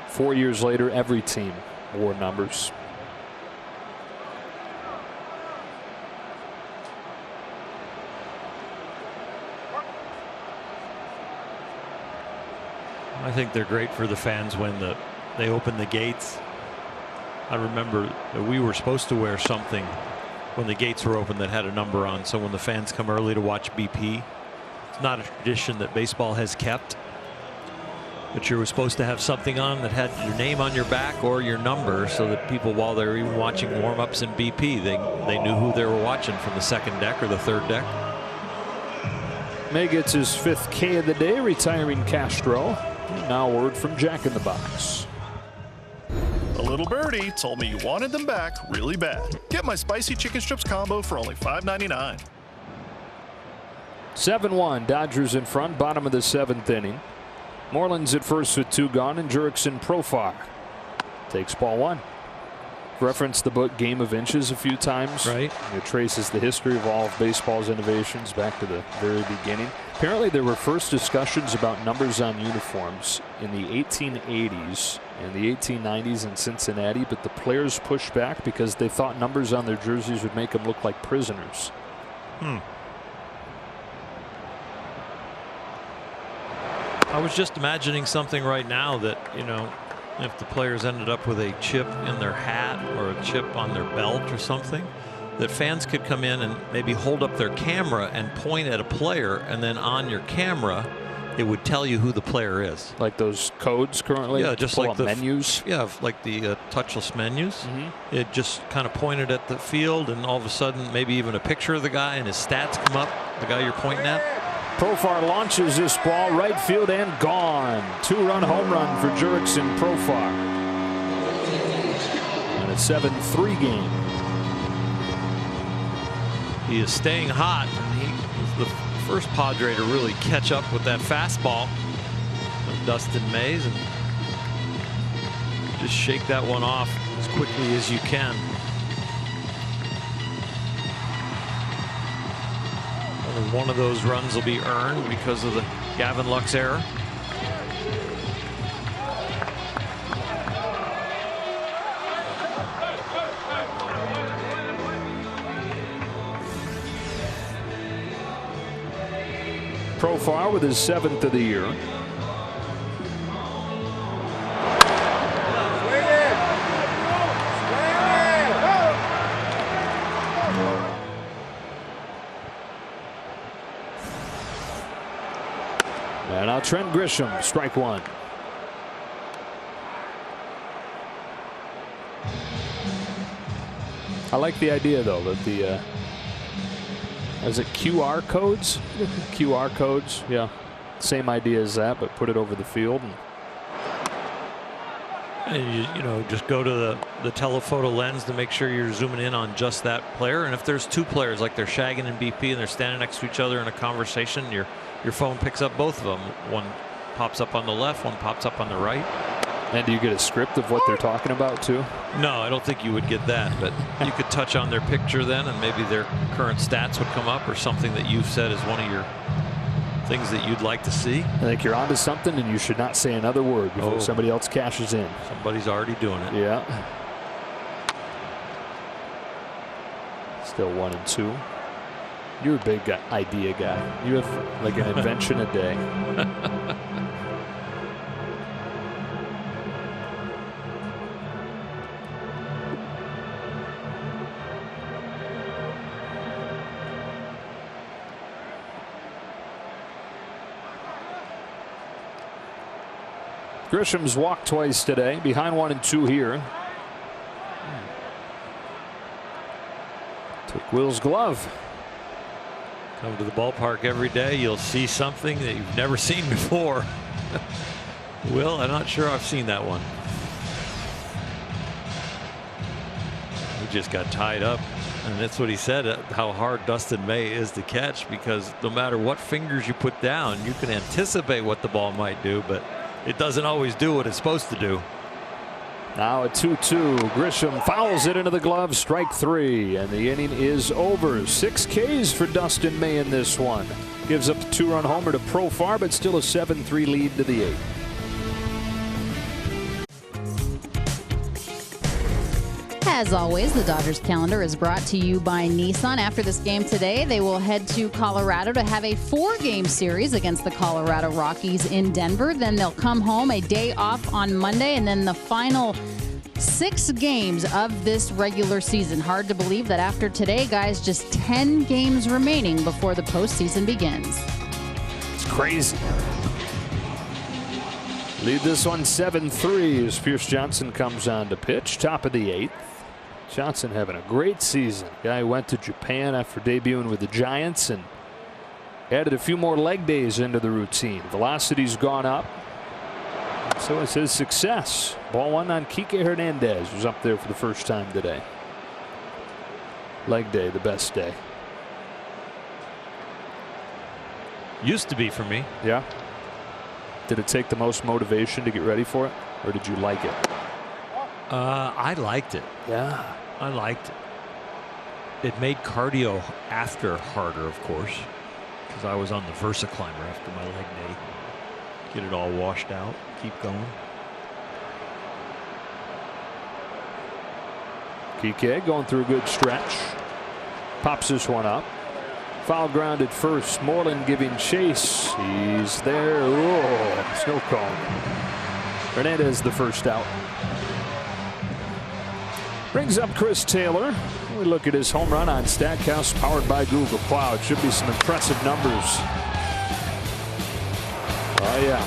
4 years later, every team wore numbers. I think they're great for the fans when they open the gates. I remember that we were supposed to wear something when the gates were open that had a number on, so when the fans come early to watch BP, it's not a tradition that baseball has kept, but you were supposed to have something on that had your name on your back or your number, so that people, while they were even watching warm-ups in BP, they knew who they were watching from the 2nd deck or the 3rd deck. May gets his 5th K of the day, retiring Castro. Now word from Jack in the Box. A little birdie told me you wanted them back really bad. Get my spicy chicken strips combo for only $5.99. 7-1, Dodgers in front, bottom of the 7th inning. Moreland's at first with 2 gone, and Jurickson profile. Takes ball 1. Referenced the book Game of Inches a few times. Right. It traces the history of all of baseball's innovations back to the very beginning. Apparently there were first discussions about numbers on uniforms in the 1880s and the 1890s in Cincinnati, but the players pushed back because they thought numbers on their jerseys would make them look like prisoners. I was just imagining something right now that, you know, if the players ended up with a chip in their hat or a chip on their belt or something, that fans could come in and maybe hold up their camera and point at a player, and then on your camera it would tell you who the player is. Like those codes currently? Yeah, just like the menus? Yeah, like the touchless menus. It just kind of pointed at the field, and all of a sudden maybe even a picture of the guy and his stats come up, the guy you're pointing at. Profar launches this ball right field and gone. 2-run home run for Jurickson Profar. And a 7-3 game. He is staying hot, and he was the first Padre to really catch up with that fastball of Dustin Mays and just shake that one off as quickly as you can. One of those runs will be earned because of the Gavin Lux error. Profar with his 7th of the year. And now Trent Grisham, strike one. I like the idea, though, that the is it QR codes? QR codes, yeah. Same idea as that, but put it over the field. And you know, just go to the telephoto lens to make sure you're zooming in on just that player. And if there's two players, like they're shagging in BP and they're standing next to each other in a conversation, your phone picks up both of them. One pops up on the left, one pops up on the right. And do you get a script of what they're talking about too? No, I don't think you would get that, but you could touch on their picture then, and maybe their current stats would come up, or something that you've said is one of your things that you'd like to see. I think you're onto something, and you should not say another word before somebody else cashes in. Somebody's already doing it. Yeah. Still 1-2. You're a big idea guy. You have like an invention a day. Grisham's walked twice today, behind 1-2 here. Took Will's glove. Come to the ballpark every day, you'll see something that you've never seen before. Will, I'm not sure I've seen that one. He just got tied up, and that's what he said, how hard Dustin May is to catch, because no matter what fingers you put down, you can anticipate what the ball might do, but it doesn't always do what it's supposed to do. Now a 2-2. Grisham fouls it into the glove, strike 3, and the inning is over. 6 Ks for Dustin May in this one. Gives up a 2-run homer to Profar, but still a 7-3 lead to the 8th. As always, the Dodgers calendar is brought to you by Nissan. After this game today, they will head to Colorado to have a 4-game series against the Colorado Rockies in Denver. Then they'll come home, a day off on Monday, and then the final 6 games of this regular season. Hard to believe that after today, guys, just 10 games remaining before the postseason begins. It's crazy. Lead this one 7-3 as Pierce Johnson comes on to pitch, top of the 8th. Johnson having a great season. Guy went to Japan after debuting with the Giants and added a few more leg days into the routine. Velocity's gone up. So it's his success. Ball one on Kike Hernandez, who's up there for the first time today. Leg day, the best day. Used to be for me. Yeah. Did it take the most motivation to get ready for it, or did you like it? I liked it. Yeah. I liked it. It made cardio after harder, of course, because I was on the VersaClimber after my leg day. Get it all washed out, keep going. Kike going through a good stretch. Pops this one up. Foul ground at first. Moreland giving chase. He's there. Oh, snow cone. Hernandez the first out. Brings up Chris Taylor. We look at his home run on Statcast, powered by Google Cloud. Should be some impressive numbers. Oh, yeah.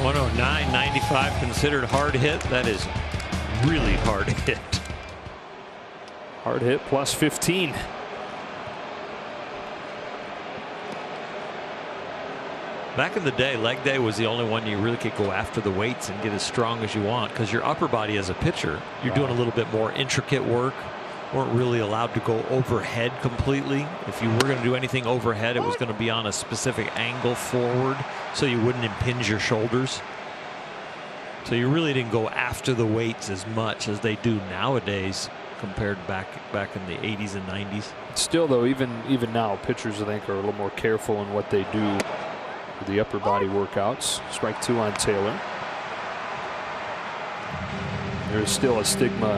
109, 95 considered hard hit. That is really hard hit. Hard hit plus 15. Back in the day, leg day was the only one you really could go after the weights and get as strong as you want, because your upper body as a pitcher, you're doing a little bit more intricate work. Weren't really allowed to go overhead completely. If you were going to do anything overhead, it was going to be on a specific angle forward so you wouldn't impinge your shoulders. So you really didn't go after the weights as much as they do nowadays compared back in the 80s and 90s. Still, though, even now, pitchers, I think, are a little more careful in what they do with the upper body workouts. Strike 2 on Taylor. There's still a stigma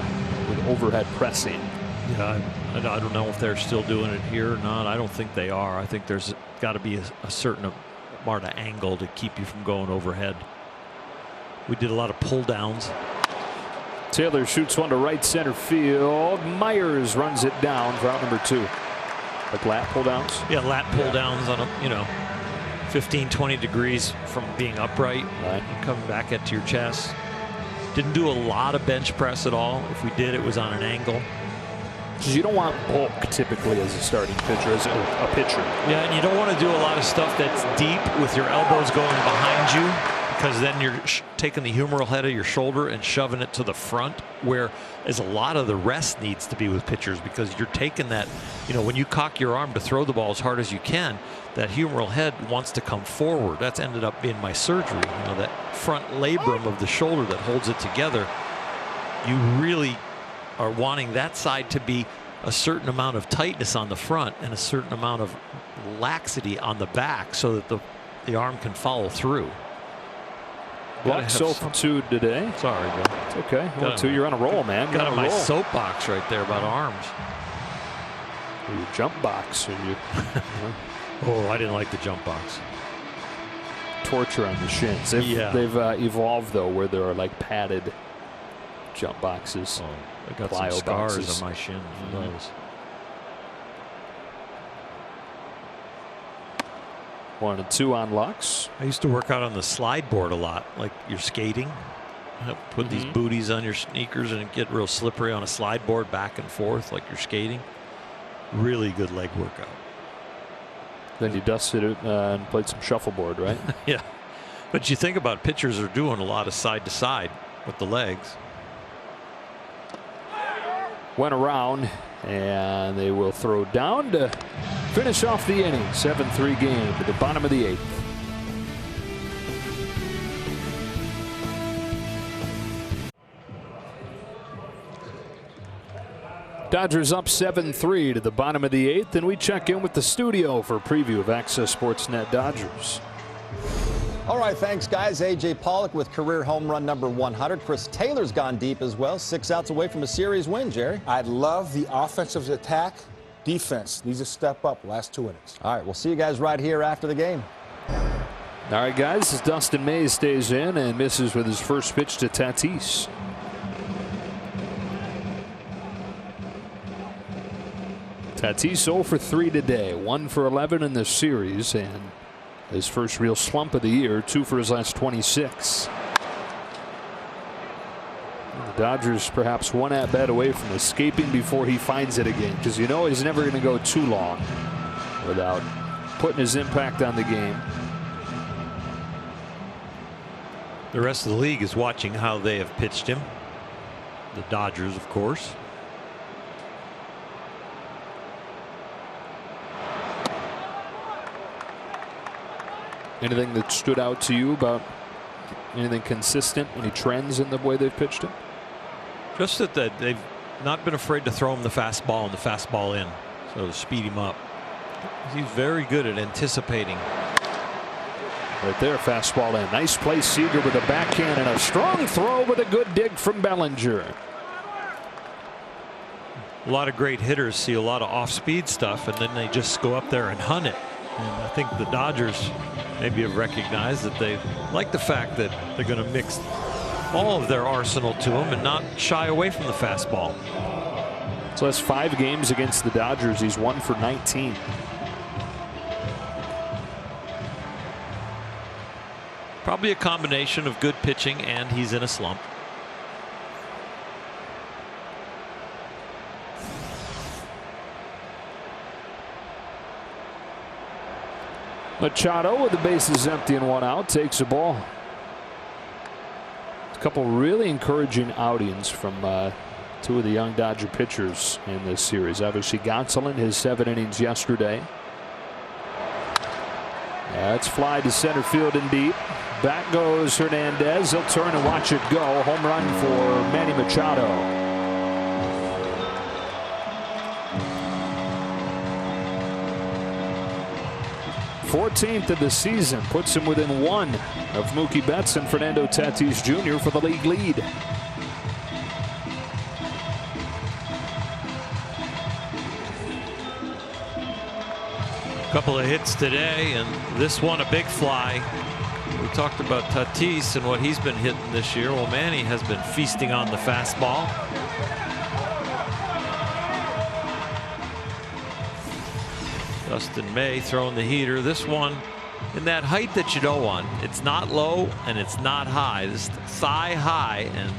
with overhead pressing. Yeah, I don't know if they're still doing it here or not. I don't think they are. I think there's got to be a certain amount of angle to keep you from going overhead. We did a lot of pull downs. Taylor shoots one to right center field. Myers runs it down for out number 2. Like lat pull downs? Yeah, lat pull downs on a, 15, 20 degrees from being upright, coming back into your chest. Didn't do a lot of bench press at all. If we did, it was on an angle. Because you don't want bulk typically as a starting pitcher, as a pitcher. Yeah, and you don't want to do a lot of stuff that's deep with your elbows going behind you, because then you're taking the humeral head of your shoulder and shoving it to the front, whereas a lot of the rest needs to be with pitchers, because you're taking that, when you cock your arm to throw the ball as hard as you can, that humeral head wants to come forward. That's ended up being my surgery. That front labrum of the shoulder that holds it together. You really are wanting that side to be a certain amount of tightness on the front and a certain amount of laxity on the back, so that the arm can follow through. Block so for 2 today. Sorry, Bill. It's okay. 1-2. You're on a roll, man. Got on my soapbox right there about arms. Or your jump box. Or you, Oh, I didn't like the jump box. Torture on the shins. They've evolved, though, where there are like padded jump boxes. Oh, I got some scars on my shins from those. 1-2 on Lux. I used to work out on the slide board a lot, like you're skating. Put these booties on your sneakers and get real slippery on a slide board back and forth like you're skating. Really good leg workout. Then you dusted it and played some shuffleboard, right? Yeah. But you think about pitchers are doing a lot of side to side with the legs. Went around, and they will throw down to finish off the inning. 7-3 game to the bottom of the 8th. Dodgers up 7-3 to the bottom of the 8th, and we check in with the studio for a preview of Access Sportsnet Dodgers. All right, thanks, guys. A.J. Pollock with career home run number 100. Chris Taylor's gone deep as well. 6 outs away from a series win, Jerry. I love the offensive attack. Defense needs to step up last 2 innings. All right, we'll see you guys right here after the game. All right, guys, as Dustin May stays in and misses with his first pitch to Tatis. Tatis 0 for 3 today, 1 for 11 in this series, and his first real slump of the year, 2 for his last 26. The Dodgers perhaps one at bat away from escaping before he finds it again, because he's never going to go too long without putting his impact on the game. The rest of the league is watching how they have pitched him. The Dodgers, of course. Anything that stood out to you about anything consistent? Any trends in the way they've pitched him? Just that they've not been afraid to throw him the fastball and the fastball in, so to speed him up. He's very good at anticipating. Right there, fastball in. Nice play, Seager with a backhand and a strong throw with a good dig from Bellinger. A lot of great hitters see a lot of off-speed stuff, and then they just go up there and hunt it. And I think the Dodgers maybe have recognized that they like the fact that they're going to mix all of their arsenal to them and not shy away from the fastball. So that's 5 games against the Dodgers. He's 1 for 19. Probably a combination of good pitching and he's in a slump. Machado, with the bases empty and 1 out, takes a ball. A couple really encouraging outings from 2 of the young Dodger pitchers in this series. Obviously, Gonsolin, his 7 innings yesterday. That's fly to center field and deep. Back goes Hernandez. He'll turn and watch it go. Home run for Manny Machado. 14th of the season puts him within 1 of Mookie Betts and Fernando Tatis Jr. for the league lead. A couple of hits today, and this one a big fly. We talked about Tatis and what he's been hitting this year. Well, Manny has been feasting on the fastball. Dustin May throwing the heater. This one in that height that you don't want. It's not low and it's not high. This thigh high, and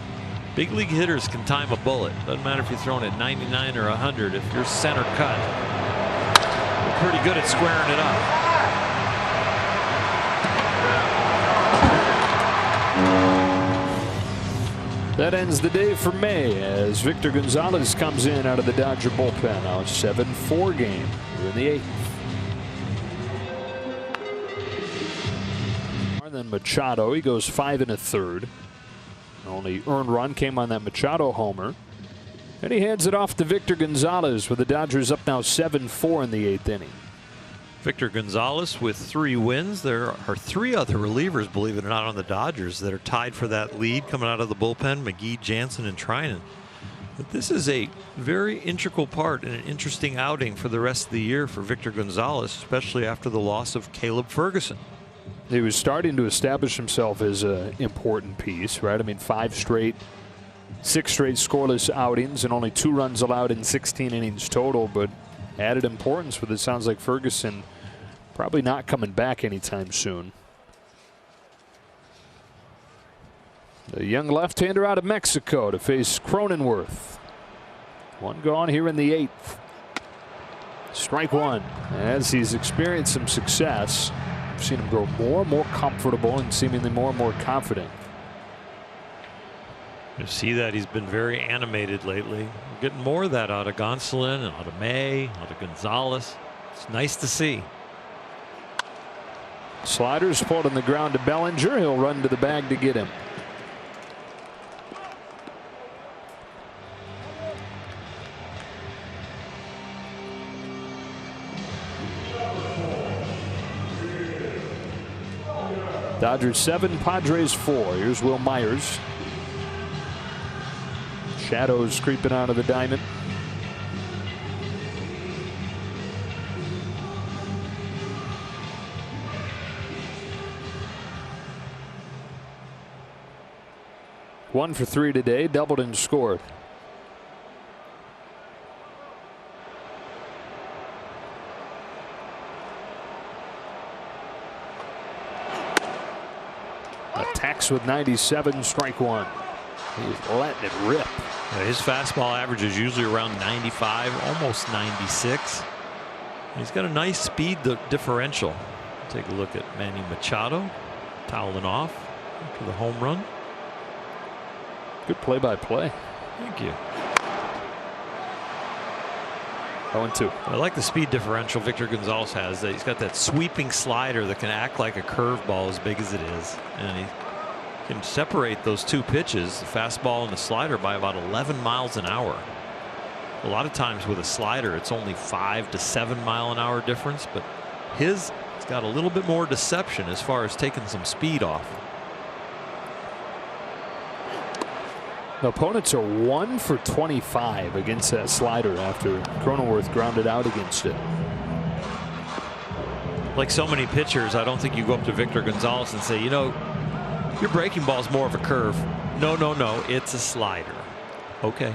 big league hitters can time a bullet. Doesn't matter if you're throwing at 99 or 100. If you're center cut, you're pretty good at squaring it up. That ends the day for May as Victor Gonzalez comes in out of the Dodger bullpen. Now a 7-4 game. We're in the 8th. And then Machado, he goes 5 1/3. Only earned run came on that Machado homer. And he hands it off to Victor Gonzalez with the Dodgers up now 7-4 in the 8th inning. Victor Gonzalez with 3 wins. There are 3 other relievers, believe it or not, on the Dodgers that are tied for that lead coming out of the bullpen: McGee, Jansen, and Trinan. But this is a very integral part and an interesting outing for the rest of the year for Victor Gonzalez, especially after the loss of Caleb Ferguson. He was starting to establish himself as an important piece, right? I mean, 6 straight scoreless outings and only 2 runs allowed in 16 innings total, but added importance with it. Sounds like Ferguson probably not coming back anytime soon. The young left-hander out of Mexico to face Cronenworth. 1 gone here in the 8th. Strike 1. As he's experienced some success, I've seen him grow more and more comfortable and seemingly more and more confident. You see that he's been very animated lately. We're getting more of that out of Gonsolin and out of May, out of Gonzalez. It's nice to see. Sliders pulled on the ground to Bellinger. He'll run to the bag to get him. Dodgers 7, Padres 4. Here's Will Myers. Shadows creeping out of the diamond. One for 3 today, doubled and scored. Attacks with 97, strike 1. He's letting it rip. Yeah, his fastball average is usually around 95, almost 96. He's got a nice speed differential. Take a look at Manny Machado toweling off after the home run. Good play-by-play. Thank you. 0-2. I like the speed differential Victor Gonzalez has. He's got that sweeping slider that can act like a curveball as big as it is, and he can separate those 2 pitches, the fastball and the slider, by about 11 miles an hour. A lot of times with a slider it's only 5 to 7 mile an hour difference, but it's got a little bit more deception as far as taking some speed off. The opponents are 1 for 25 against that slider after Cronenworth grounded out against it. Like so many pitchers, I don't think you go up to Victor Gonzalez and say, you know, your breaking ball is more of a curve. No, no, no, it's a slider. Okay,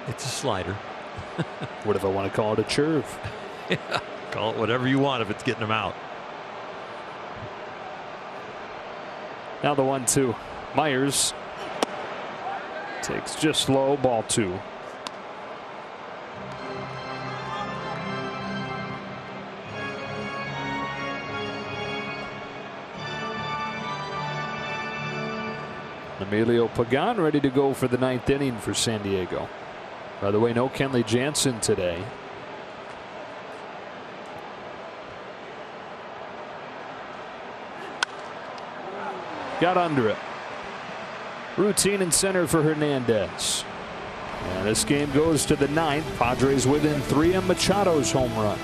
it's a slider. What if I want to call it a curve? Yeah, call it whatever you want if it's getting them out. Now the 1-2. Myers takes just low, ball 2. Emilio Pagan ready to go for the 9th inning for San Diego. By the way, no Kenley Jansen today. Got under it. Routine in center for Hernandez. And this game goes to the 9th. Padres within 3 of Machado's home run.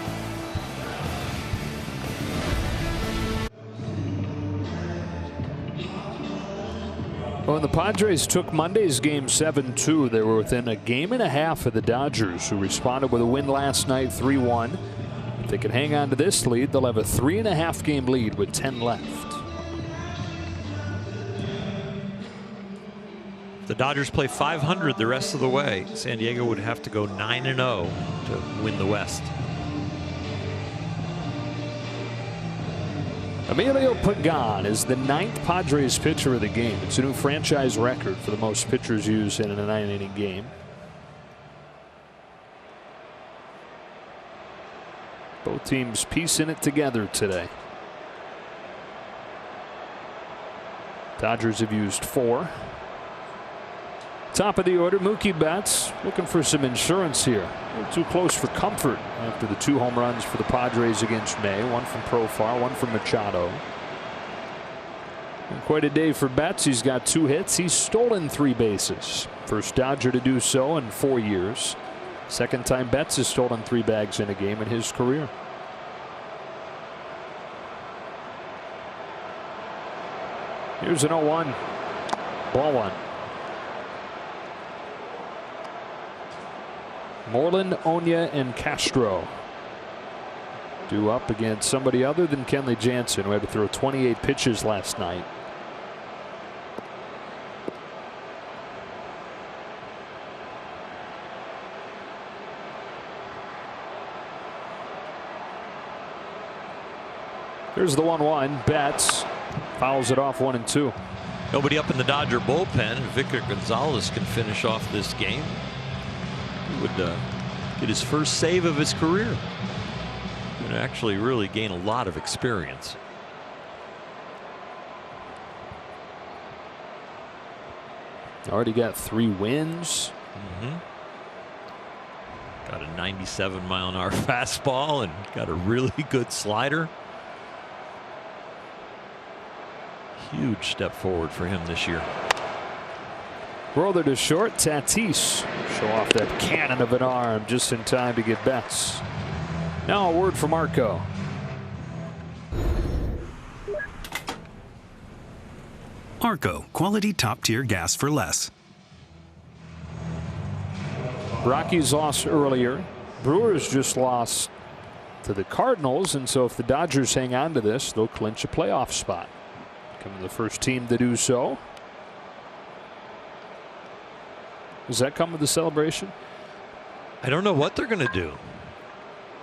When the Padres took Monday's game 7-2, they were within a game and a half of the Dodgers, who responded with a win last night 3-1. If they can hang on to this lead, they'll have a 3.5 game lead with 10 left. The Dodgers play 500 the rest of the way. San Diego would have to go 9-0 to win the West. Emilio Pagan is the 9th Padres pitcher of the game. It's a new franchise record for the most pitchers used in a 9-inning game. Both teams piecing it together today. Dodgers have used 4. Top of the order, Mookie Betts looking for some insurance here. A little too close for comfort after the 2 home runs for the Padres against May. 1 from Profar, 1 from Machado. And quite a day for Betts. He's got 2 hits. He's stolen 3 bases. First Dodger to do so in 4 years. Second time Betts has stolen 3 bags in a game in his career. Here's an 0-1. Ball 1. Moreland, Oña, and Castro due up against somebody other than Kenley Jansen, who had to throw 28 pitches last night. There's the 1-1. Betts fouls it off 1-2. Nobody up in the Dodger bullpen. Victor Gonzalez can finish off this game. He would get his first save of his career and actually really gain a lot of experience. Already got 3 wins. Got a 97-mile-an-hour fastball and got a really good slider. Huge step forward for him this year. Roller to short. Tatis show off that cannon of an arm just in time to get Betts. Now a word from Marco. Arco, quality top-tier gas for less. Rockies lost earlier. Brewers just lost to the Cardinals, and so if the Dodgers hang on to this, they'll clinch a playoff spot. Becoming the first team to do so. Does that come with the celebration? I don't know what they're going to do.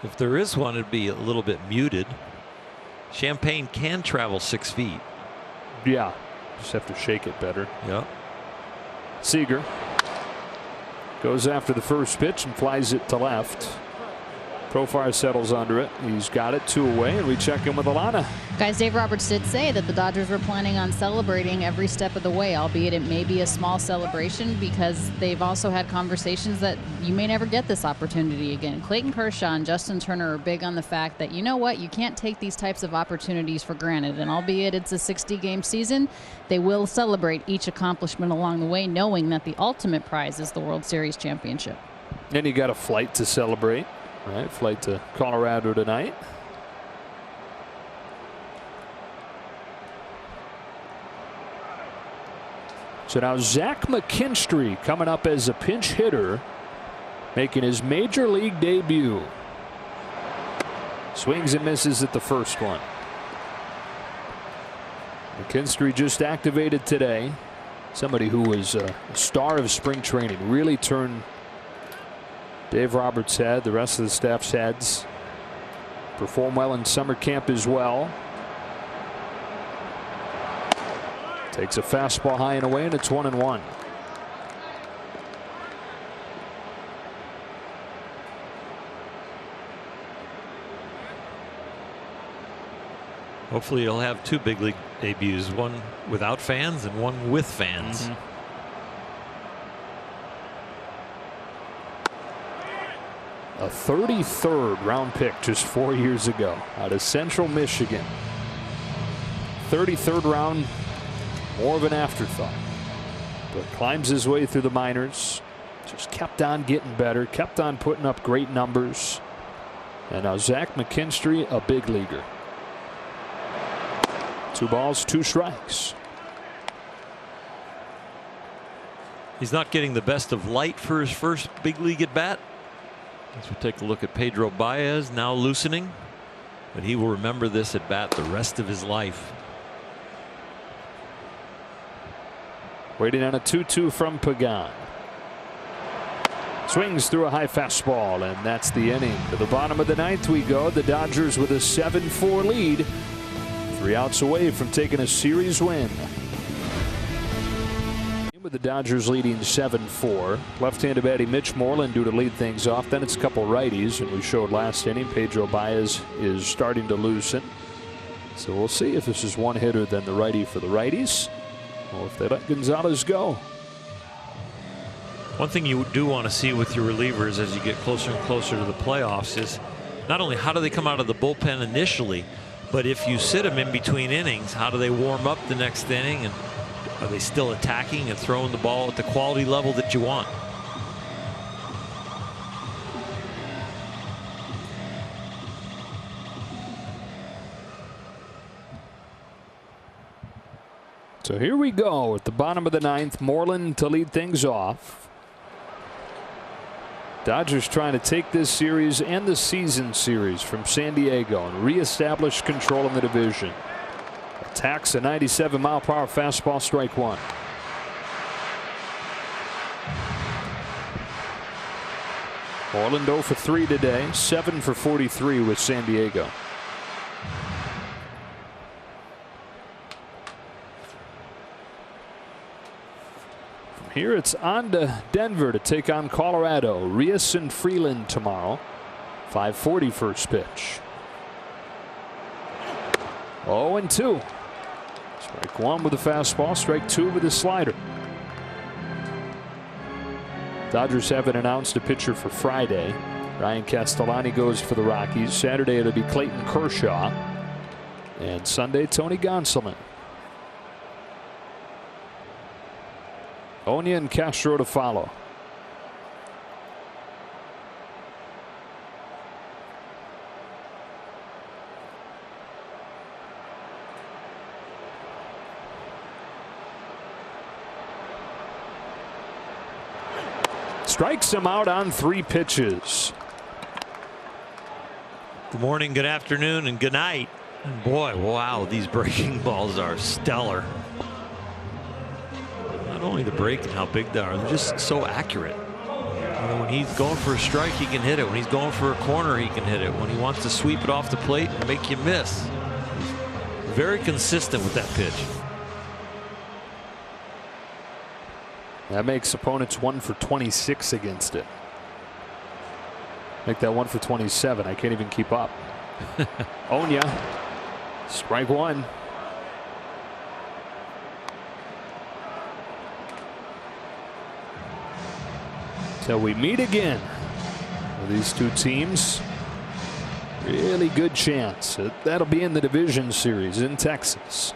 If there is one, it'd be a little bit muted. Champagne can travel 6 feet. Yeah, just have to shake it better. Yeah. Seager goes after the first pitch and flies it to left. Profar settles under it. He's got it 2 away, and we check in with Alana. Guys, Dave Roberts did say that the Dodgers were planning on celebrating every step of the way, albeit it may be a small celebration, because they've also had conversations that you may never get this opportunity again. Clayton Kershaw and Justin Turner are big on the fact that, you know what, you can't take these types of opportunities for granted. And albeit it's a 60-game season, they will celebrate each accomplishment along the way, knowing that the ultimate prize is the World Series championship. And you got a flight to celebrate. All right, flight to Colorado tonight. So now Zach McKinstry coming up as a pinch hitter, making his major league debut. Swings and misses at the first one. McKinstry just activated today. Somebody who was a star of spring training, really turned Dave Roberts' head, the rest of the staff's heads. Performed well in summer camp as well. Takes a fastball high and away, and it's 1-1. Hopefully he'll have 2 big league debuts, one without fans and one with fans. A 33rd round pick just 4 years ago out of Central Michigan. 33rd round, more of an afterthought, but climbs his way through the minors. Just kept on getting better, kept on putting up great numbers. And now Zach McKinstry, a big leaguer. 2 balls, 2 strikes. He's not getting the best of light for his first big league at bat. As we take a look at Pedro Baez, now loosening, but he will remember this at bat the rest of his life. Waiting on a 2-2 from Pagan. Swings through a high fastball, and that's the inning. To the bottom of the 9th we go. The Dodgers with a 7-4 lead. 3 outs away from taking a series win. With the Dodgers leading 7-4. Left-handed batter Mitch Moreland due to lead things off. Then it's a couple righties, and we showed last inning Pedro Baez is starting to loosen. So we'll see if this is one hitter than the righty for the righties, or if they let Gonzalez go. One thing you do want to see with your relievers as you get closer and closer to the playoffs is not only how do they come out of the bullpen initially, but if you sit them in between innings, how do they warm up the next inning, and are they still attacking and throwing the ball at the quality level that you want? So here we go at the bottom of the 9th. Moreland to lead things off. Dodgers trying to take this series and the season series from San Diego and reestablish control in the division. Attacks a 97-mile-per-hour fastball, strike 1. Moreland 0 for 3 today, 7 for 43 with San Diego. From here it's on to Denver to take on Colorado. Rios and Freeland tomorrow. 5:40 first pitch. 0-2. Strike 1 with a fastball, strike 2 with a slider. Dodgers haven't announced a pitcher for Friday. Ryan Castellani goes for the Rockies. Saturday it'll be Clayton Kershaw. And Sunday Tony Gonsolin. Oña and Castro to follow. Strikes him out on 3 pitches. Good morning, good afternoon, and good night. And boy, wow, these breaking balls are stellar. Not only the break and how big they are, they're just so accurate. When he's going for a strike, he can hit it. When he's going for a corner, he can hit it. When he wants to sweep it off the plate and make you miss. He's very consistent with that pitch. That makes opponents 1 for 26 against it. Make that 1 for 27. I can't even keep up. Oña, strike 1. So we meet again. These two teams, really good chance. That'll be in the division series in Texas.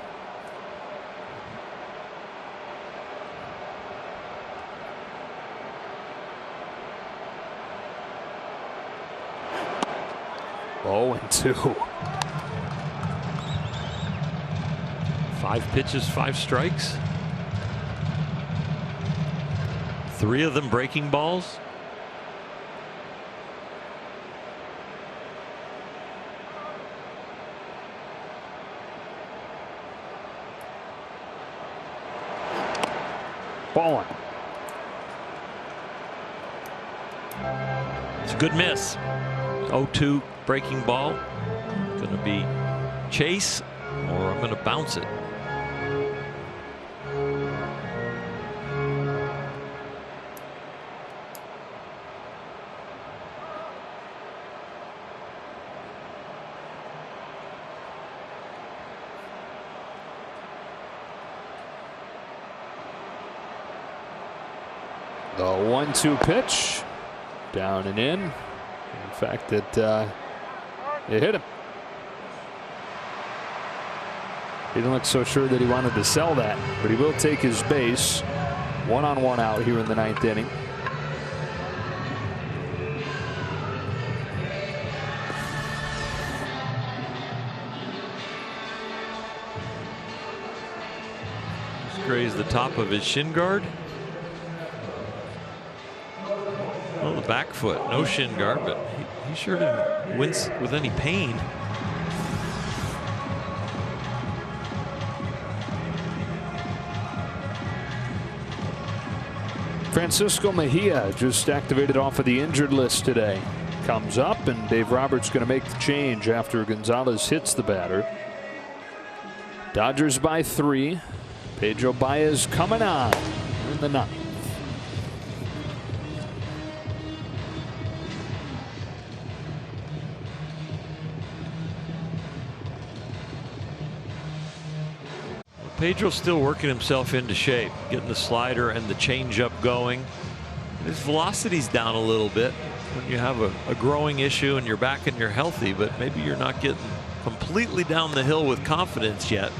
Oh, and 2. 5 pitches, 5 strikes. 3 of them breaking balls. Ball 1. It's a good miss. 0-2 breaking ball. Going to be chase, or I'm going to bounce it. The 1-2 pitch. Down and in. In fact, it hit him. He didn't look so sure that he wanted to sell that, but he will take his base. 1-on-1 out here in the 9th inning. Just grazed the top of his shin guard. Well, the back foot, no shin guard, but he sure didn't wince with any pain. Francisco Mejia just activated off of the injured list today. Comes up, and Dave Roberts going to make the change after Gonzalez hits the batter. Dodgers by 3. Pedro Baez coming on in the 9th. Pedro's still working himself into shape, getting the slider and the changeup going. His velocity's down a little bit when you have a growing issue and you're back and you're healthy, but maybe you're not getting completely down the hill with confidence yet.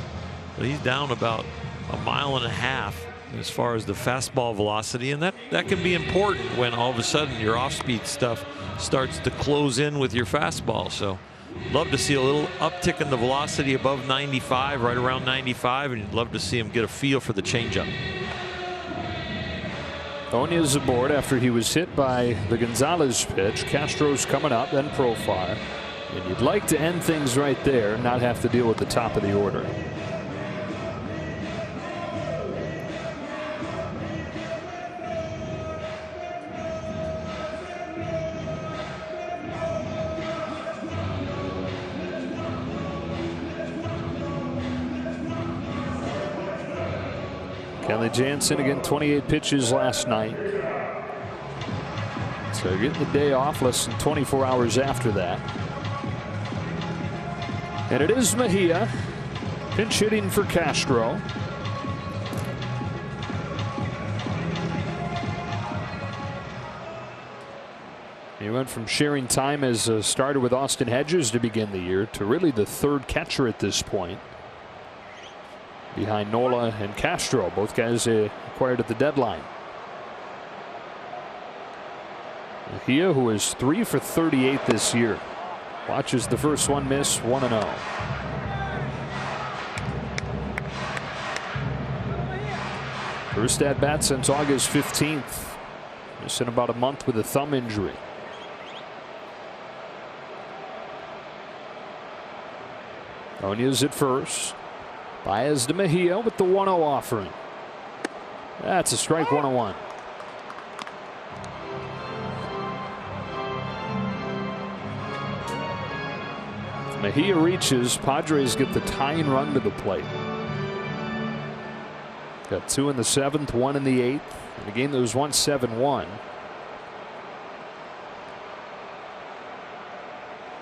But he's down about 1.5 miles as far as the fastball velocity, and that can be important when all of a sudden your off-speed stuff starts to close in with your fastball. So love to see a little uptick in the velocity above 95, right around 95, and you'd love to see him get a feel for the changeup. Oña's aboard after he was hit by the Gonzalez pitch. Castro's coming up, then Profar. And you'd like to end things right there, not have to deal with the top of the order. Kelly Jansen again, 28 pitches last night. So getting the day off less than 24 hours after that. And it is Mejia pinch hitting for Castro. He went from sharing time as a starter with Austin Hedges to begin the year to really the 3rd catcher at this point, behind Nola and Castro, both guys acquired at the deadline. Mejia, who is 3 for 38 this year, watches the first one miss, 1-0. First at bat since August 15th. Missing about a month with a thumb injury. Oña's at first. Baez to Mejia with the 1-0 offering. That's a strike, 1-1. If Mejia reaches, Padres get the tying run to the plate. Got 2 in the 7th, 1 in the 8th. In a game that was once 7-1.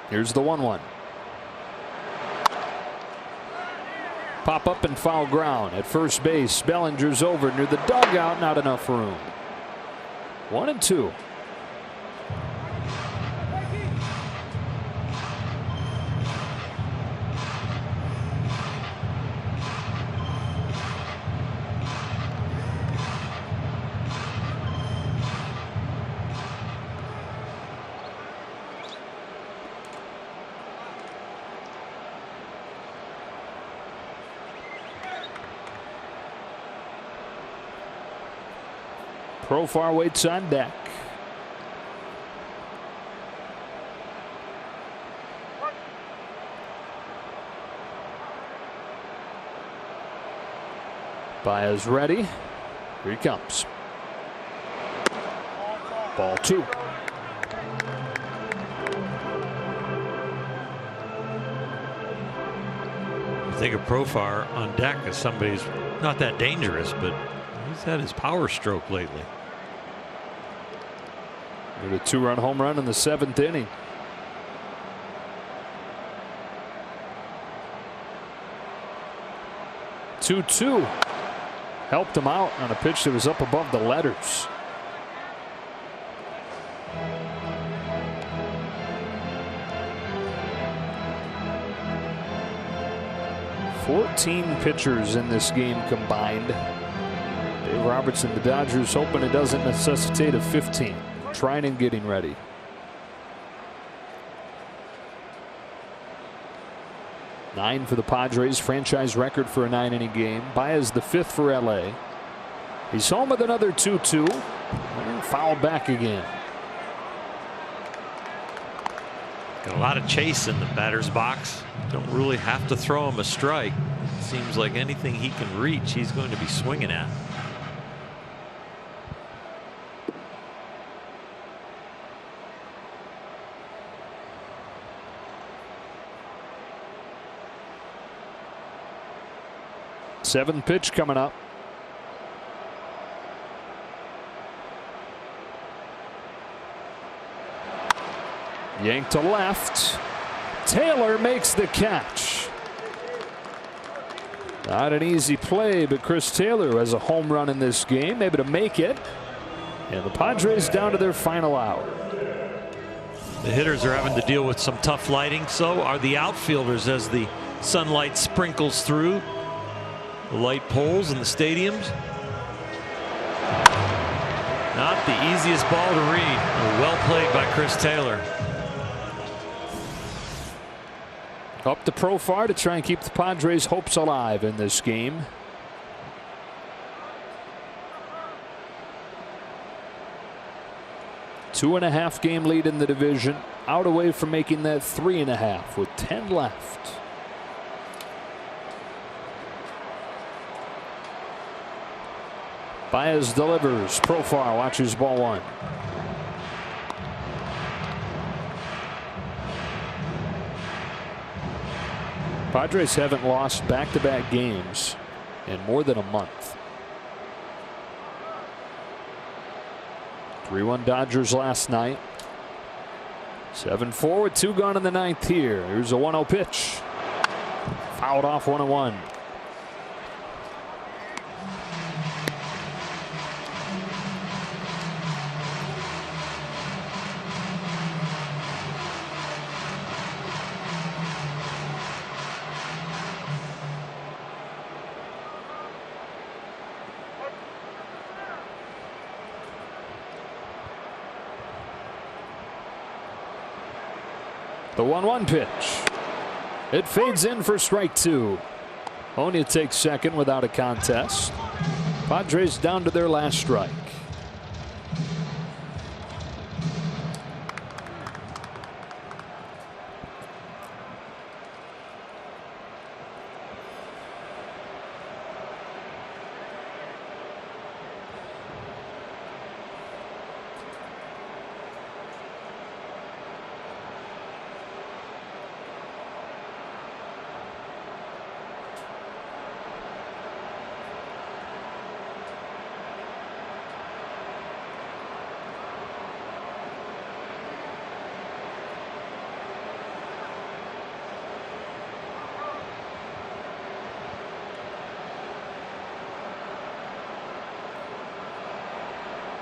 Here's the 1-1. Pop up and foul ground at first base. Bellinger's over near the dugout. Not enough room. 1-2. Profar waits on deck. Baez ready. Here he comes. Ball 2. I think of Profar on deck as somebody who's not that dangerous, but he's had his power stroke lately. With a 2-run home run in the 7th inning. Two. Helped him out on a pitch that was up above the letters. "14 pitchers in this game combined." Dave Robertson, the Dodgers, hoping it doesn't necessitate a 15. Trying and getting ready. Nine for the Padres, franchise record for a 9-inning game. Baez the 5th for LA. He's home with another 2-2 and fouled back again. Got a lot of chase in the batter's box. Don't really have to throw him a strike. Seems like anything he can reach, he's going to be swinging at. Seventh pitch coming up. Yanked to left. Taylor makes the catch. Not an easy play, but Chris Taylor, who has a home run in this game, able to make it. And the Padres down to their final out. The hitters are having to deal with some tough lighting. So are the outfielders as the sunlight sprinkles through the light poles in the stadiums. Not the easiest ball to read. Well played by Chris Taylor. Up to Profar to try and keep the Padres' hopes alive in this game. Two-and-a-half game lead in the division. Out away from making that 3.5 with 10 left. Baez delivers. Profar watches ball 1. Padres haven't lost back-to-back games in more than a month. 3-1 Dodgers last night. 7-4 with 2 gone in the 9th here. Here's a 1-0 pitch. Fouled off 1-1. The 1-1 pitch. It fades in for strike 2. Onia takes second without a contest. Padres down to their last strike.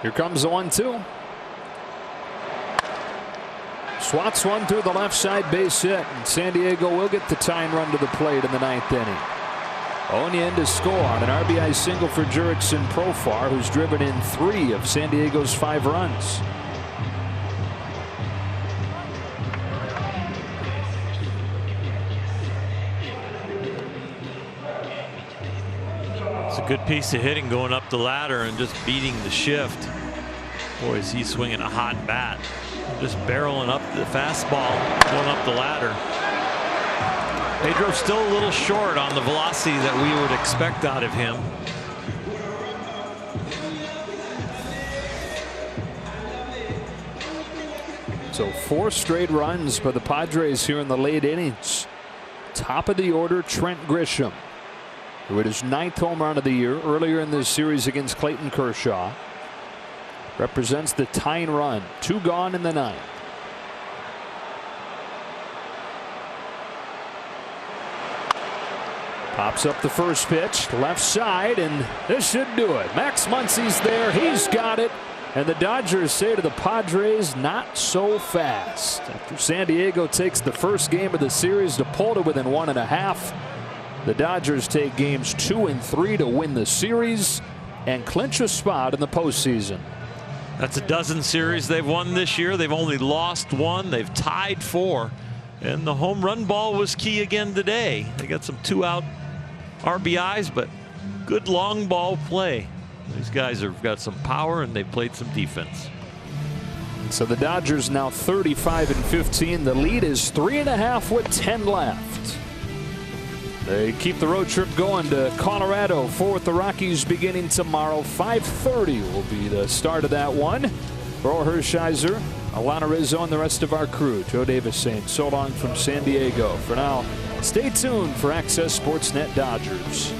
Here comes the 1-2. Swats one through the left side base hit, and San Diego will get the tying run to the plate in the 9th inning. Onia in to score on an RBI single for Jurickson Profar, who's driven in 3 of San Diego's 5 runs. It's a good piece of hitting going up the ladder and just beating the shift. Boy, is he swinging a hot bat. Just barreling up the fastball going up the ladder. Pedro's still a little short on the velocity that we would expect out of him. So 4 straight runs for the Padres here in the late innings. Top of the order, Trent Grisham, who hit his 9th home run of the year earlier in this series against Clayton Kershaw. Represents the tying run. 2 gone in the 9th. Pops up the first pitch, left side, and this should do it. Max Muncy's there. He's got it. And the Dodgers say to the Padres, not so fast. After San Diego takes the first game of the series to pull to within 1.5, the Dodgers take games 2 and 3 to win the series and clinch a spot in the postseason. That's a dozen series they've won this year. They've only lost 1. They've tied 4. And the home run ball was key again today. They got some 2-out RBIs, but good long ball play. These guys have got some power and they've played some defense. So the Dodgers now 35-15. The lead is 3.5 with 10 left. They keep the road trip going to Colorado for the Rockies beginning tomorrow. 5:30 will be the start of that one. For Hershiser, Alana Rizzo, and the rest of our crew, Joe Davis saying so long from San Diego. For now, stay tuned for Access Sportsnet Dodgers.